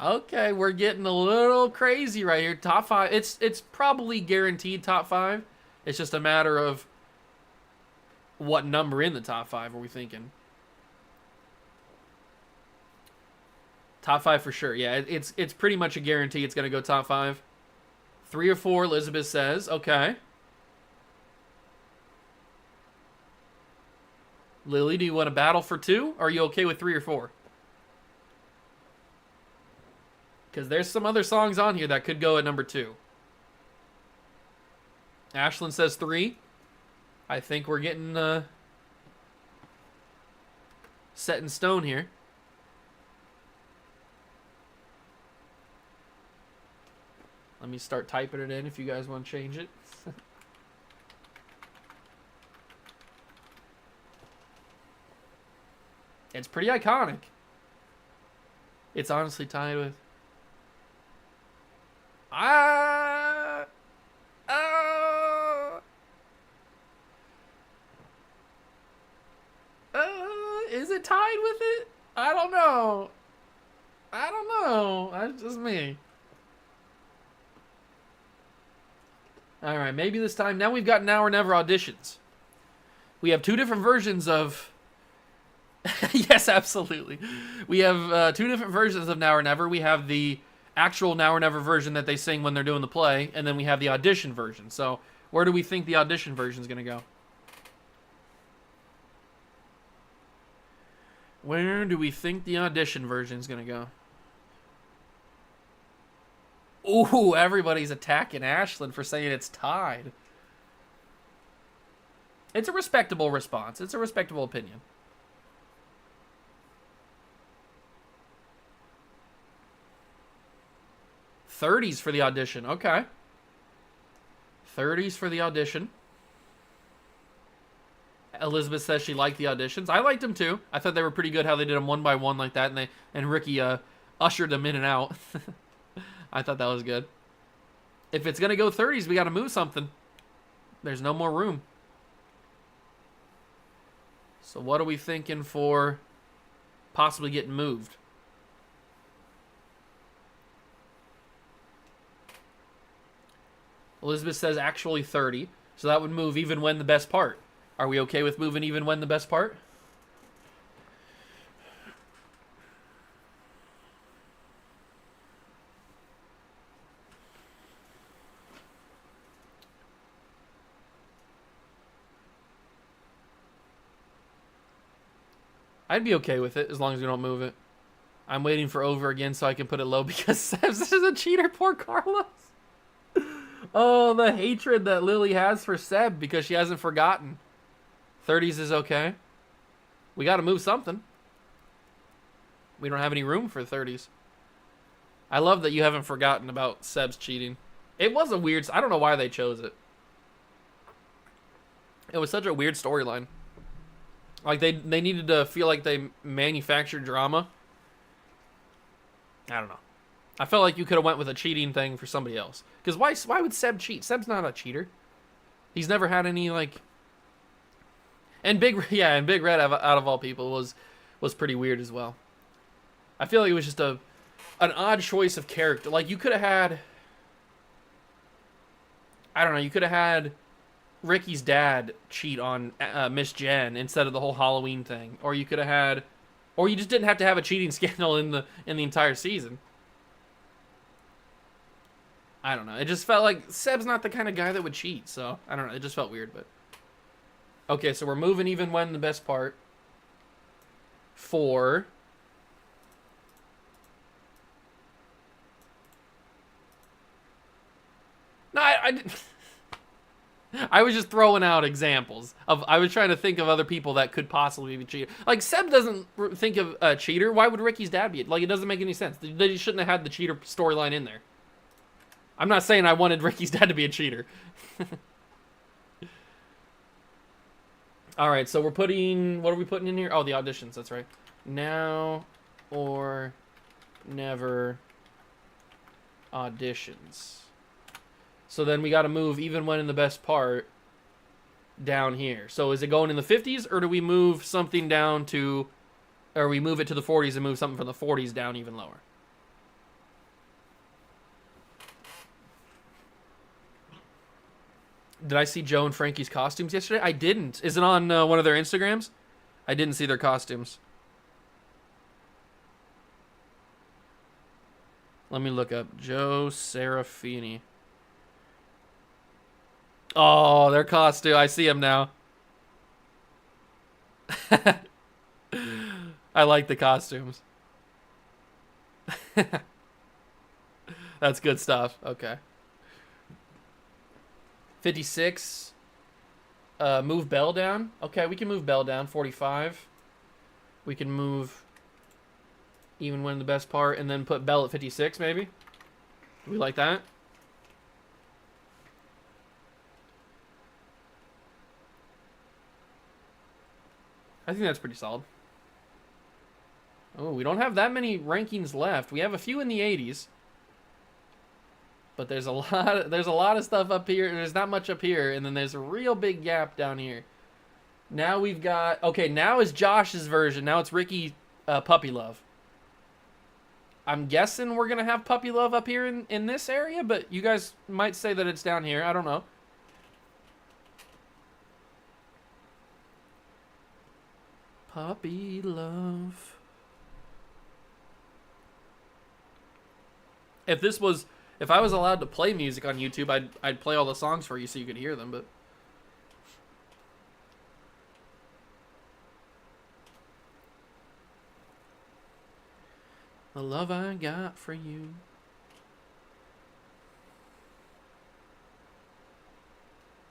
Okay, we're getting a little crazy right here. Top 5. It's probably guaranteed top 5. It's just a matter of what number in the top 5 are we thinking. Top 5 for sure. Yeah, it's pretty much a guarantee it's going to go top 5. 3 or 4, Elizabeth says. Okay. Lily, do you want to battle for 2? Or are you okay with 3 or 4? Because there's some other songs on here that could go at number 2. Ashlyn says 3. I think we're getting set in stone here. Let me start typing it in if you guys want to change it. It's pretty iconic. It's honestly tied with... Is it tied with it? I don't know. I don't know. That's just me. All right, maybe this time. Now we've got Now or Never auditions. We have 2 different versions of... Yes, absolutely. We have 2 different versions of Now or Never. We have the actual Now or Never version that they sing when they're doing the play, and then we have the audition version. So where do we think the audition version is going to go? Where do we think the audition version is going to go? Ooh, everybody's attacking Ashlyn for saying it's tied. It's a respectable response. It's a respectable opinion. '30s for the audition. Okay. '30s for the audition. Elizabeth says she liked the auditions. I liked them too. I thought they were pretty good how they did them one by one like that, and Ricky ushered them in and out. I thought that was good. If it's going to go 30s, we got to move something. There's no more room. So what are we thinking for possibly getting moved? Elizabeth says actually 30. So that would move Even When the Best Part. Are we okay with moving Even When the Best Part? I'd be okay with it as long as we don't move it. I'm waiting for over again so I can put it low because Sebs is a cheater. Poor Carlos. Oh, the hatred that Lily has for Seb because she hasn't forgotten. 30s is okay. We got to move something. We don't have any room for 30s. I love that you haven't forgotten about Seb's cheating. It was a weird... I don't know why they chose it. It was such a weird storyline. Like, they needed to feel like they manufactured drama. I don't know. I felt like you could have went with a cheating thing for somebody else. Because why would Seb cheat? Seb's not a cheater. He's never had any, like... And Big Red, out of all people, was pretty weird as well. I feel like it was just an odd choice of character. Like, you could have had... I don't know, you could have had Ricky's dad cheat on Miss Jen instead of the whole Halloween thing. Or you could have had... Or you just didn't have to have a cheating scandal in the entire season. I don't know. It just felt like Seb's not the kind of guy that would cheat, so I don't know. It just felt weird, but... Okay, so we're moving Even When the Best Part for... No, I didn't... I was just throwing out examples of... I was trying to think of other people that could possibly be cheater. Like, Seb doesn't think of a cheater. Why would Ricky's dad be it? Like, it doesn't make any sense. They shouldn't have had the cheater storyline in there. I'm not saying I wanted Ricky's dad to be a cheater. All right, so we're putting... What are we putting in here? Oh, the auditions. That's right. Now or never auditions. So then we got to move Even When in the Best Part down here. So is it going in the 50s, or do we move something down to... Or we move it to the 40s and move something from the 40s down even lower? Did I see Joe and Frankie's costumes yesterday? I didn't. Is it on one of their Instagrams? I didn't see their costumes. Let me look up Joe Serafini. Oh, their costume. I see them now. I like the costumes. That's good stuff. Okay. 56. Move Belle down. Okay, we can move Belle down. 45. We can move Even When the Best Part and then put Belle at 56, maybe. We like that. I think that's pretty solid. Oh, we don't have that many rankings left. We have a few in the 80s. But there's a lot of stuff up here. There's not much up here, and then there's a real big gap down here. Now we've got... Okay, now is Josh's version. Now it's Ricky Puppy Love. I'm guessing we're going to have Puppy Love up here in this area, but you guys might say that it's down here. I don't know. Puppy Love. If I was allowed to play music on YouTube, I'd play all the songs for you so you could hear them, but the love I got for you.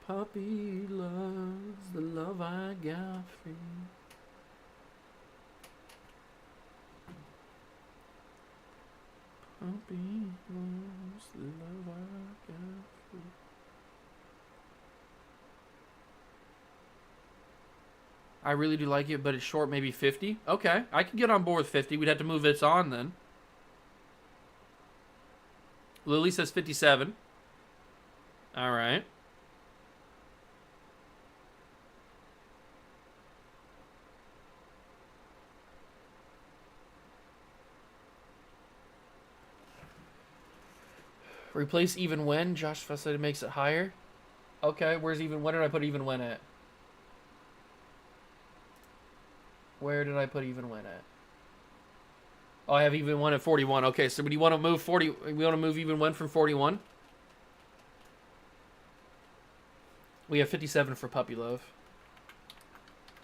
Puppy loves the love I got for you. Puppy loves the love I got for you. I really do like it, but it's short, maybe 50. Okay, I can get on board with 50. We'd have to move this on then. Lily says 57. All right. Replace even when. Josh Fuss said it makes it higher. Okay, where's even when? Did I put even when at? Where did I put even when at? Oh, I have even when at 41. Okay, so do you want to move 40? We want to move even when from 41? We have 57 for Puppy Love.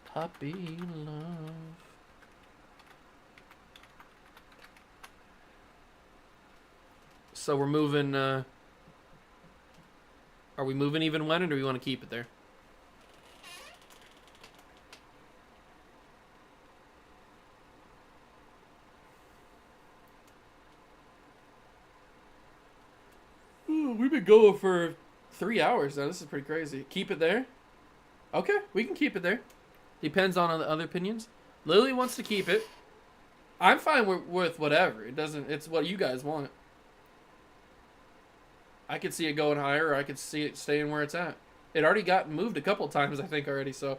Puppy Love. So we're moving, are we moving even when, or do we want to keep it there? Ooh, we've been going for 3 hours now. This is pretty crazy. Keep it there? Okay, we can keep it there. Depends on the other opinions. Lily wants to keep it. I'm fine with whatever. It's what you guys want. I could see it going higher, or I could see it staying where it's at. It already got moved a couple times, I think, already, so.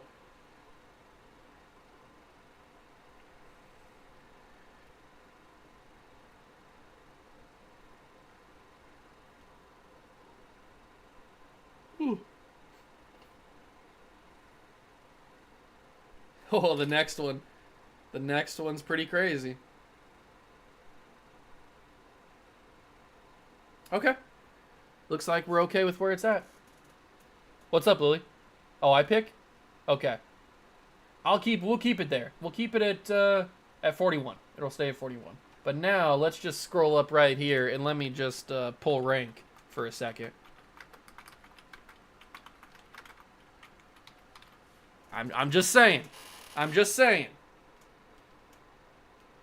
Ooh. Oh, the next one. The next one's pretty crazy. Okay. Looks like we're okay with where it's at. What's up, Lily? Oh, I pick? Okay. We'll keep it there. We'll keep it at 41. It'll stay at 41. But now let's just scroll up right here and let me just pull rank for a second. I'm just saying. I'm just saying.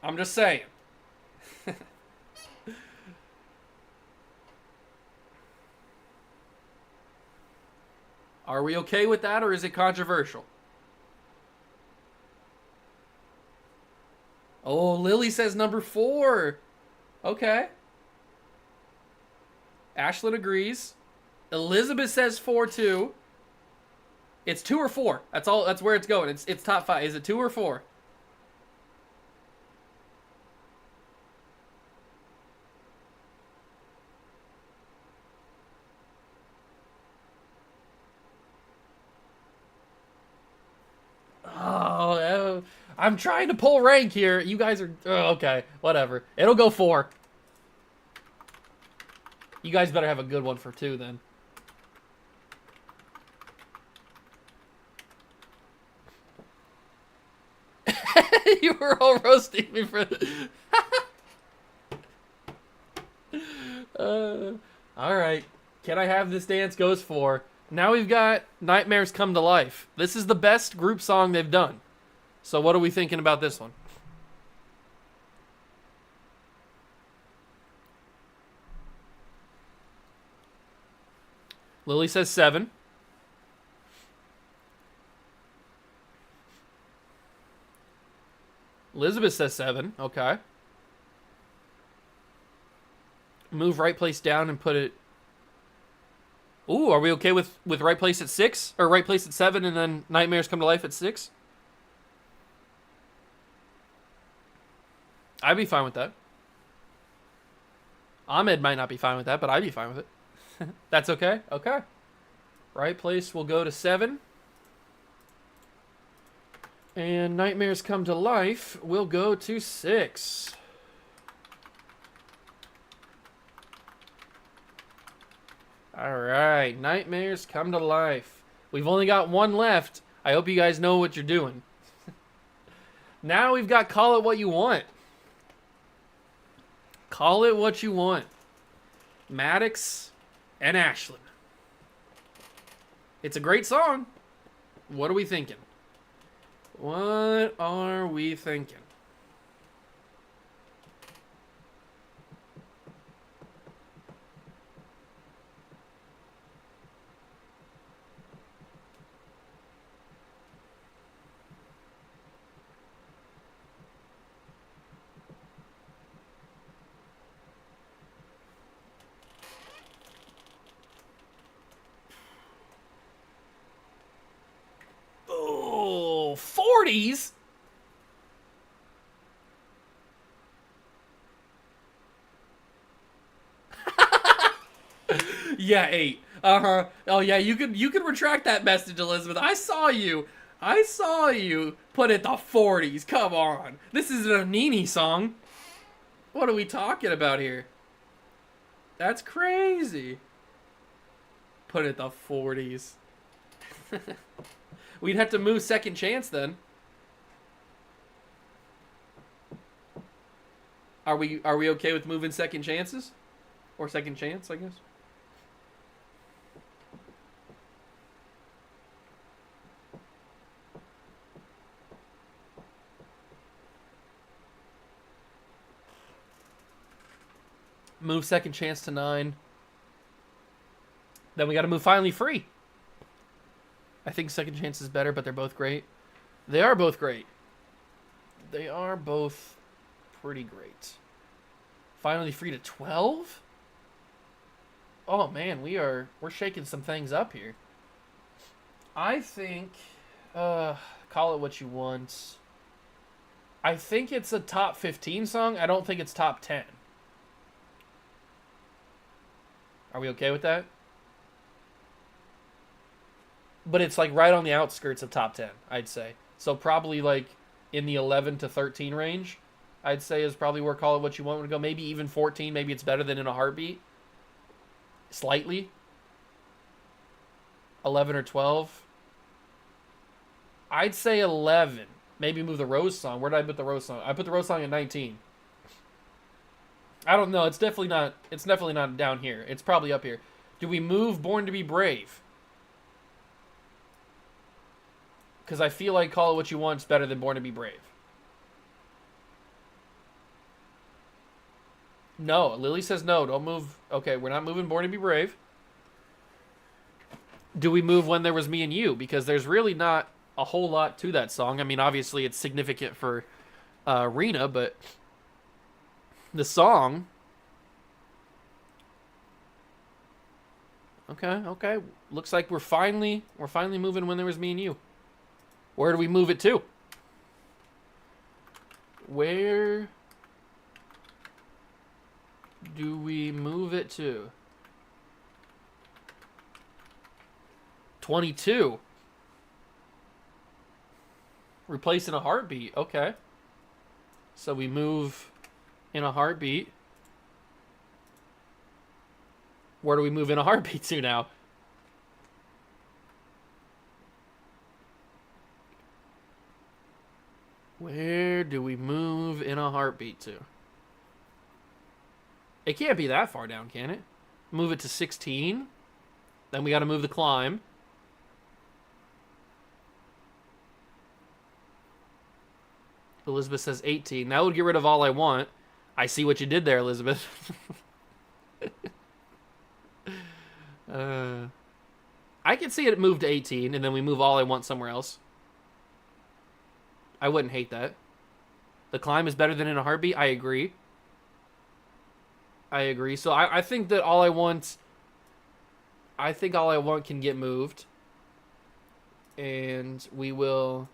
I'm just saying. Are we okay with that, or is it controversial? Oh, Lily says number 4. Okay. Ashlyn agrees. Elizabeth says 4 too. It's 2 or 4. That's all. That's where it's going. It's top 5. Is it 2 or 4? Oh, I'm trying to pull rank here. You guys are... Oh, okay, whatever. It'll go 4. You guys better have a good one for 2, then. You were all roasting me for... Alright. Can I Have This Dance goes 4. Now we've got Nightmares Come to Life. This is the best group song they've done. So what are we thinking about this one? Lily says 7. Elizabeth says 7. Okay. Move right place down and put it... Ooh, are we okay with right place at 6? Or right place at 7 and then Nightmares Come to Life at 6? I'd be fine with that. Ahmed might not be fine with that, but I'd be fine with it. That's okay? Okay. Right Place will go to 7. And Nightmares Come to Life will go to 6. Alright, Nightmares Come to Life. We've only got one left. I hope you guys know what you're doing. Now we've got Call It What You Want. Call It What You Want. Maddox and Ashlyn. It's a great song. What are we thinking? What are we thinking? Oh, 40s? Yeah, 8. Uh-huh. Oh yeah, you could retract that message, Elizabeth. I saw you put it the 40s. Come on. This isn't a Nini song. What are we talking about here? That's crazy. Put it the 40s. We'd have to move Second Chance then. Are we okay with moving Second Chances? Or Second Chance, I guess? Move Second Chance to 9. Then we got to move Finally Free. I think Second Chance is better, but they're both great. They are both great. They are both pretty great. Finally Free to 12? Oh man, we're shaking some things up here. I think Call It What You Want. I think it's a top 15 song. I don't think it's top 10. Are we okay with that? But it's like right on the outskirts of top 10, I'd say. So probably like in the 11 to 13 range, I'd say is probably where Call It What You Want would go. Maybe even 14. Maybe it's better than In a Heartbeat. Slightly. 11 or 12. I'd say 11. Maybe move the Rose song. Where did I put the Rose song? I put the Rose song at 19. I don't know. It's definitely not down here. It's probably up here. Do we move Born to Be Brave? Because I feel like Call It What You Want is better than Born to Be Brave. No. Lily says no. Don't move. Okay, we're not moving Born to Be Brave. Do we move When There Was Me and You? Because there's really not a whole lot to that song. I mean, obviously it's significant for Rena, but the song... Okay. Looks like we're finally moving When There Was Me and You. Where do we move it to? Where do we move it to? 22. Replace In a Heartbeat. Okay. So we move In a Heartbeat. Where do we move In a Heartbeat to now? Where do we move In a Heartbeat to? It can't be that far down, can it? Move it to 16. Then we got to move The Climb. Elizabeth says 18. That would get rid of All I Want. I see what you did there, Elizabeth. I could see it move to 18, and then we move All I Want somewhere else. I wouldn't hate that. The Climb is better than In a Heartbeat. I agree. So I think that All I Want... I think All I Want can get moved. And we will...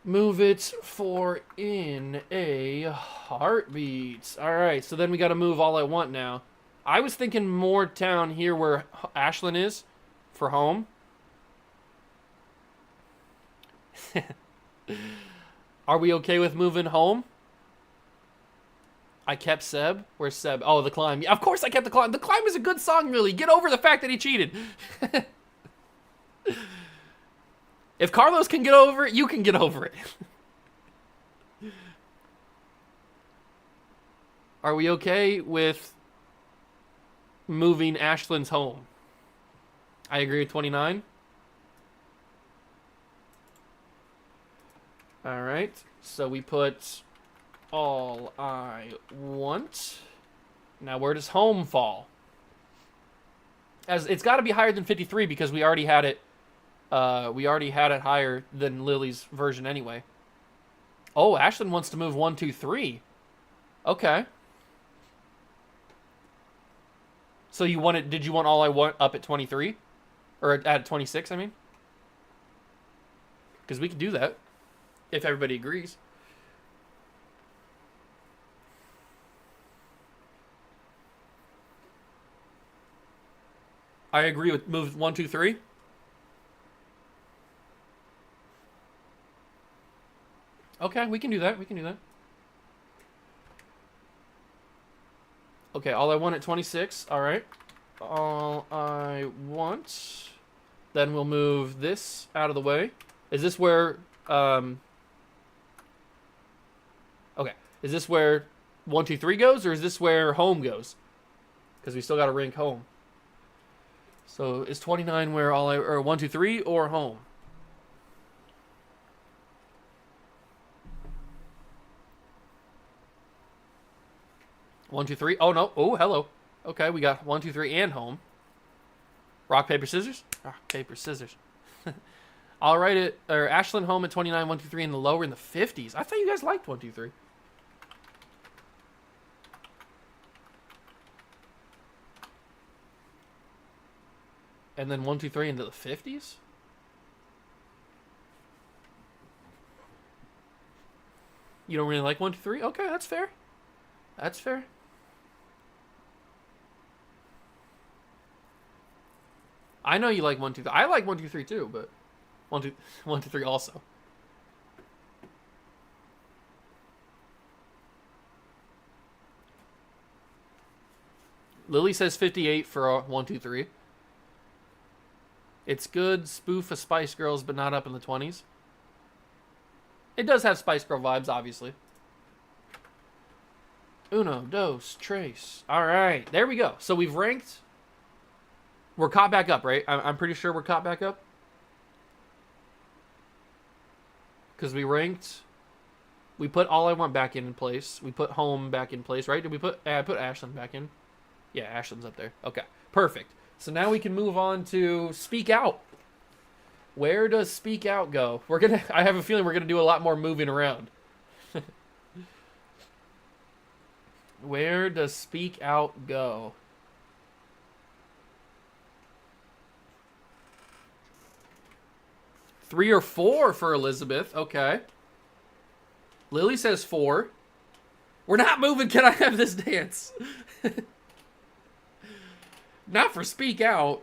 Move it for in a heartbeat. All right, so then we got to move all I want now. I was thinking more down here where Ashland is for home. Are we okay with moving home? I kept Seb. Where's Seb? Oh, The Climb. Yeah, of course I kept The Climb. The Climb is a good song, really. Get over the fact that he cheated. If Carlos can get over it, you can get over it. Are we okay with moving Ashland's home? I agree with 29. All right. So we put all I want. Now where does home fall? As it's got to be higher than 53 because we already had it. We already had it higher than Lily's version anyway. Oh, Ashland wants to move 1, 2, 3. Okay. So you want it? Did you want all I want up at 23, or at 26? I mean, because we could do that if everybody agrees. I agree with move 1, 2, 3. Okay, we can do that. We can do that. Okay, all I want at 26. All right. All I want. Then we'll move this out of the way. Is this where... okay. Is this where 1, 2, 3 goes, or is this where home goes? Because we still got to rank home. So is 29 where all I... or 1, 2, 3 or home? One, two, three. Oh, no. Oh, hello. Okay, we got 1, 2, 3 and home. Rock, paper, scissors? Rock, paper, scissors. I'll write it, or Ashland home at 29, 1, 2, 3, and the lower in the 50s. I thought you guys liked 1, 2, 3. And then 1, 2, 3 into the 50s? You don't really like 1, 2, 3? Okay, that's fair. That's fair. I know you like 1, 2, 3. I like 1, 2, 3 too, but 1, 2, 1, 2, 3 also. Lily says 58 for 1, 2, 3. It's good spoof of Spice Girls, but not up in the 20s. It does have Spice Girl vibes, obviously. Uno, dos, tres. All right, there we go. So we've ranked. We're caught back up, right? I'm pretty sure we're caught back up. Because we ranked. We put all I want back in place. We put home back in place, right? Did we put... I put Ashland back in. Yeah, Ashland's up there. Okay, perfect. So now we can move on to Speak Out. Where does Speak Out go? We're gonna... I have a feeling we're gonna do a lot more moving around. Where does Speak Out go? Three or 4 for Elizabeth. Okay. Lily says 4. We're not moving. Can I have this dance? Not for Speak Out.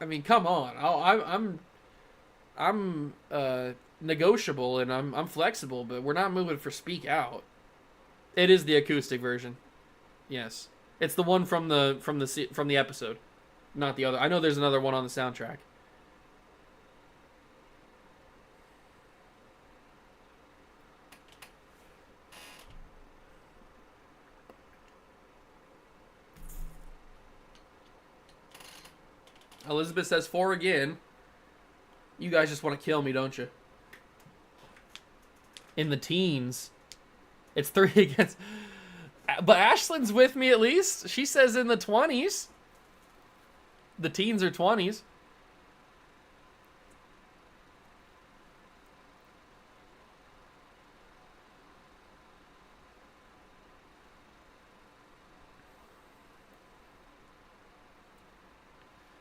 I mean, come on. I'm negotiable and I'm flexible, but we're not moving for Speak Out. It is the acoustic version. Yes, it's the one from the episode, not the other. I know there's another one on the soundtrack. Elizabeth says 4 again. You guys just want to kill me, don't you? In the teens. It's 3 against... But Ashland's with me at least. She says in the 20s. The teens are 20s.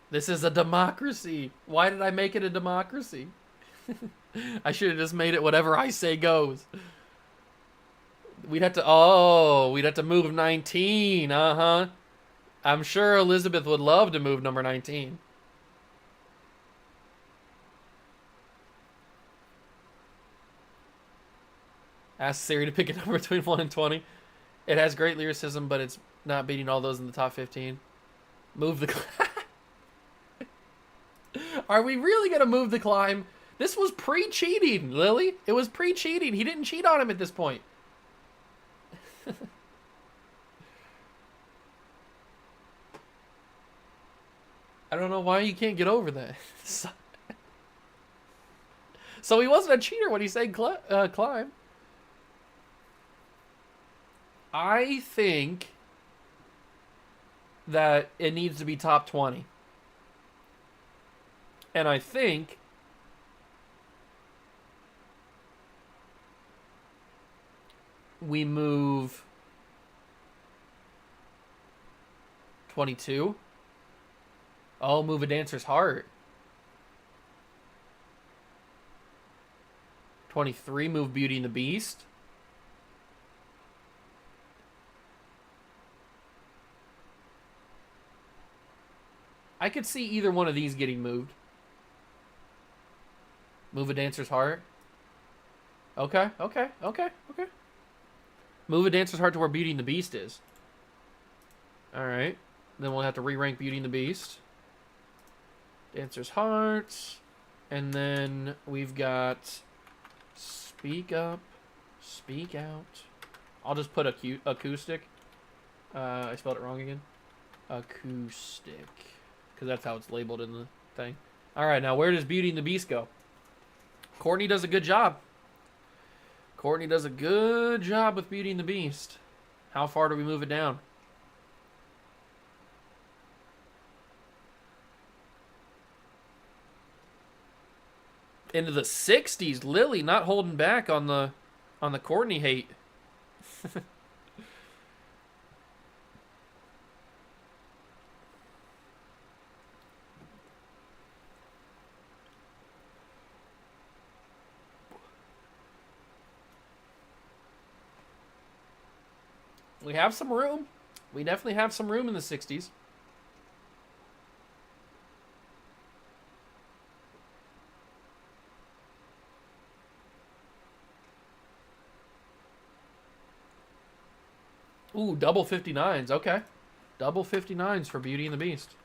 This is a democracy. Why did I make it a democracy? I should have just made it whatever I say goes. We'd have to move 19. Uh-huh. I'm sure Elizabeth would love to move number 19. Ask Siri to pick a number between 1 and 20. It has great lyricism, but it's not beating all those in the top 15. Move the climb. Are we really going to move the climb? This was pre-cheating, Lily. It was pre-cheating. He didn't cheat on him at this point. I don't know why you can't get over that. So he wasn't a cheater when he said climb. I think that it needs to be top 20. And I think we move 22. Oh, move a dancer's heart. 23, move Beauty and the Beast. I could see either one of these getting moved. Move a dancer's heart. Okay. Move a dancer's heart to where Beauty and the Beast is. Alright. Then we'll have to re-rank Beauty and the Beast. Dancer's heart. And then we've got Speak Up, Speak Out. I'll just put acoustic. I spelled it wrong again. Acoustic. Because that's how it's labeled in the thing. Alright, now where does Beauty and the Beast go? Courtney does a good job. Courtney does a good job with Beauty and the Beast. How far do we move it down? Into the 60s. Lily not holding back on the Courtney hate. We have some room. We definitely have some room in the 60s. Ooh, double 59s. Okay. Double 59s for Beauty and the Beast.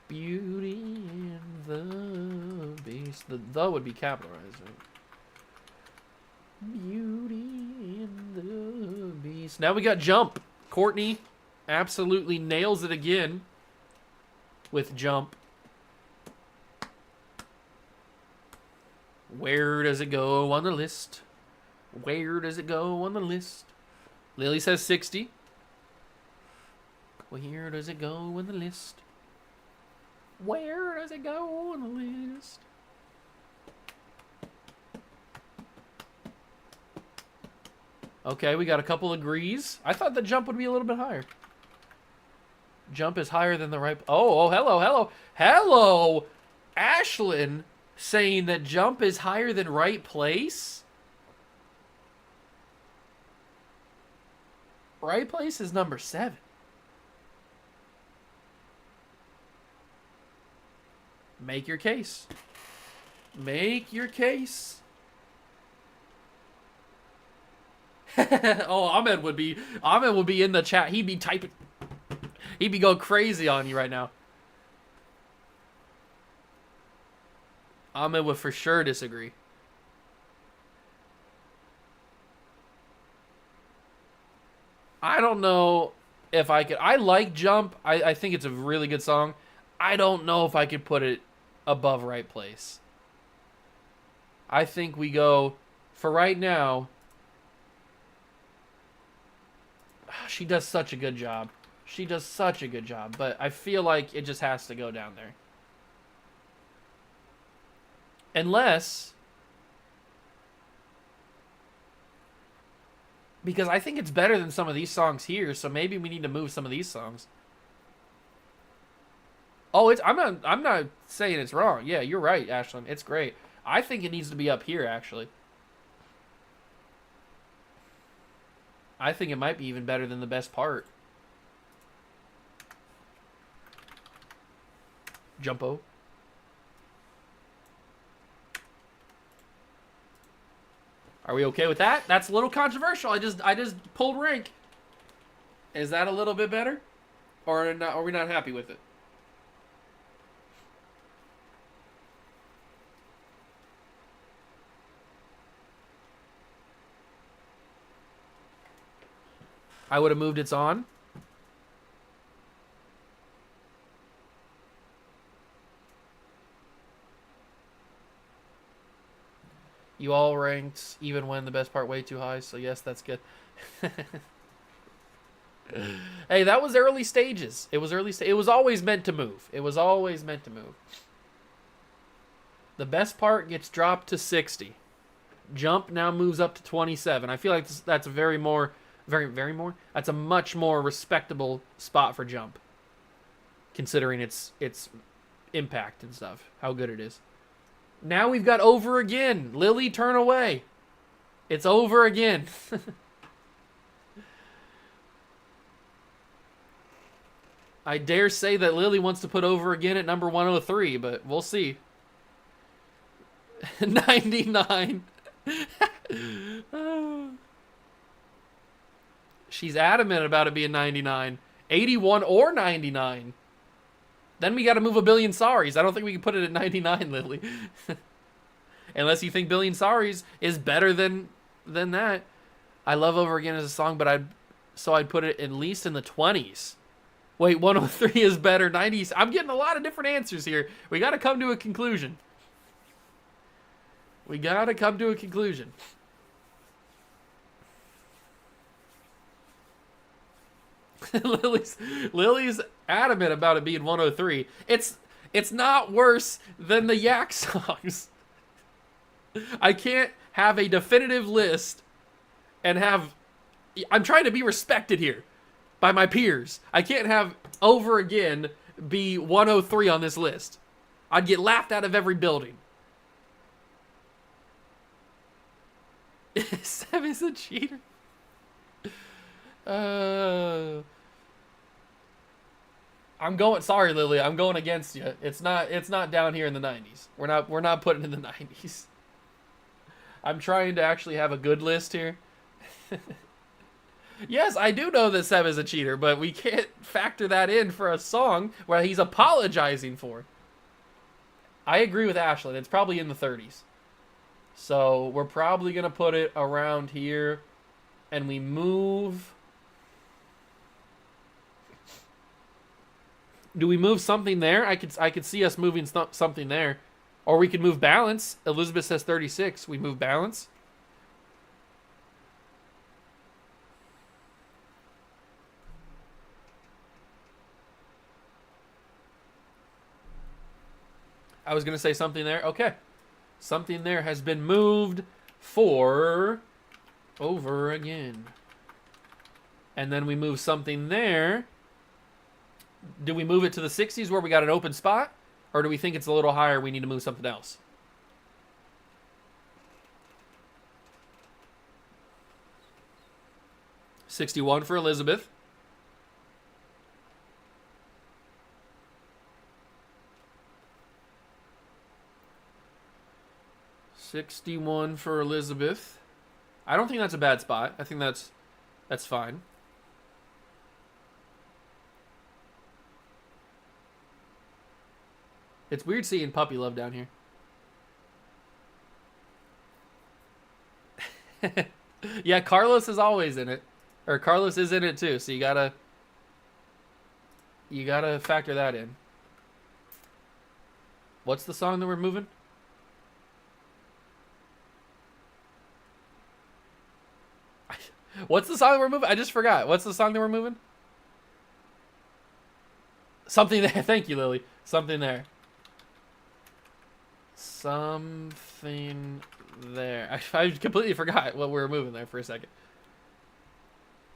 Beauty and the Beast. The would be capitalized, right? Beauty and the Beast. Now we got Jump. Courtney absolutely nails it again with Jump. Where does it go on the list? Where does it go on the list? Lily says 60. Where does it go on the list? Where does it go on the list? Okay, we got a couple agrees. I thought the Jump would be a little bit higher. Jump is higher than the right... Oh, hello. Ashlyn saying that Jump is higher than Right Place? Right Place is number 7. Make your case. Make your case. Oh, Ahmed would be in the chat. He'd be typing. He'd be going crazy on you right now. Ahmed would for sure disagree. I don't know if I could. I like Jump. I think it's a really good song. I don't know if I could put it above Right Place. I think we go, for right now, she does such a good job. She does such a good job. But I feel like it just has to go down there. Unless... because I think it's better than some of these songs here, so maybe we need to move some of these songs. Oh, I'm not saying it's wrong. Yeah, you're right, Ashlyn. It's great. I think it needs to be up here, actually. I think it might be even better than the best part. Jumpo. Are we okay with that? That's a little controversial. I just pulled rank. Is that a little bit better? Or not, are we not happy with it? I would have moved its on. You all ranked even when the best part way too high, so yes, that's good. Hey, that was early stages. It was it was always meant to move. It was always meant to move. The best part gets dropped to 60. Jump now moves up to 27. I feel like that's a very more that's a much more respectable spot for jump, considering its impact and stuff, how good it is. Now we've got over again. Lily, turn away. It's over again. I dare say that Lily wants to put over again at number 103, but we'll see. 99. She's adamant about it being 99. 81 or 99. Then we got to move a billion sorries. I don't think we can put it at 99, Lily. Unless you think Billion Sorries is better than that. I love Over Again as a song, but I'd put it at least in the 20s. Wait, 103 is better, 90s. I'm getting a lot of different answers here. We got to come to a conclusion. Lily's adamant about it being 103. It's not worse than the Yak songs. I can't have a definitive list and have... I'm trying to be respected here by my peers. I can't have Over Again be 103 on this list. I'd get laughed out of every building. Sam is a cheater. I'm going... Sorry, Lily. I'm going against you. It's not down here in the 90s. We're not putting it in the 90s. I'm trying to actually have a good list here. Yes, I do know that Seb is a cheater, but we can't factor that in for a song where he's apologizing for. I agree with Ashlyn. It's probably in the 30s. So we're probably going to put it around here. And we move... Do we move something there? I could see us moving something there. Or we could move Balance. Elizabeth says 36. We move Balance. I was going to say something there. Okay. Something there has been moved for Over Again. And then we move something there. Do we move it to the 60s where we got an open spot? Or do we think it's a little higher, we need to move something else? $61 for Elizabeth. $61 for Elizabeth. I don't think that's a bad spot. I think that's fine. It's weird seeing Puppy Love down here. Yeah, Carlos is always in it. Or Carlos is in it too, so you gotta factor that in. What's the song that we're moving? What's the song that we're moving? I just forgot. What's the song that we're moving? Something there. Thank you, Lily. Something there. Something there. I completely forgot what we were moving there for a second.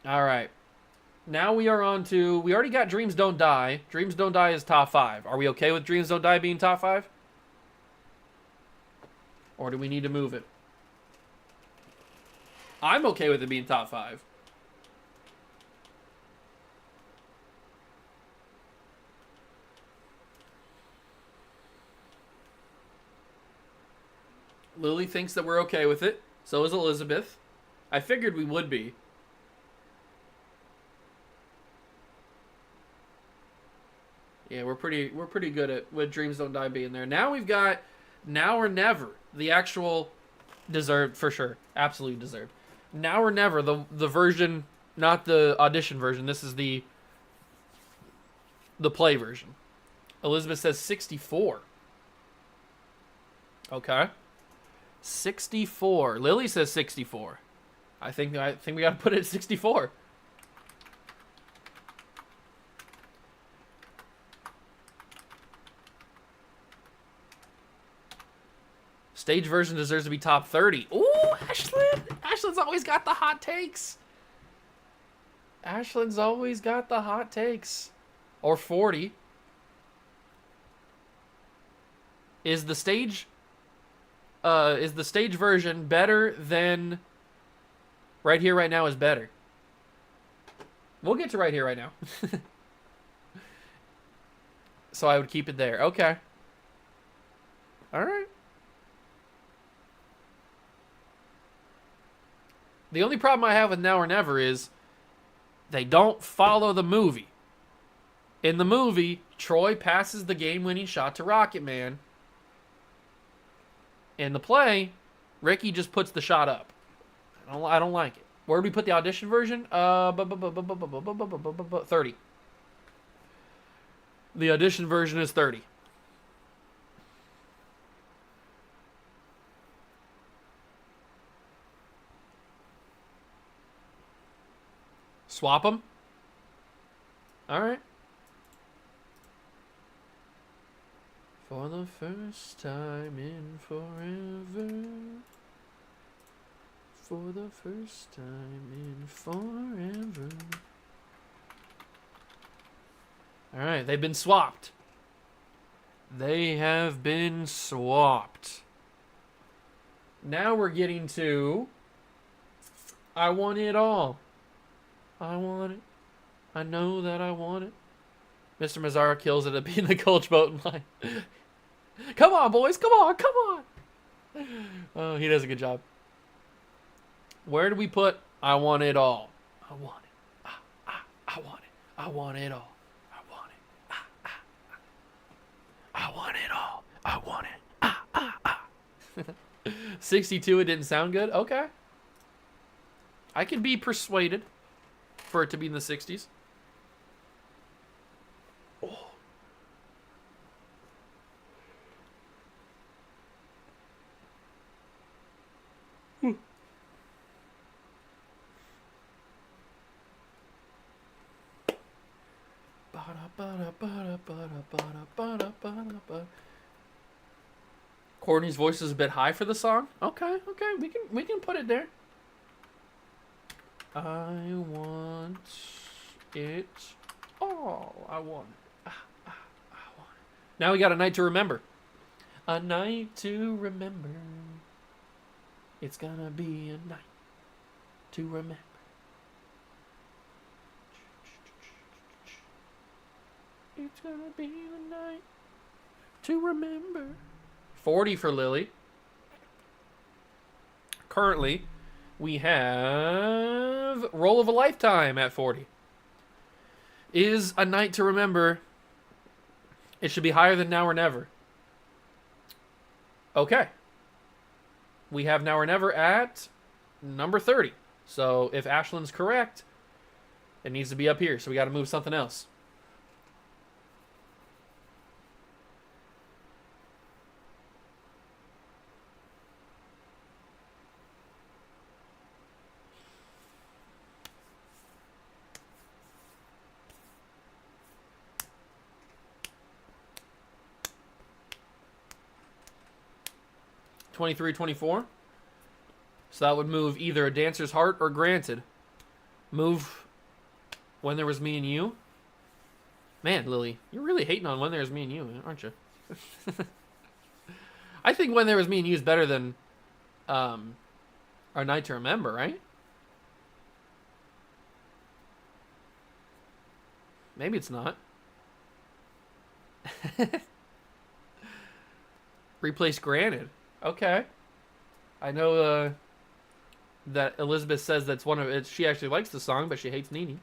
All right. Now we are on to... We already got Dreams Don't Die. Dreams Don't Die is top 5. Are we okay with Dreams Don't Die being top 5? Or do we need to move it? I'm okay with it being top 5. Lily thinks that we're okay with it. So is Elizabeth. I figured we would be. Yeah, we're pretty good at with Dreams Don't Die being there. Now we've got Now or Never, the actual deserved for sure, absolutely deserved. Now or Never, the version, not the audition version. This is the play version. Elizabeth says 64. Okay. 64. Lily says 64. I think we got to put it at 64. Stage version deserves to be top 30. Ooh, Ashlyn! Ashlyn's always got the hot takes. Ashlyn's always got the hot takes. Or 40. Is the stage version better than Right Here Right Now is better? We'll get to Right Here Right Now. So I would keep it there. Okay. All right. The only problem I have with Now or Never is they don't follow the movie. In the movie, Troy passes the game-winning shot to Rocket Man. In the play, Ricky just puts the shot up. I don't like it. Where do we put the audition version? 30. The audition version is 30. Swap them? Alright. For the first time in forever. For the first time in forever. Alright, they've been swapped. They have been swapped. Now we're getting to I Want It All. I want it. I know that I want it. Mr. Mazzara kills it at being the coach boat line. Come on, boys. Come on. Come on. Oh, he does a good job. Where do we put I Want It All? I want it. I want it. I want it all. I want it. I want it all. I want it. 62, it didn't sound good? Okay. I can be persuaded for it to be in the 60s. Oh. Courtney's voice is a bit high for the song. Okay, we can put it there. I want it all. I want it. I want it. Now we got A Night to Remember. A night to remember. It's gonna be a night to remember. It's gonna be the night to remember. 40 for Lily. Currently, we have Role of a Lifetime at 40. Is A Night to Remember. It should be higher than Now or Never. Okay. We have Now or Never at number 30. So if Ashlyn's correct, it needs to be up here. So we got to move something else. $23.24. So that would move either A Dancer's Heart or Granted. Move When There Was Me and You? Man, Lily, you're really hating on When There Was Me and You, aren't you? I think When There Was Me and You is better than Our Night to Remember, right? Maybe it's not. Replace Granted. Okay. I know that Elizabeth says that's one of it. She actually likes the song, but she hates Nene.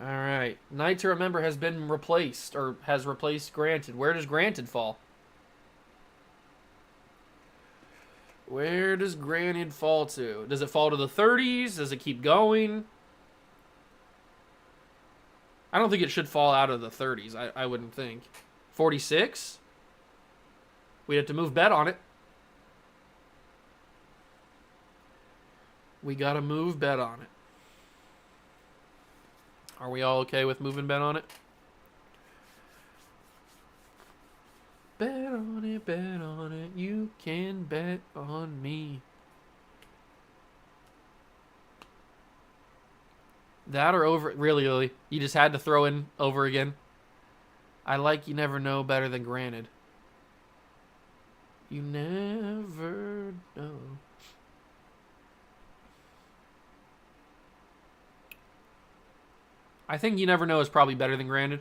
All right. Night to Remember has been replaced, or has replaced Granted. Where does Granted fall? Where does Granted fall to? Does it fall to the 30s? Does it keep going? I don't think it should fall out of the 30s. I wouldn't think. 46? We'd have to move bet on it. We gotta move bet on it. Are we all okay with moving bet on it? Bet on it, you can bet on me. That or over, really, Lily? You just had to throw in over again? I like You Never Know better than Granted. You never know. I think You Never Know is probably better than Granted.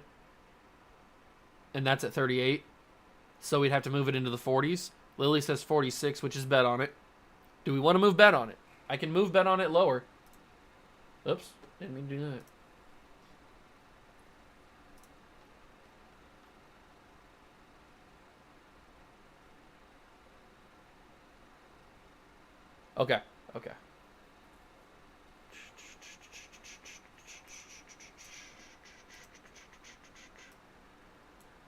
And that's at 38. So we'd have to move it into the 40s. Lily says 46, which is bet on it. Do we want to move bet on it? I can move bet on it lower. Oops. Didn't mean to do that. Okay. Okay.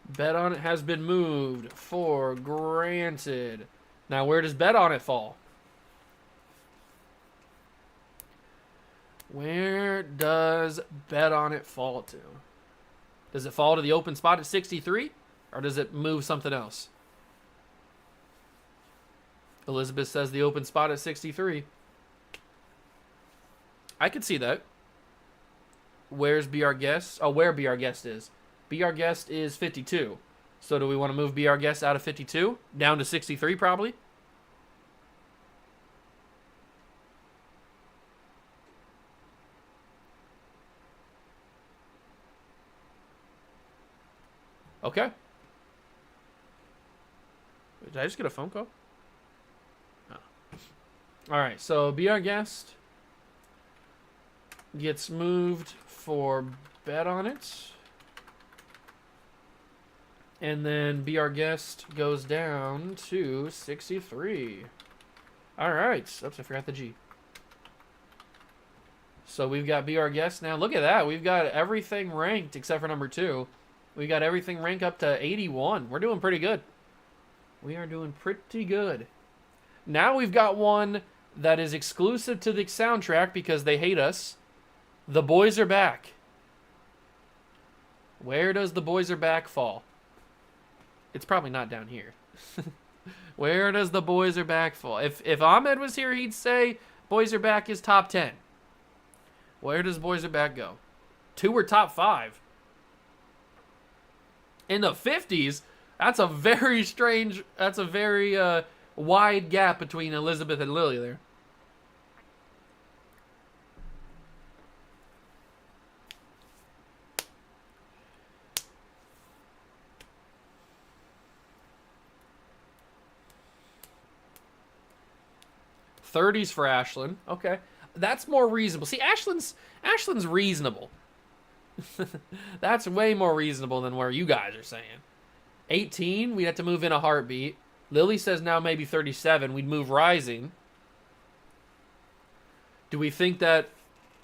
Bet on it has been moved for Granted. Now, where does bet on it fall? Where does bet on it fall to? Does it fall to the open spot at 63? Or does it move something else? Elizabeth says the open spot at 63. I could see that. Where's Be Our Guest? Oh, where Be Our Guest is. Be Our Guest is 52. So do we want to move Be Our Guest out of 52? Down to 63 probably? Okay. Did I just get a phone call? Oh. All right, so Be Our Guest gets moved for Bet on It. And then Be Our Guest goes down to 63. All right. Oops, I forgot the G. So we've got Be Our Guest now. Look at that. We've got everything ranked except for number 2. We got everything ranked up to 81. We're doing pretty good. We are doing pretty good. Now we've got one that is exclusive to the soundtrack because they hate us. The Boys Are Back. Where does The Boys Are Back fall? It's probably not down here. Where does The Boys Are Back fall? If Ahmed was here, he'd say Boys Are Back is top 10. Where does Boys Are Back go? 2 were top 5. In the 50s, that's a very strange, that's a very wide gap between Elizabeth and Lily there. '30s for Ashlyn. Okay. That's more reasonable. See, Ashlyn's reasonable. That's way more reasonable than where you guys are saying. 18, we'd have to move in a heartbeat. Lily says now maybe 37. We'd move Rising. Do we think that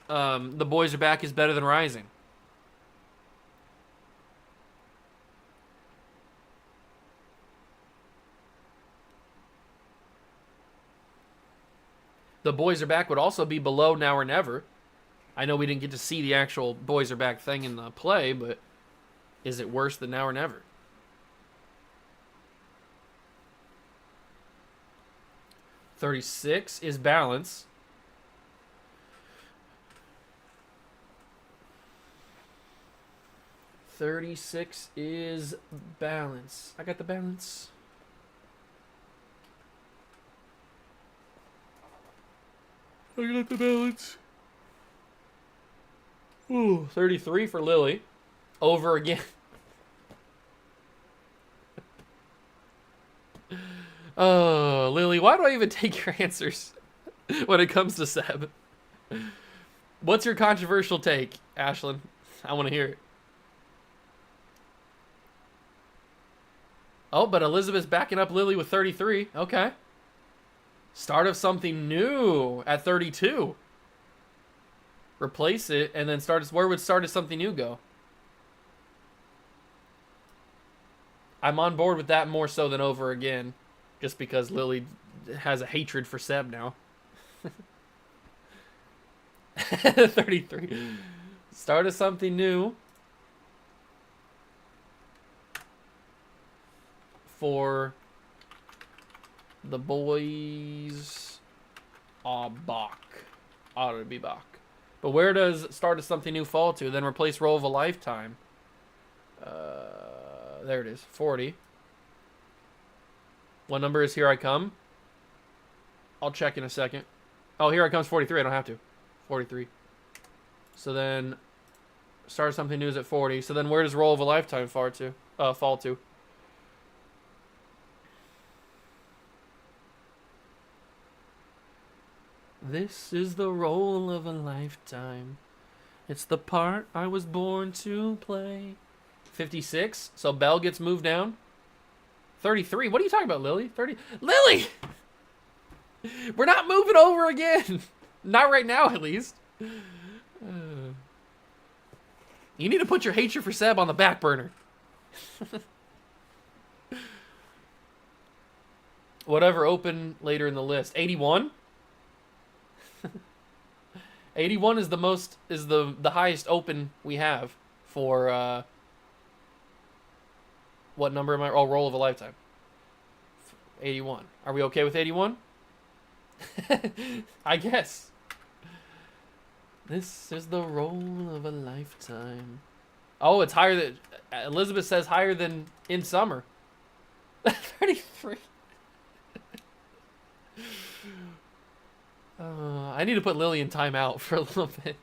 The Boys Are Back is better than Rising? The Boys Are Back would also be below Now or Never. I know we didn't get to see the actual Boys Are Back thing in the play, but is it worse than Now or Never? 36 is balance. $36 is balance. I got the balance. I got the balance. Ooh, 33 for Lily. Over again. Oh, Lily, why do I even take your answers when it comes to Seb? What's your controversial take, Ashlyn? I want to hear it. Oh, but Elizabeth's backing up Lily with 33. Okay. Start of something new at 32. Replace it and then start. Where would start of something new go? I'm on board with that more so than over again. Just because Lily has a hatred for Seb now. 33. Start of something new. For the boys. Bach. Ought to be Bach. But where does start of something new fall to? Then replace roll of a lifetime. There it is. 40. What number is Here I Come? I'll check in a second. Oh, Here I Come's 43. I don't have to. 43. So then start of something new is at 40. So then where does roll of a lifetime fall to? This is the role of a lifetime. It's the part I was born to play. 56. So Belle gets moved down. 33. What are you talking about, Lily? 30. Lily! We're not moving over again. Not right now, at least. You need to put your hatred for Seb on the back burner. Whatever open later in the list. 81? 81 is the highest open we have for what number am I? Oh, roll of a lifetime. 81. Are we okay with 81? I guess. This is the roll of a lifetime. Oh, it's higher than Elizabeth says, higher than In Summer. 33. I need to put Lily in timeout for a little bit.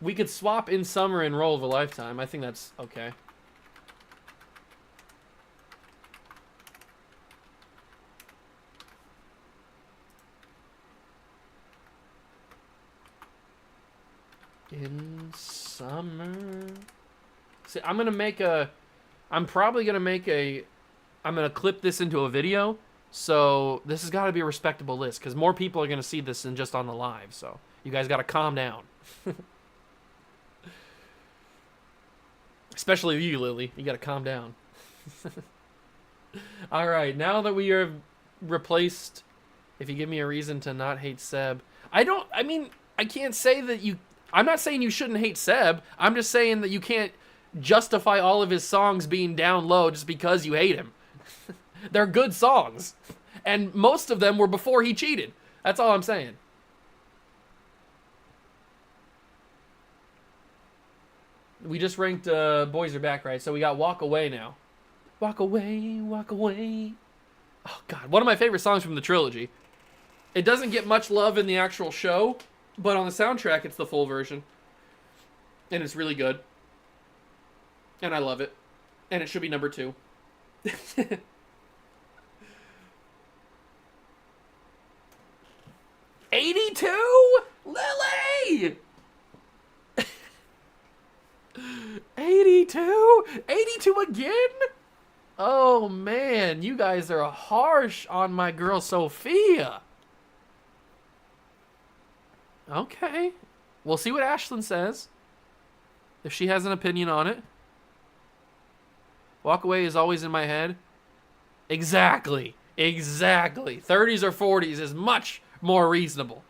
We could swap In Summer and Roll of a Lifetime. I think that's okay. In Summer. See, I'm going to make a... I'm probably going to make a... I'm going to clip this into a video. So this has got to be a respectable list because more people are going to see this than just on the live. So you guys got to calm down. Especially you, Lily. You got to calm down. All right. Now that we are replaced, if you give me a reason to not hate Seb. I can't say that you... I'm not saying you shouldn't hate Seb. I'm just saying that you can't justify all of his songs being down low just because you hate him. They're good songs. And most of them were before he cheated. That's all I'm saying. We just ranked Boys Are Back, right? So we got Walk Away now. Walk away, walk away. Oh, God. One of my favorite songs from the trilogy. It doesn't get much love in the actual show, but on the soundtrack, it's the full version. And it's really good. And I love it. And it should be number 2. 82? Lily! 82? 82 again? Oh, man. You guys are harsh on my girl Sophia. Okay. We'll see what Ashlyn says. If she has an opinion on it. Walk Away is always in my head. Exactly. Exactly. 30s or 40s is much more reasonable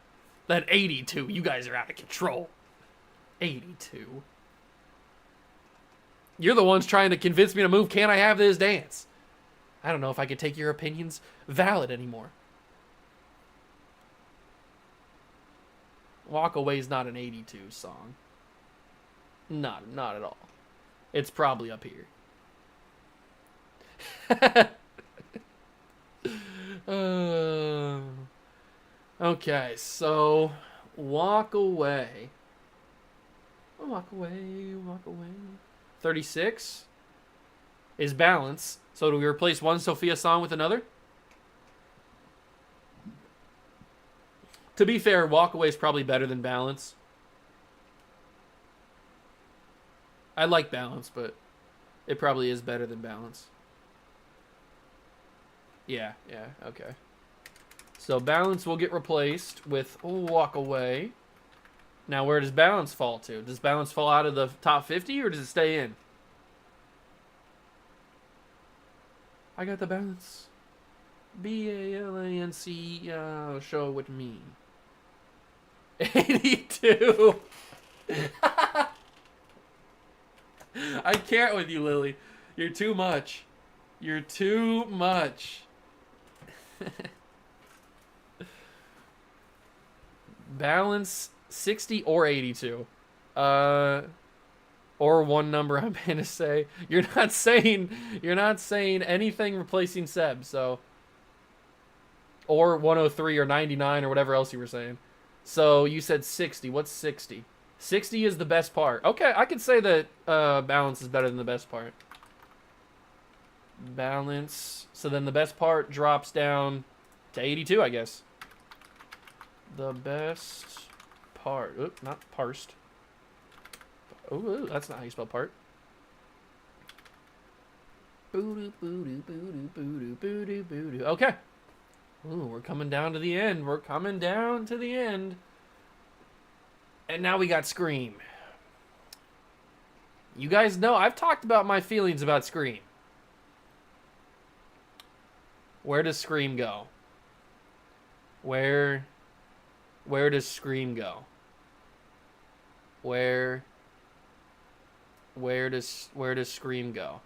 than 82. You guys are out of control. 82. You're the ones trying to convince me to move Can I Have This Dance. I don't know if I could take your opinions valid anymore. Walk Away is not an 82 song. Not at all. It's probably up here. Okay, so Walk Away. Walk Away, Walk Away. 36 is Balance. So do we replace one Sophia song with another? To be fair, Walk Away is probably better than Balance. I like Balance, but it probably is better than Balance. Yeah, okay. So Balance will get replaced with Walk Away. Now, where does Balance fall to? Does Balance fall out of the top 50, or does it stay in? I got the Balance. B-A-L-A-N-C, show with me. 82. I can't with you, Lily. You're too much. You're too much. Balance 60 or 82. Or one number I'm gonna say. You're not saying anything replacing Seb, so. Or 103 or 99 or whatever else you were saying. So you said 60. What's 60? 60 is the best part. Okay, I could say that Balance is better than the best part. Balance. So then the best part drops down to 82, I guess. The best part. Oop, not parsed. Ooh, that's not how you spell part. Okay. Ooh, we're coming down to the end. We're coming down to the end. And now we got Scream. You guys know I've talked about my feelings about Scream. Where does Scream go? Where does Scream go? Where does Scream go?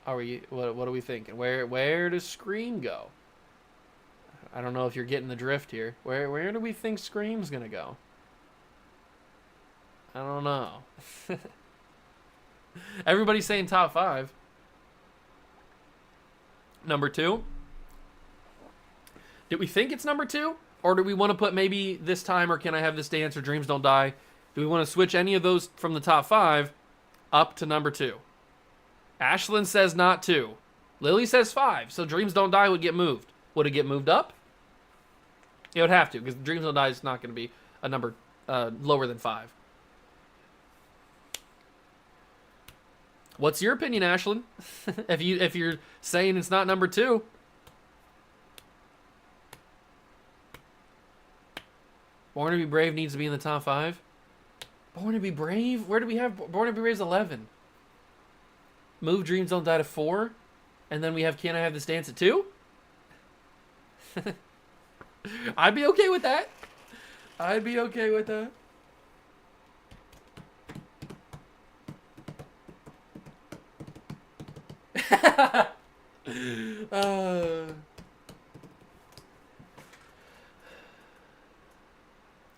What are we thinking? Where does Scream go? I don't know if you're getting the drift here. Where do we think Scream's gonna go? I don't know. Everybody's saying top 5. Number 2? Did we think it's number 2? Or do we want to put maybe This Time or Can I Have This Dance or Dreams Don't Die? Do we want to switch any of those from the top 5 up to number 2? Ashlyn says not 2. Lily says 5. So Dreams Don't Die would get moved. Would it get moved up? It would have to, because Dreams Don't Die is not going to be a number lower than 5. What's your opinion, Ashlyn? if you're saying it's not number 2. Born to Be Brave needs to be in the top 5. Born to Be Brave? Where do we have Born to Be Brave's 11? Move Dreams Don't Die to 4. And then we have Can I Have This Dance at 2? I'd be okay with that. I'd be okay with that.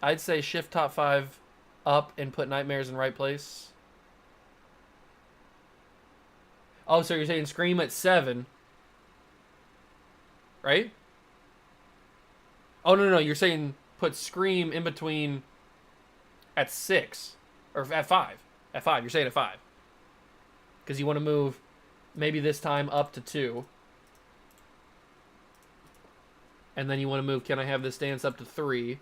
I'd say shift top 5 up and put Nightmares in right place. Oh, so you're saying Scream at 7. Right? Oh, no. You're saying put Scream in between at 6. Or at 5. At 5. You're saying at 5. Because you want to move maybe This Time up to 2. And then you want to move Can I Have This Dance up to 3.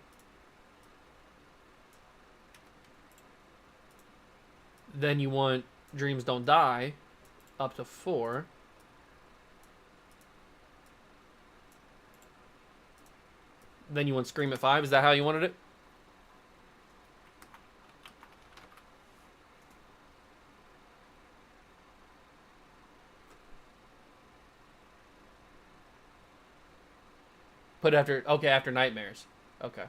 Then you want Dreams Don't Die up to 4. Then you want Scream at 5. Is that how you wanted it? Put after, okay, after Nightmares. Okay.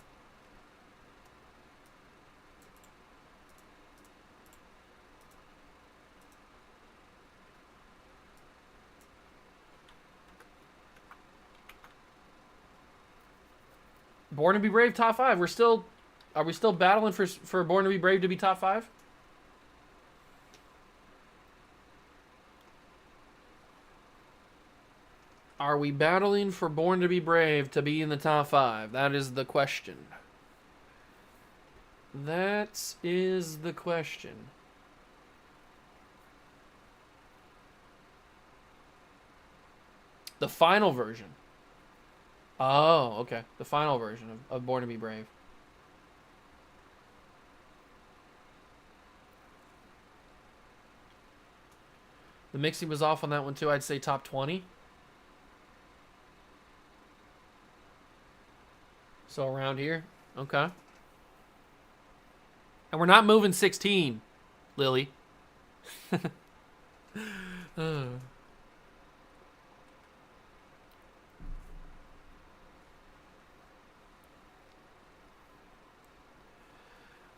Born to be Brave top 5. Are we still battling for Born to be Brave to be top 5? Are we battling for Born to be Brave to be in the top 5? That is the question. That is the question. The final version. Oh, okay. The final version of Born to be Brave. The mixing was off on that one too. I'd say top 20. So around here. Okay. And we're not moving 16, Lily.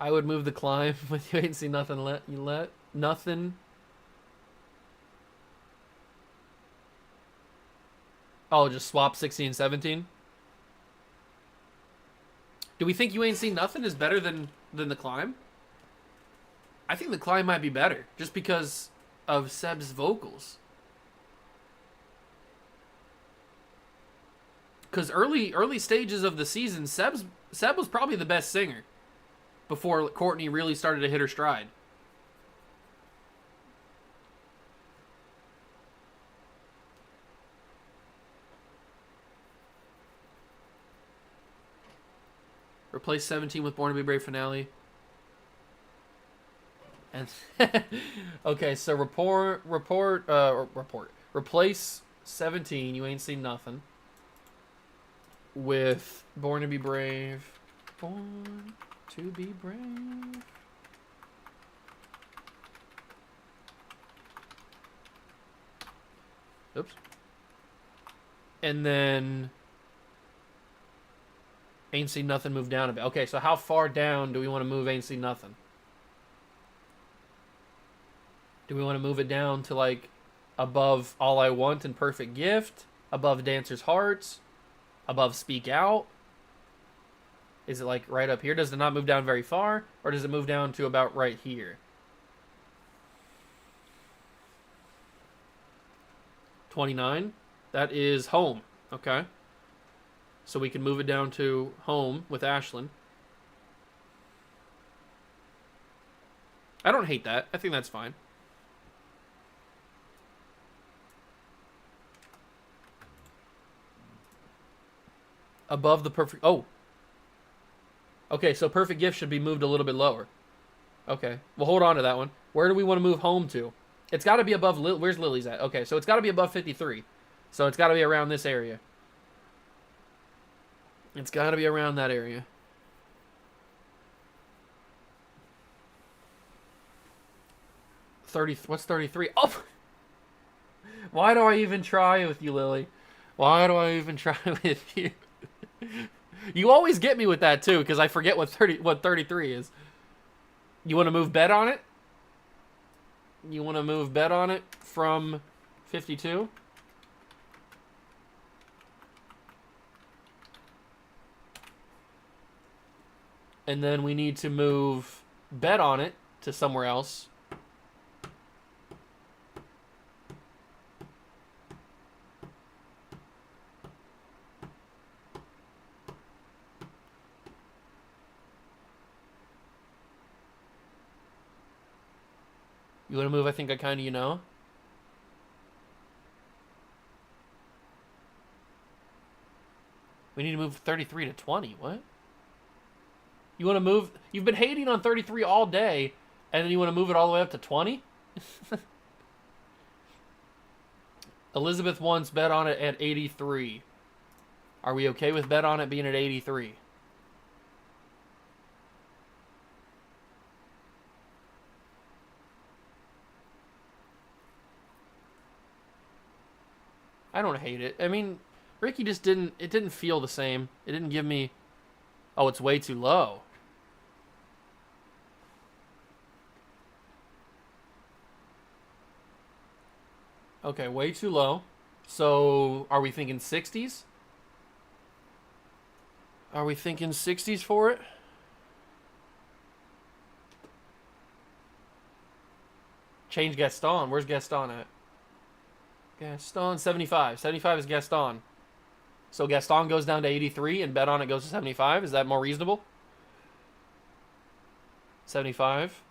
I would move the climb, but you ain't see nothing. Nothing. Oh, just swap 16, 17. Do we think you ain't seen nothing is better than the climb? I think the climb might be better, just because of Seb's vocals. Because early stages of the season, Seb was probably the best singer before Courtney really started to hit her stride. Replace 17 with Born to be Brave finale. And okay, so replace 17, you ain't seen nothing, with Born to be Brave. Born to be Brave. Oops. And then Ain't Seen Nothing move down a bit. Okay, so how far down do we want to move Ain't Seen Nothing? Do we want to move it down to like above All I Want and Perfect Gift? Above Dancer's Hearts? Above Speak Out? Is it like right up here? Does it not move down very far? Or does it move down to about right here? 29? That is Home. Okay. So we can move it down to Home with Ashlyn. I don't hate that. I think that's fine. Above the Perfect... Oh. Okay, so Perfect Gift should be moved a little bit lower. Okay. Well, hold on to that one. Where do we want to move Home to? It's got to be above... Where's Lily's at? Okay, so it's got to be above 53. So it's got to be around this area. It's got to be around that area. What's 33? Oh! Why do I even try with you, Lily? Why do I even try with you? You always get me with that, too, because I forget what 33 is. You want to move bet on it? You want to move bet on it from 52? And then we need to move bet on it to somewhere else. You want to move I Think I Kinda You Know? We need to move 33 to 20. What? You want to move... You've been hating on 33 all day, and then you want to move it all the way up to 20? Elizabeth wants bet on it at 83. Are we okay with bet on it being at 83? I don't hate it. I mean, Ricky just didn't... It didn't feel the same. It didn't give me... Oh, it's way too low. Okay, way too low. So, are we thinking 60s? Are we thinking 60s for it? Change Gaston. Where's Gaston at? Gaston, 75. 75 is Gaston. So Gaston goes down to 83 and bet on it goes to 75. Is that more reasonable? 75.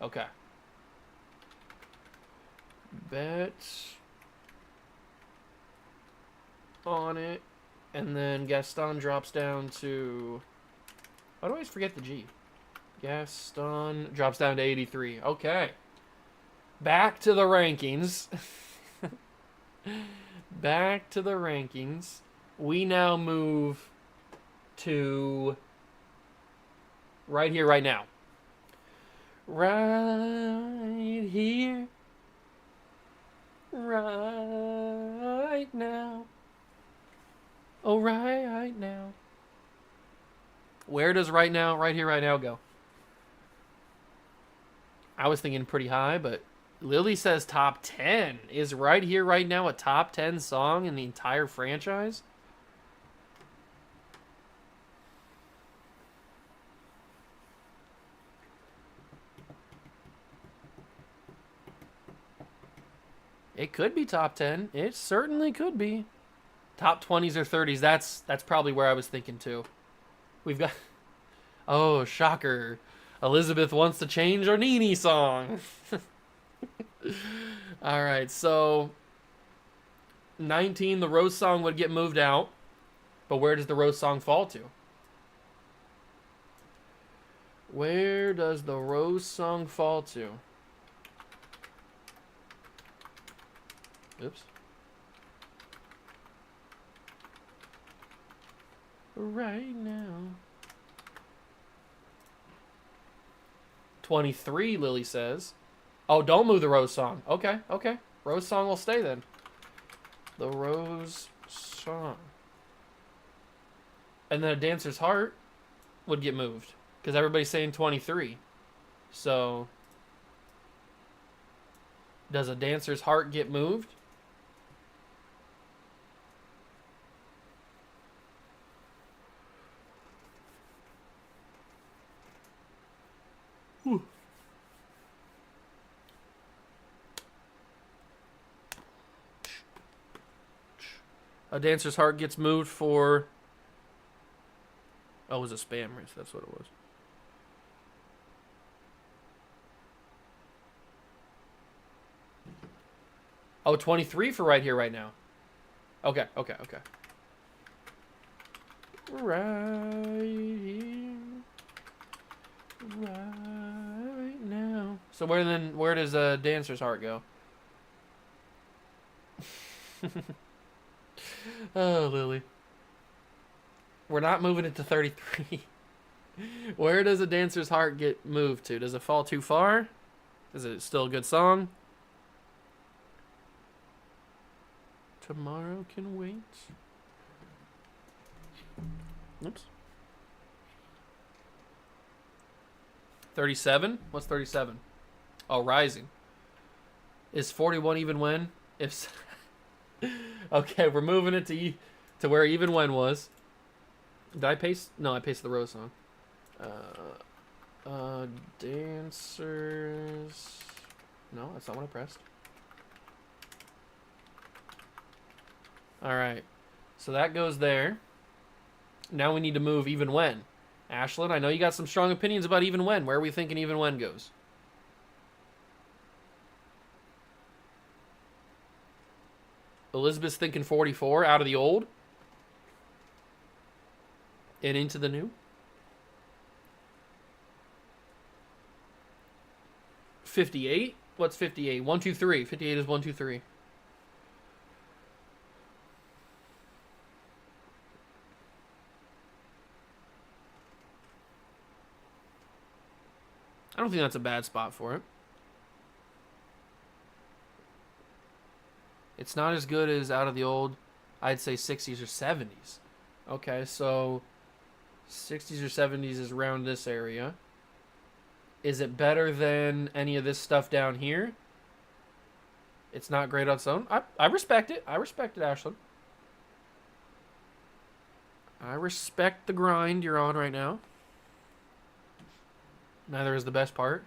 Okay. Bet on it. And then Gaston drops down to... Why do I always forget the G? Gaston drops down to 83. Okay. Back to the rankings. Back to the rankings. We now move to right here, right now. Right here. Right now. Oh, right now. Where does right now, right here, right now go? I was thinking pretty high, but Lily says top 10. Is right here, right now a top 10 song in the entire franchise? It could be top 10. It certainly could be. Top 20s or 30s. That's probably where I was thinking too. We've got... Oh, shocker. Elizabeth wants to change our Nene song. All right, so 19, the Rose song would get moved out. But where does the Rose song fall to? Where does the Rose song fall to? Oops. Right now. 23, Lily says. Oh, don't move the Rose song. Okay, okay. Rose song will stay then. The Rose song. And then A Dancer's Heart would get moved. Because everybody's saying 23. So, does A Dancer's Heart get moved? Whew. A Dancer's Heart gets moved for... Oh, it was a spam race. That's what it was. Oh, 23 for right here, right now. Okay, okay, okay. Right here. Right now. So where does Dancer's Heart go? Oh, Lily. We're not moving it to 33. Where does A Dancer's Heart get moved to? Does it fall too far? Is it still a good song? Tomorrow Can Wait. Oops. 37? What's 37? Oh, Rising. Is 41 Even When? If okay, we're moving it to where Even When was. Did I paste? No, I pasted the Rose song. Dancers. No, that's not what I pressed. All right, so that goes there. Now we need to move Even When. Ashlyn, I know you got some strong opinions about Even When. Where are we thinking Even When goes? Elizabeth's thinking 44 out of the old and into the new. 58? What's 58? 1, 2, 3. 58 is 1, 2, 3. I don't think that's a bad spot for it. It's not as good as out of the old. I'd say 60s or 70s. Okay, so 60s or 70s is around this area. Is it better than any of this stuff down here? It's not great on its own. I respect it. I respect it, Ashlyn. I respect the grind you're on right now. Neither is the best part.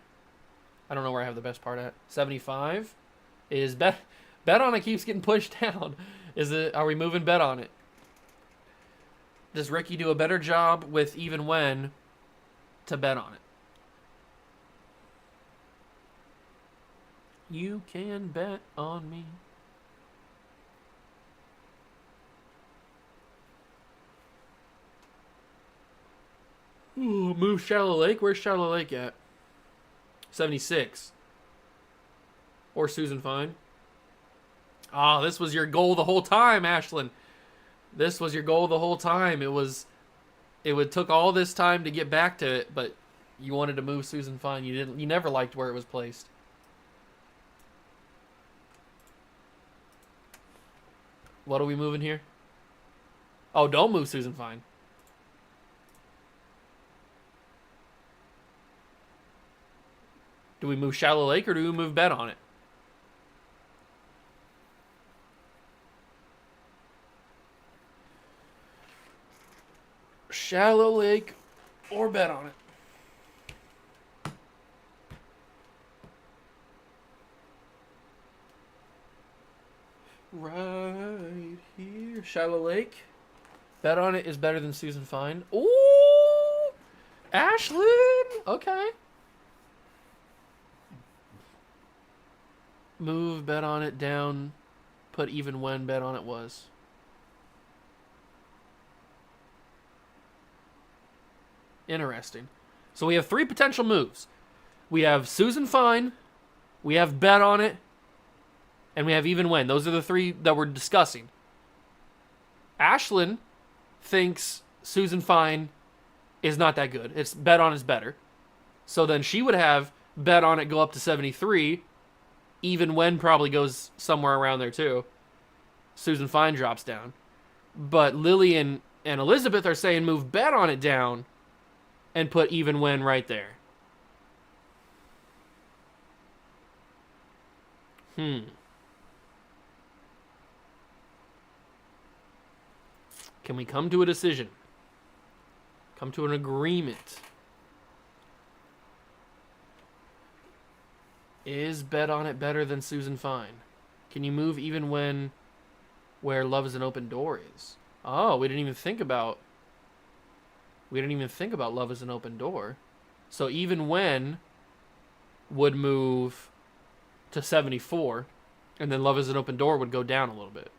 I don't know where I have the best part at. 75 is bet on it keeps getting pushed down. Is it? Are we moving bet on it? Does Ricky do a better job with even when to bet on it? You can bet on me. Ooh, move Shallow Lake. Where's Shallow Lake at? 76. Or Susan Fine. Ah, this was your goal the whole time, Ashlyn. This was your goal the whole time. It took all this time to get back to it, but you wanted to move Susan Fine. You never liked where it was placed. What are we moving here? Oh, don't move Susan Fine. Do we move Shallow Lake or do we move bet on it? Shallow Lake or bet on it. Right here. Shallow Lake. Bet on it is better than Susan Fine. Ooh! Ashlyn! Okay. Move bet on it down. Put even when bet on it was. Interesting. So we have 3 potential moves. We have Susan Fine. We have bet on it. And we have even when. Those are the 3 that we're discussing. Ashlyn thinks Susan Fine is not that good. It's bet on is better. So then she would have bet on it go up to 73. Even when probably goes somewhere around there too. Susan Fine drops down. But Lily and Elizabeth are saying move bet on it down and put even when right there. Can we come to a decision? Come to an agreement? Is bet on it better than Susan Fine? Can you move even when where love is an open door is? Oh, we didn't even think about love is an open door. So even when would move to 74 and then love is an open door would go down a little bit.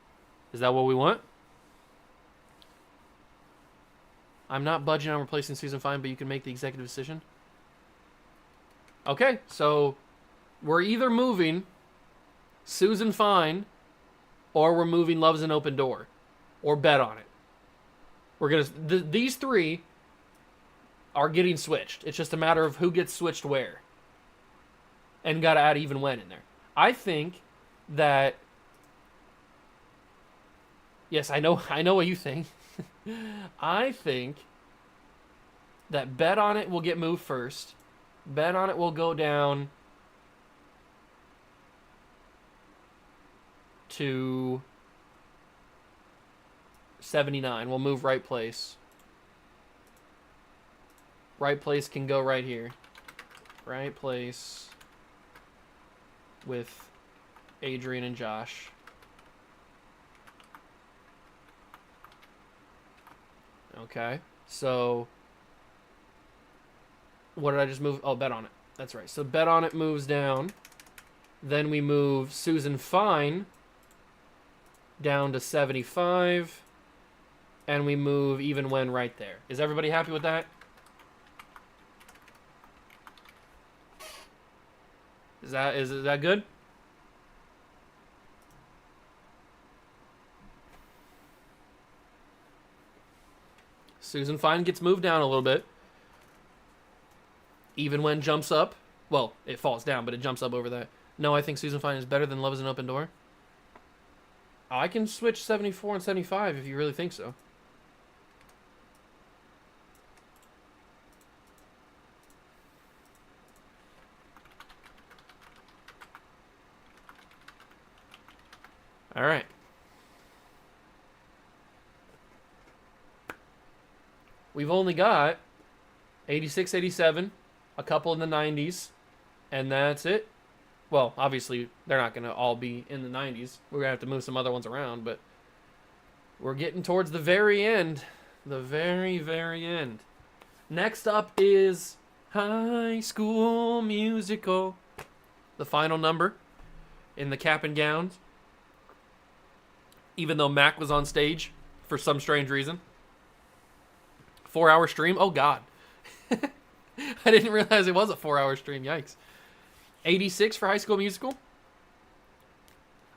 Is that what we want? I'm not budging on replacing Susan Fine, but you can make the executive decision. Okay, so we're either moving Susan Fine or we're moving Love's an Open Door or bet on it. We're going to these 3 are getting switched. It's just a matter of who gets switched where. And got to add even when in there. I think that yes, I know what you think. I think that bet on it will get moved first. Bet on it will go down to 79. We'll move right place. Right place can go right here. Right place with Adrian and Josh. Okay, so what did I just move? Oh, bet on it. That's right. So bet on it moves down. Then we move Susan Fine down to 75. And we move even when right there. Is everybody happy with that? Is that good? Susan Fine gets moved down a little bit. Even when jumps up. Well, it falls down, but it jumps up over that. No, I think Susan Fine is better than Love is an Open Door. I can switch 74 and 75 if you really think so. All right. We've only got 86, 87, a couple in the 90s, and that's it. Well, obviously, they're not going to all be in the 90s. We're going to have to move some other ones around, but we're getting towards the very end. The very, very end. Next up is High School Musical. The final number in the cap and gowns. Even though Mac was on stage for some strange reason. 4-hour stream? Oh, God. I didn't realize it was a 4-hour stream. Yikes. 86 for High School Musical?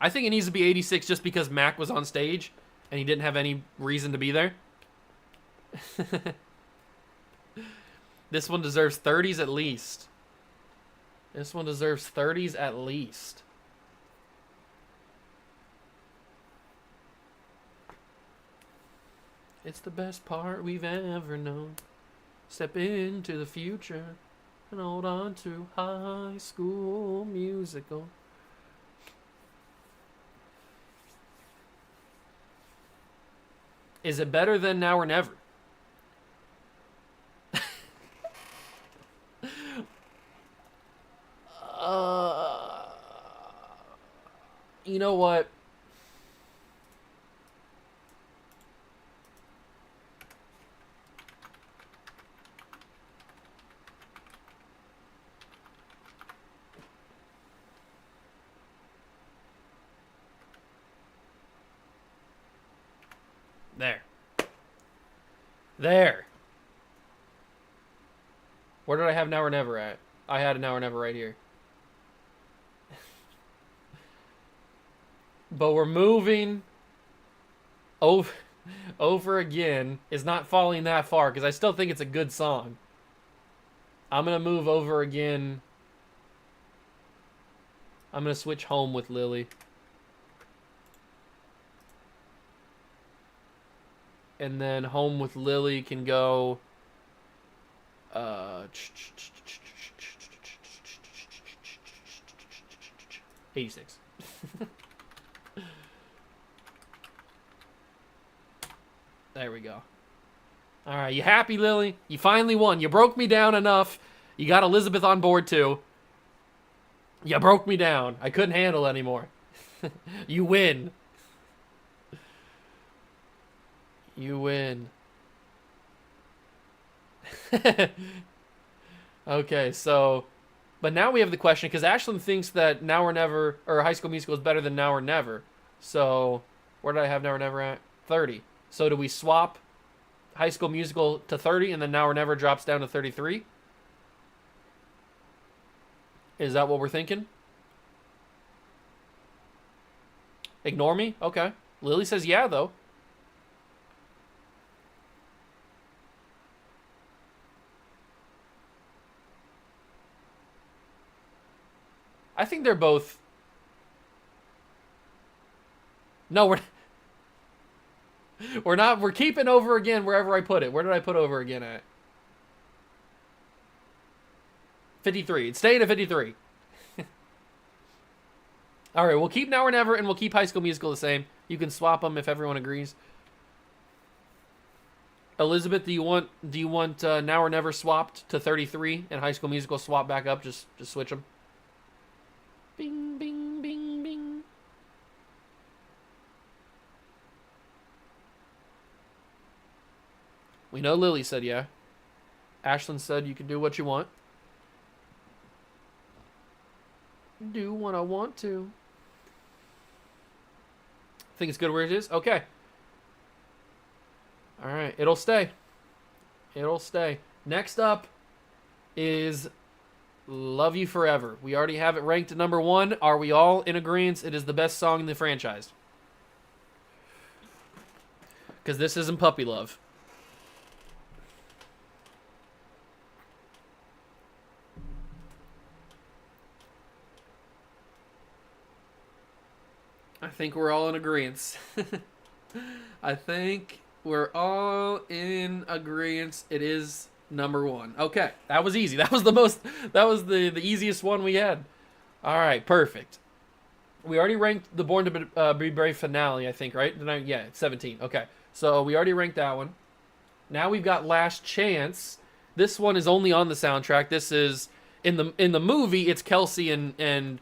I think it needs to be 86 just because Mac was on stage and he didn't have any reason to be there. This one deserves 30s at least. This one deserves 30s at least. It's the best part we've ever known. Step into the future and hold on to High School Musical. Is it better than Now or Never? You know what? There. There. Where did I have Now or Never at? I had a Now or Never right here. But we're moving over again. Is not falling that far because I still think it's a good song. I'm going to move over again. I'm going to switch Home with Lily. And then Home with Lily can go 86. There we go. All right, you happy, Lily? You finally won. You broke me down enough. You got Elizabeth on board, too. You broke me down. I couldn't handle it anymore. You win. You win. Okay, so... But now we have the question, because Ashlyn thinks that Now or Never, or High School Musical is better than Now or Never. So, where did I have Now or Never at? 30. So do we swap High School Musical to 30 and then Now or Never drops down to 33? Is that what we're thinking? Ignore me? Okay. Lily says yeah, though. I think they're both... No, we're not. We're keeping Over Again wherever I put it. Where did I put Over Again at? 53. It's staying at 53. All right, we'll keep Now or Never, and we'll keep High School Musical the same. You can swap them if everyone agrees. Elizabeth, do you want Now or Never swapped to 33 and High School Musical swap back up? Just switch them. Bing, bing, bing, bing. We know Lily said yeah. Ashlyn said you can do what you want. Do what I want to. Think it's good where it is? Okay. Alright, it'll stay. It'll stay. Next up is Love You Forever. We already have it ranked at number 1. Are we all in agreement? It is the best song in the franchise. Because this isn't Puppy Love. I think we're all in agreement. I think we're all in agreement. It is number 1. Okay, that was easy. That was the easiest one we had. All right, perfect. We already ranked the Born to Be Brave finale, I think, right? Yeah, it's 17. Okay. So we already ranked that one. Now we've got Last Chance. This one is only on the soundtrack. This is in the movie. It's Kelsey and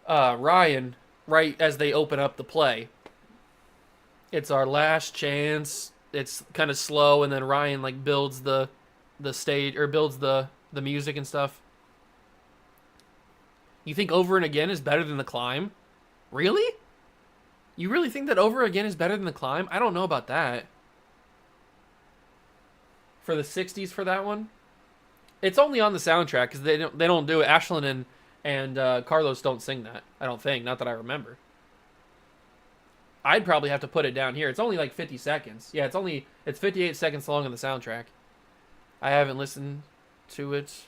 Ryan right as they open up the play. It's our last chance. It's kind of slow, and then Ryan like builds the stage or builds the music and stuff. You think Over and Again is better than The Climb? Really? You really think that Over Again is better than The Climb? I don't know about that. For the 60s for that one? It's only on the soundtrack because they don't do it. Ashlyn and Carlos don't sing that. I don't think. Not that I remember. I'd probably have to put it down here. It's only like 50 seconds. Yeah, it's 58 seconds long on the soundtrack. I haven't listened to it.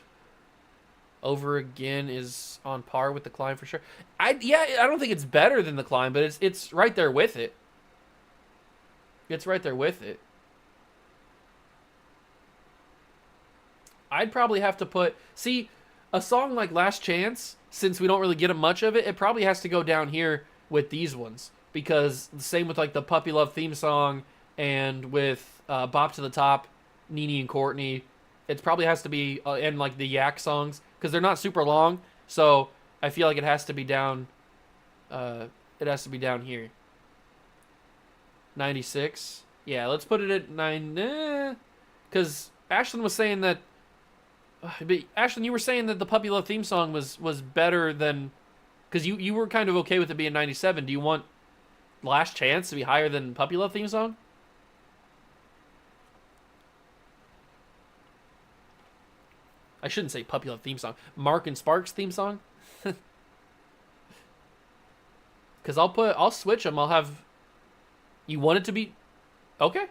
Over Again is on par with The Climb for sure. I don't think it's better than The Climb, but it's right there with it. It's right there with it. I'd probably have to put... See, a song like Last Chance, since we don't really get much of it, it probably has to go down here with these ones. Because the same with like the Puppy Love theme song and with Bop to the Top, Nene and Courtney. It probably has to be, and like the Yak songs, because they're not super long. So I feel like it has to be down, it has to be down here. 96. Yeah, let's put it at 9. Because Ashlyn was saying that, Ashlyn, you were saying that the Puppy Love theme song was better than, because you were kind of okay with it being 97. Do you want Last Chance to be higher than Puppy Love theme song? I shouldn't say Puppy Love theme song. Mark and Sparks theme song? Because I'll switch them. I'll have... You want it to be... Okay.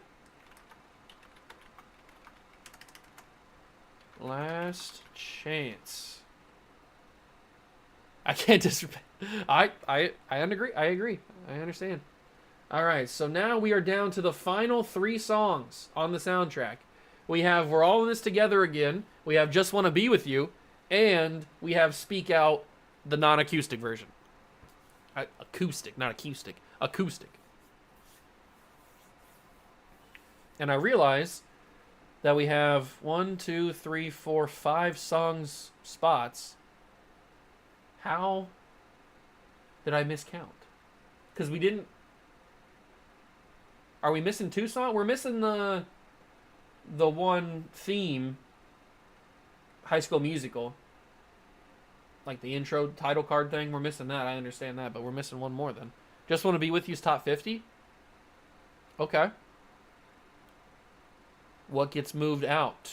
Last Chance. I can't disrespect... I agree. I understand. All right, so now we are down to the final 3 songs on the soundtrack. We have We're All in This Together Again. We have Just Want to Be With You. And we have Speak Out, the non-acoustic version. Acoustic, not acoustic. Acoustic. And I realize that we have 1, 2, 3, 4, 5 songs spots. How did I miscount? Because we didn't... Are we missing 2 songs? We're missing the one theme, High School Musical. Like the intro title card thing. We're missing that. I understand that. But we're missing one more then. Just Want to Be With You's top 50? Okay. What gets moved out?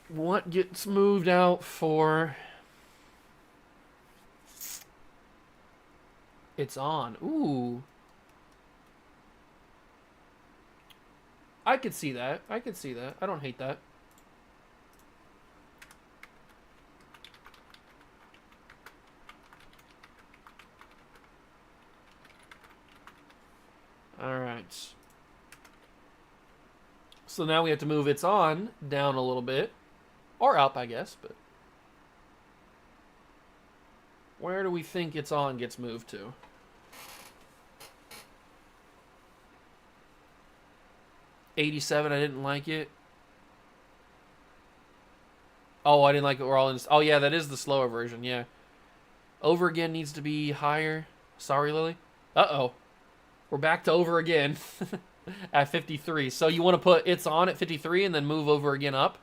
What gets moved out for... It's On. Ooh. I could see that. I don't hate that. Alright. So now we have to move It's On down a little bit. Or up, I guess, but... Where do we think It's On gets moved to? '87, I didn't like it. Oh, I didn't like it. We're all in. Oh, yeah, that is the slower version. Yeah. Over Again needs to be higher. Sorry, Lily. Uh-oh. We're back to Over Again at 53. So you want to put It's On at 53 and then move Over Again up?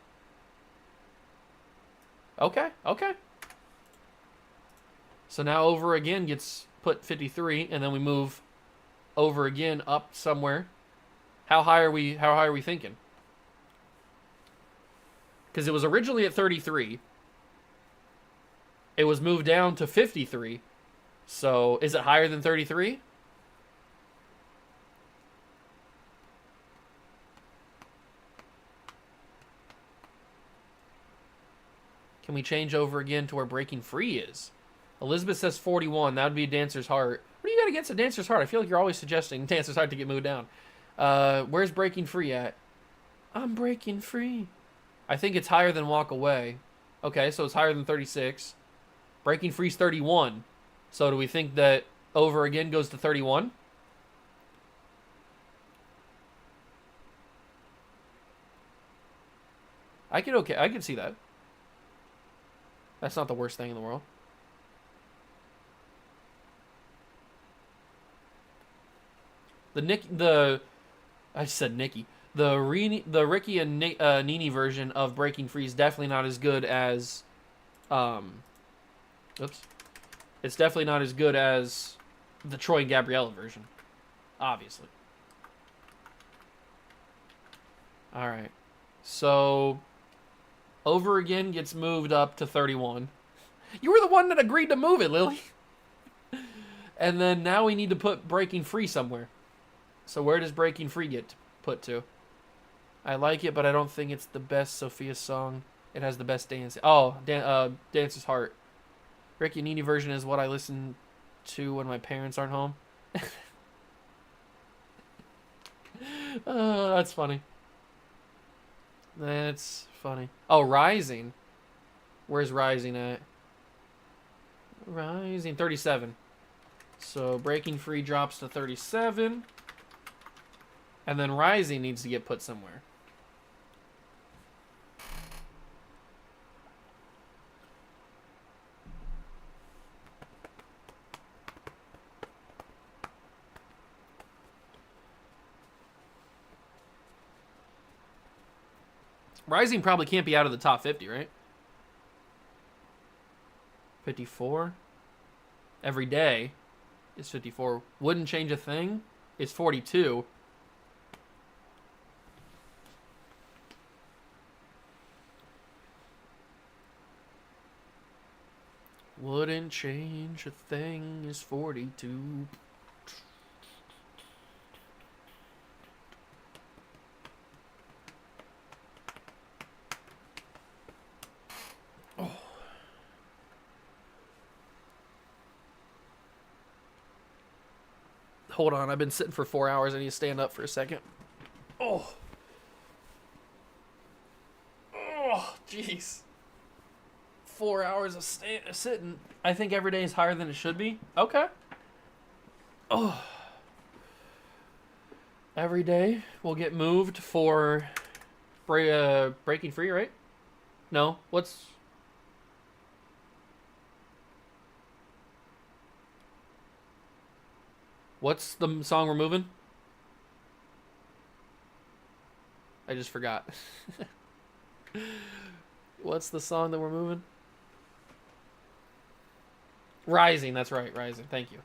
Okay. Okay. So now Over Again gets put 53, and then we move Over Again up somewhere. How high are we thinking? Because it was originally at 33. It was moved down to 53. So is it higher than 33? Can we change Over Again to where Breaking Free is? Elizabeth says 41. That would be Dancer's Heart. What do you got against a Dancer's Heart? I feel like you're always suggesting Dancer's Heart to get moved down. Where's Breaking Free at? I'm breaking free. I think it's higher than Walk Away. Okay, so it's higher than 36. Breaking Free's 31. So do we think that Over Again goes to 31? I could see that. That's not the worst thing in the world. I said Nikki. The Ricky and Nene version of Breaking Free is definitely not as good as, oops. It's definitely not as good as the Troy and Gabriella version, obviously. All right, so Over Again gets moved up to 31. You were the one that agreed to move it, Lily. And then now we need to put Breaking Free somewhere. So where does Breaking Free get put to? I like it, but I don't think it's the best Sophia song. It has the best dance. Oh, Dancer's Heart. Ricky and Nene version is what I listen to when my parents aren't home. That's funny. That's funny. Oh, Rising. Where's Rising at? Rising, 37. So Breaking Free drops to 37. And then Rising needs to get put somewhere. Rising probably can't be out of the top 50, right? 54. Every Day is 54. Wouldn't Change a Thing is 42. Wouldn't Change a Thing is 42. Oh. Hold on, I've been sitting for 4 hours. I need to stand up for a second. Oh. Oh, jeez. 4 hours of sitting. I think every day is higher than it should be. Okay. Oh. Every day will get moved for Breaking Free, right? No. What's the song we're moving? I just forgot. What's the song that we're moving? Rising, that's right, Rising. Thank you.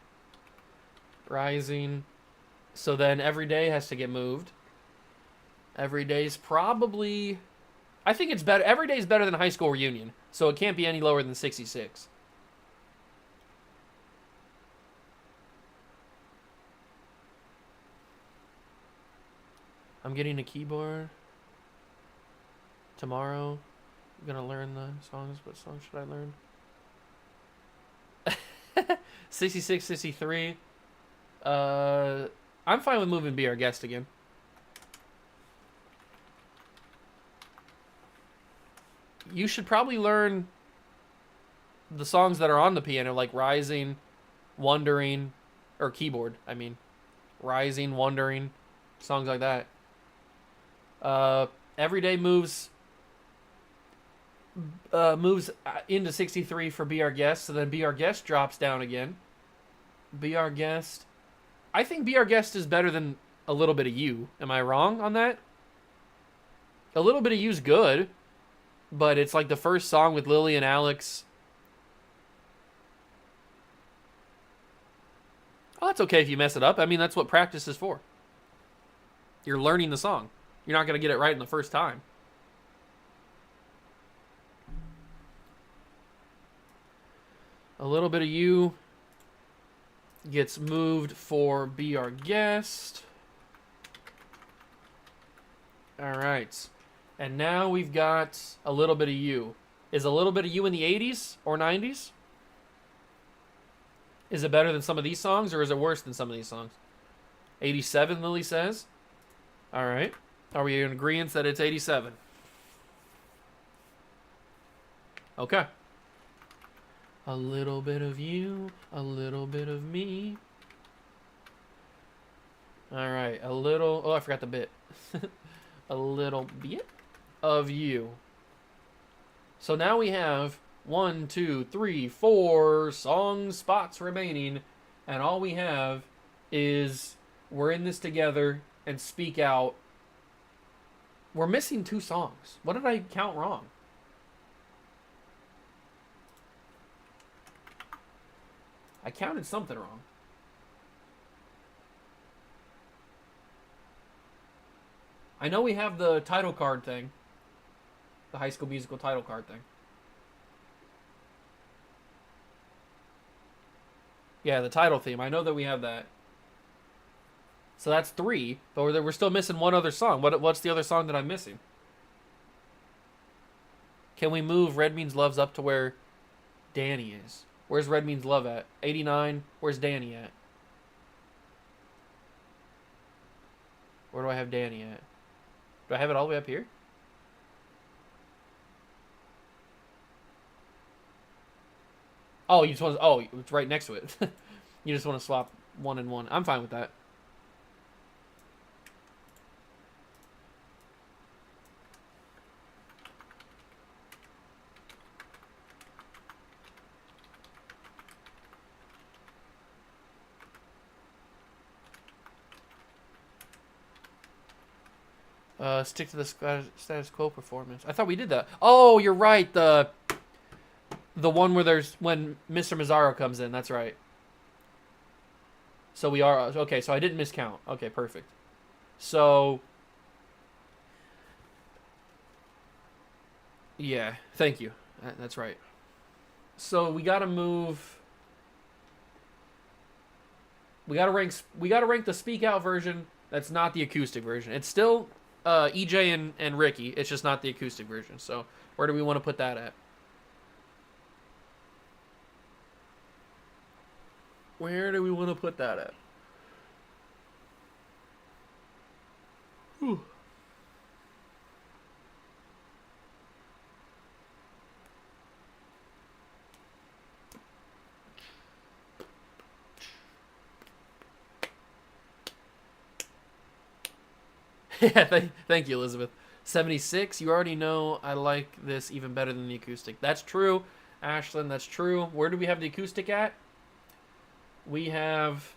Rising. So then Every Day has to get moved. Every Day's probably... I think it's better. Every Day's better than High School Reunion, so it can't be any lower than 66. I'm getting a keyboard tomorrow. I'm gonna learn the songs. What song should I learn? 66, 63. I'm fine with moving Be Our Guest again. You should probably learn the songs that are on the piano, like Rising, Wondering, or keyboard, I mean. Rising, Wondering, songs like that. Every Day moves into 63 for Be Our Guest, so then Be Our Guest drops down again. Be Our Guest. I think Be Our Guest is better than A Little Bit of You. Am I wrong on that? A Little Bit of You's good, but it's like the first song with Lily and Alex. Oh, that's okay if you mess it up. I mean, that's what practice is for. You're learning the song. You're not going to get it right in the first time. A Little Bit of You gets moved for Be Our Guest. All right. And now we've got A Little Bit of You. Is A Little Bit of You in the 80s or 90s? Is it better than some of these songs, or is it worse than some of these songs? 87, Lily says. All right. Are we in agreement that it's 87? Okay. A little bit of you, a little bit of me. All right, a little. Oh, I forgot the bit. A little bit of you. So now we have 1, 2, 3, 4 song spots remaining, and all we have is we're in this together and speak out. We're missing 2 songs. What did I count wrong? I counted something wrong. I know we have the title card thing. The High School Musical title card thing. Yeah, the title theme. I know that we have that. So that's 3, but we're still missing one other song. What's the other song that I'm missing? Can we move Red Means Love's up to where Danny is? Where's Red Means Love at? 89. Where's Danny at? Where do I have Danny at? Do I have it all the way up here? Oh, you just want to, oh, it's right next to it. You just want to swap 1 and 1. I'm fine with that. Stick to the status quo performance. I thought we did that. Oh, you're right. The one where there's when Mr. Mazzaro comes in. That's right. So we are okay. So I didn't miscount. Okay, perfect. So yeah, thank you. That's right. So we gotta move. We gotta rank. We gotta rank the speak out version. That's not the acoustic version. It's still EJ and Ricky. It's just not the acoustic version. So where do we want to put that at? Where do we want to put that at? Whew. Yeah, thank you, Elizabeth. 76, you already know I like this even better than the acoustic. That's true, Ashlyn, that's true. Where do we have the acoustic at? We have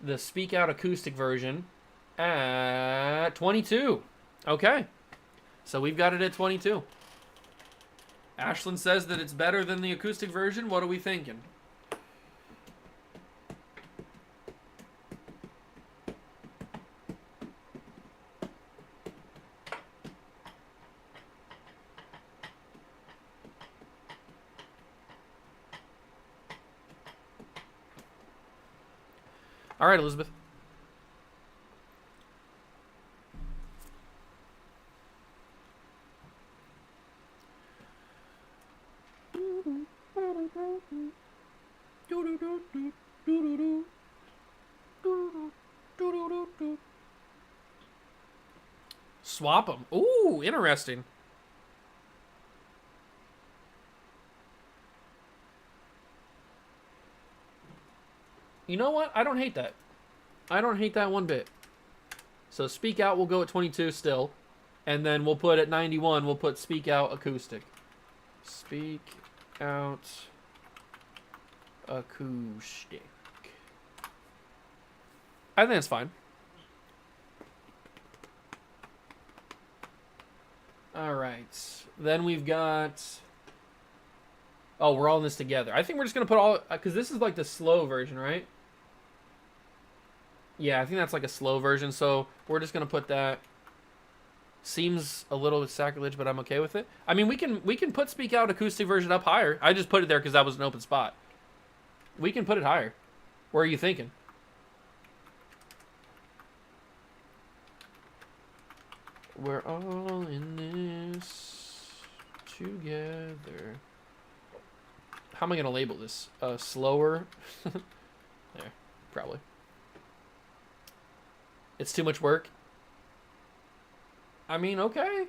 the Speak Out acoustic version at 22. Okay, so we've got it at 22. Ashlyn says that it's better than the acoustic version. What are we thinking? All right, Elizabeth. Swap them. Ooh, interesting. You know what? I don't hate that. I don't hate that one bit. So Speak Out will go at 22 still. And then we'll put at 91, we'll put Speak Out acoustic. Speak Out acoustic. I think that's fine. All right. Then we've got... Oh, we're all in this together. I think we're just going to put all... Because this is like the slow version, right? Yeah, I think that's like a slow version, so we're just gonna put that. Seems a little sacrilege, but I'm okay with it. I mean, we can put Speak Out acoustic version up higher. I just put it there because that was an open spot. We can put it higher. Where are you thinking? We're all in this together. How am I gonna label this? Slower. There, probably. It's too much work. I mean, okay.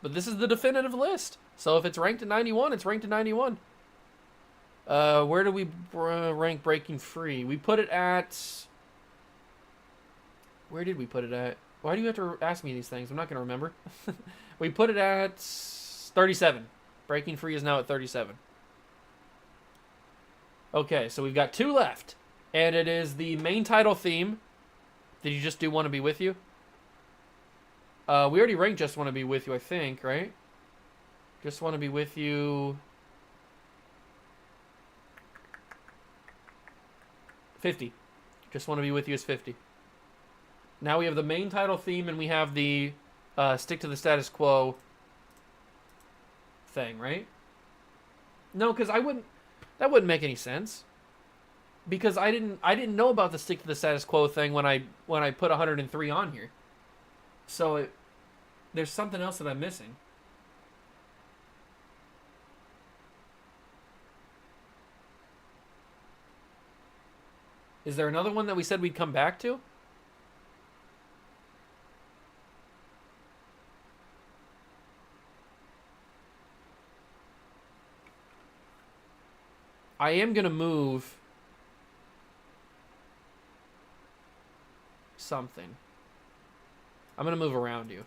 But this is the definitive list. So if it's ranked at 91, it's ranked at 91. Where do we rank Breaking Free? We put it at... Where did we put it at? Why do you have to ask me these things? I'm not going to remember. We put it at 37. Breaking Free is now at 37. Okay, so we've got 2 left. And it is the main title theme. Did you just do Want to Be With You? We already ranked Just Want to Be With You, I think, right? Just Want to Be With You... 50. Just Want to Be With You is 50. Now we have the main title theme and we have the Stick to the Status Quo thing, right? No, because that wouldn't make any sense. Because I didn't know about the Stick to the Status Quo thing when I put 103 on here. So there's something else that I'm missing. Is there another one that we said we'd come back to? I am going to move something. I'm going to move around you.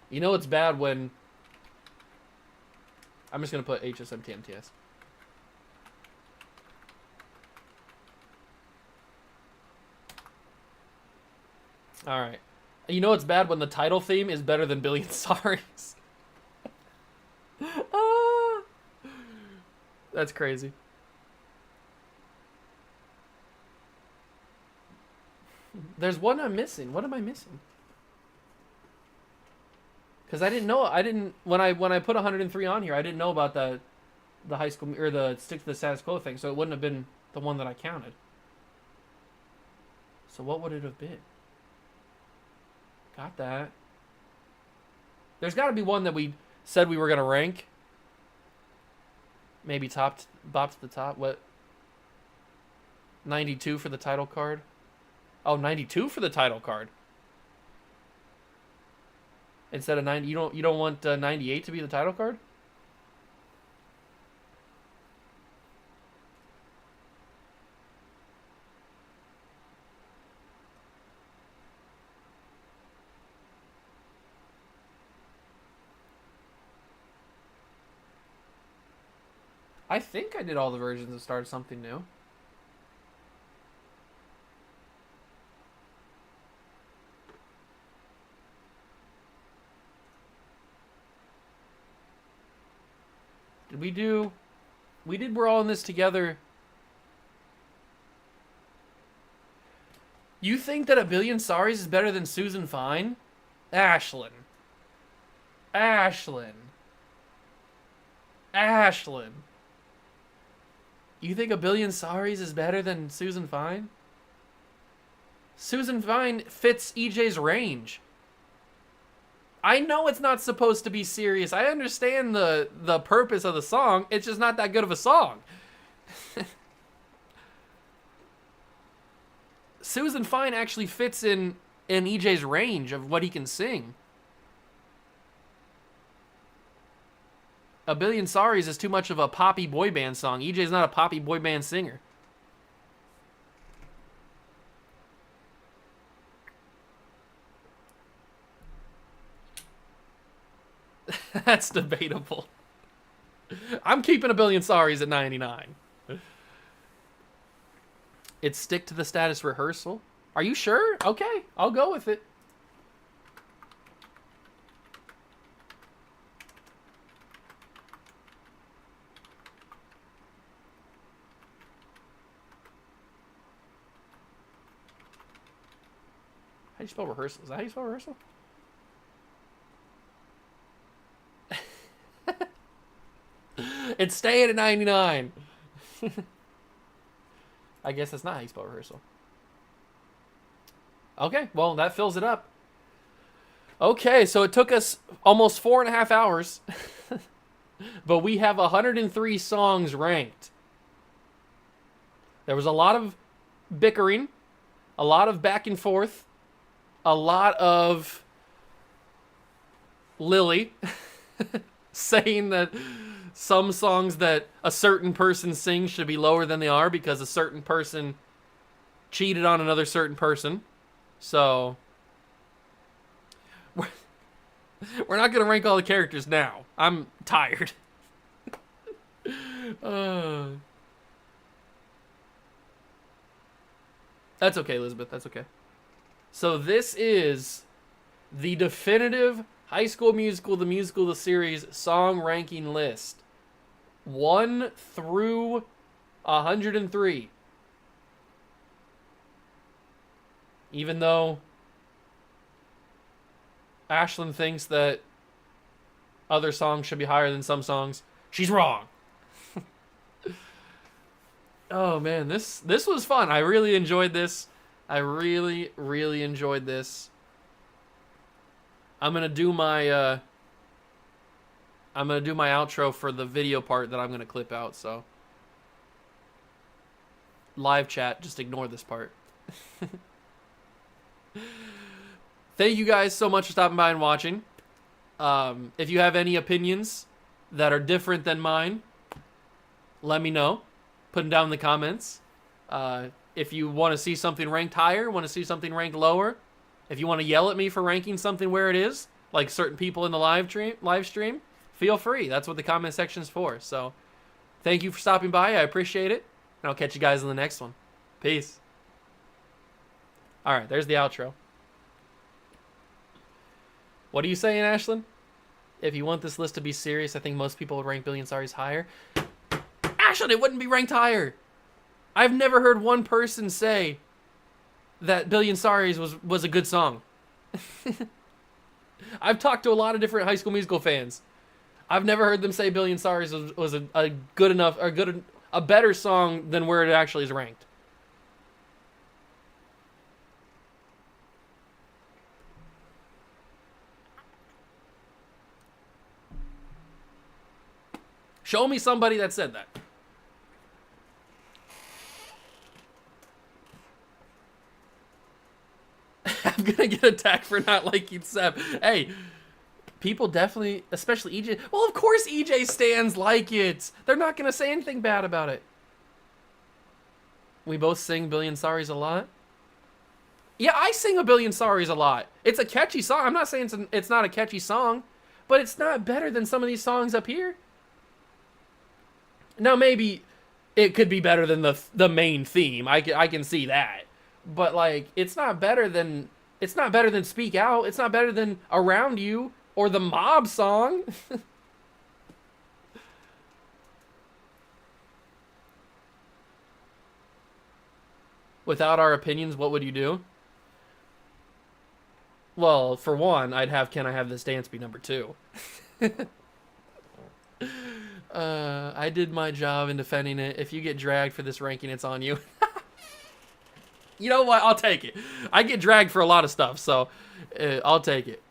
You know it's bad when... I'm just going to put HSMTMTS. Alright. You know it's bad when the title theme is better than Billion Sorries. Ah, that's crazy. There's one I'm missing. What am I missing? Because I didn't know. When I put 103 on here, I didn't know about the high school or the Stick to the Status Quo thing, so it wouldn't have been the one that I counted. So what would it have been? Got that. There's got to be one that we said we were gonna rank. Maybe bop to the top. What? 92 for the title card. Oh, 92 for the title card. Instead of 90, you don't want 98 to be the title card? I think I did all the versions of Start Something New. Did we do... We did We're All in This Together. You think that A Billion Sorries is better than Susan Fine? Ashlyn. Ashlyn. Ashlyn. You think A Billion Sorries is better than Susan Fine? Susan Fine fits EJ's range. I know it's not supposed to be serious. I understand the purpose of the song. It's just not that good of a song. Susan Fine actually fits in EJ's range of what he can sing. A Billion Sorries is too much of a poppy boy band song. EJ's not a poppy boy band singer. That's debatable. I'm keeping A Billion Sorries at 99. It's Stick to the Status Rehearsal. Are you sure? Okay, I'll go with it. How do you spell rehearsal? Is that how you spell rehearsal? It's staying at 99. I guess that's not how you spell rehearsal. Okay, well, that fills it up. Okay, so it took us almost 4.5 hours. But we have 103 songs ranked. There was a lot of bickering, a lot of back and forth, a lot of Lily saying that some songs that a certain person sings should be lower than they are because a certain person cheated on another certain person. So we're not going to rank all the characters now. I'm tired. That's okay, Elizabeth. That's okay. So this is the definitive High School Musical, the musical, the series song ranking list. 1 through 103. Even though Ashlyn thinks that other songs should be higher than some songs, she's wrong. Oh man, this was fun. I really enjoyed this. I really enjoyed this. I'm gonna do my outro for the video part that I'm gonna clip out. So live chat, just ignore this part. Thank you guys so much for stopping by and watching. If you have any opinions that are different than mine, let me know. Put them down in the comments. If you want to see something ranked higher, want to see something ranked lower, if you want to yell at me for ranking something where it is, like certain people in the live stream, feel free. That's what the comment section is for. So thank you for stopping by. I appreciate it. And I'll catch you guys in the next one. Peace. All right, there's the outro. What are you saying, Ashlyn? If you want this list to be serious, I think most people would rank Billion Sorry's higher. Ashlyn, it wouldn't be ranked higher. I've never heard one person say that Billion Sorry's was a good song. I've talked to a lot of different High School Musical fans. I've never heard them say Billion Sorry's was a good enough or a better song than where it actually is ranked. Show me somebody that said that. I'm gonna get attacked for not liking Seb. Hey, people definitely, especially EJ. Well, of course EJ stands like it. They're not gonna say anything bad about it. We both sing Billion Sorry's a lot. Yeah, I sing a Billion Sorry's a lot. It's a catchy song. I'm not saying it's not a catchy song, but it's not better than some of these songs up here. Now maybe it could be better than the main theme. I can see that. But like it's not better than Speak Out. It's not better than Around You or the Mob song. Without our opinions, what would you do? Well, for one, I'd have Can I Have This Dance be number 2. I did my job in defending it. If you get dragged for this ranking, it's on you. You know what? I'll take it. I get dragged for a lot of stuff, so I'll take it.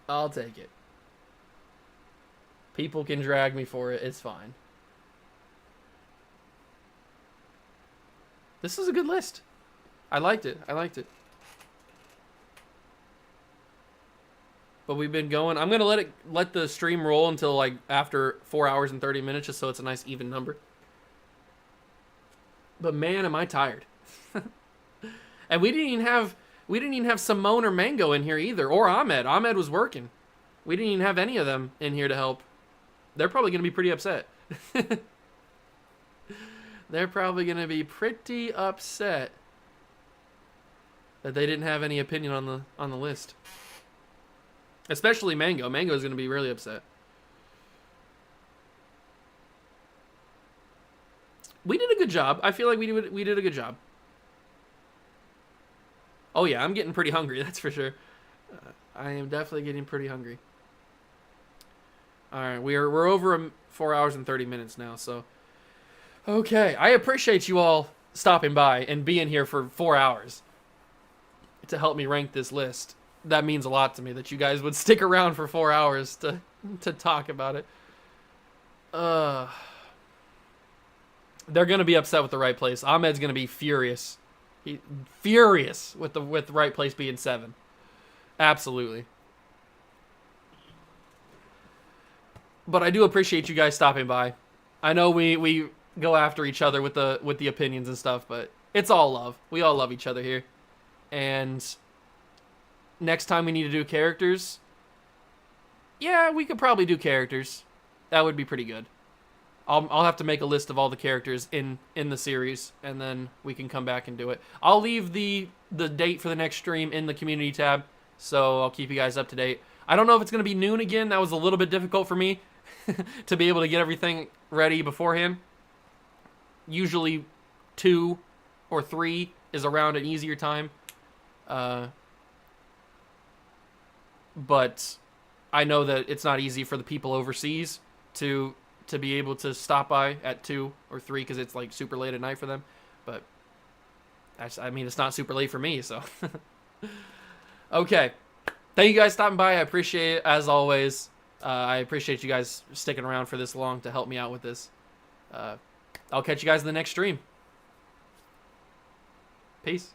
I'll take it. People can drag me for it. It's fine. This is a good list. I liked it. I liked it. But we've been going. I'm going to let the stream roll until like after 4 hours and 30 minutes just so it's a nice even number. But man, am I tired. And we didn't even have Simone or Mango in here either, or Ahmed. Ahmed was working. We didn't even have any of them in here to help. They're probably going to be pretty upset. They're probably going to be pretty upset that they didn't have any opinion on the list. Especially Mango. Mango is going to be really upset. We did a good job. I feel like we did a good job. Oh yeah, I'm getting pretty hungry, that's for sure. I am definitely getting pretty hungry. All right, we're over 4 hours and 30 minutes now, so okay. I appreciate you all stopping by and being here for 4 hours to help me rank this list. That means a lot to me that you guys would stick around for 4 hours to talk about it. They're gonna be upset with the right place. Ahmed's gonna be furious. Furious with the right place being 7. Absolutely. But I do appreciate you guys stopping by. I know we go after each other with the opinions and stuff, but it's all love. We all love each other here. And next time we need to do characters, yeah, we could probably do characters. That would be pretty good. I'll have to make a list of all the characters in the series, and then we can come back and do it. I'll leave the date for the next stream in the community tab, so I'll keep you guys up to date. I don't know if it's going to be noon again. That was a little bit difficult for me to be able to get everything ready beforehand. Usually 2 or 3 is around an easier time. But I know that it's not easy for the people overseas to be able to stop by at 2 or 3 because it's like super late at night for them. But I mean, it's not super late for me, so. Okay. Thank you guys stopping by. I appreciate it, as always. I appreciate you guys sticking around for this long to help me out with this. I'll catch you guys in the next stream. Peace.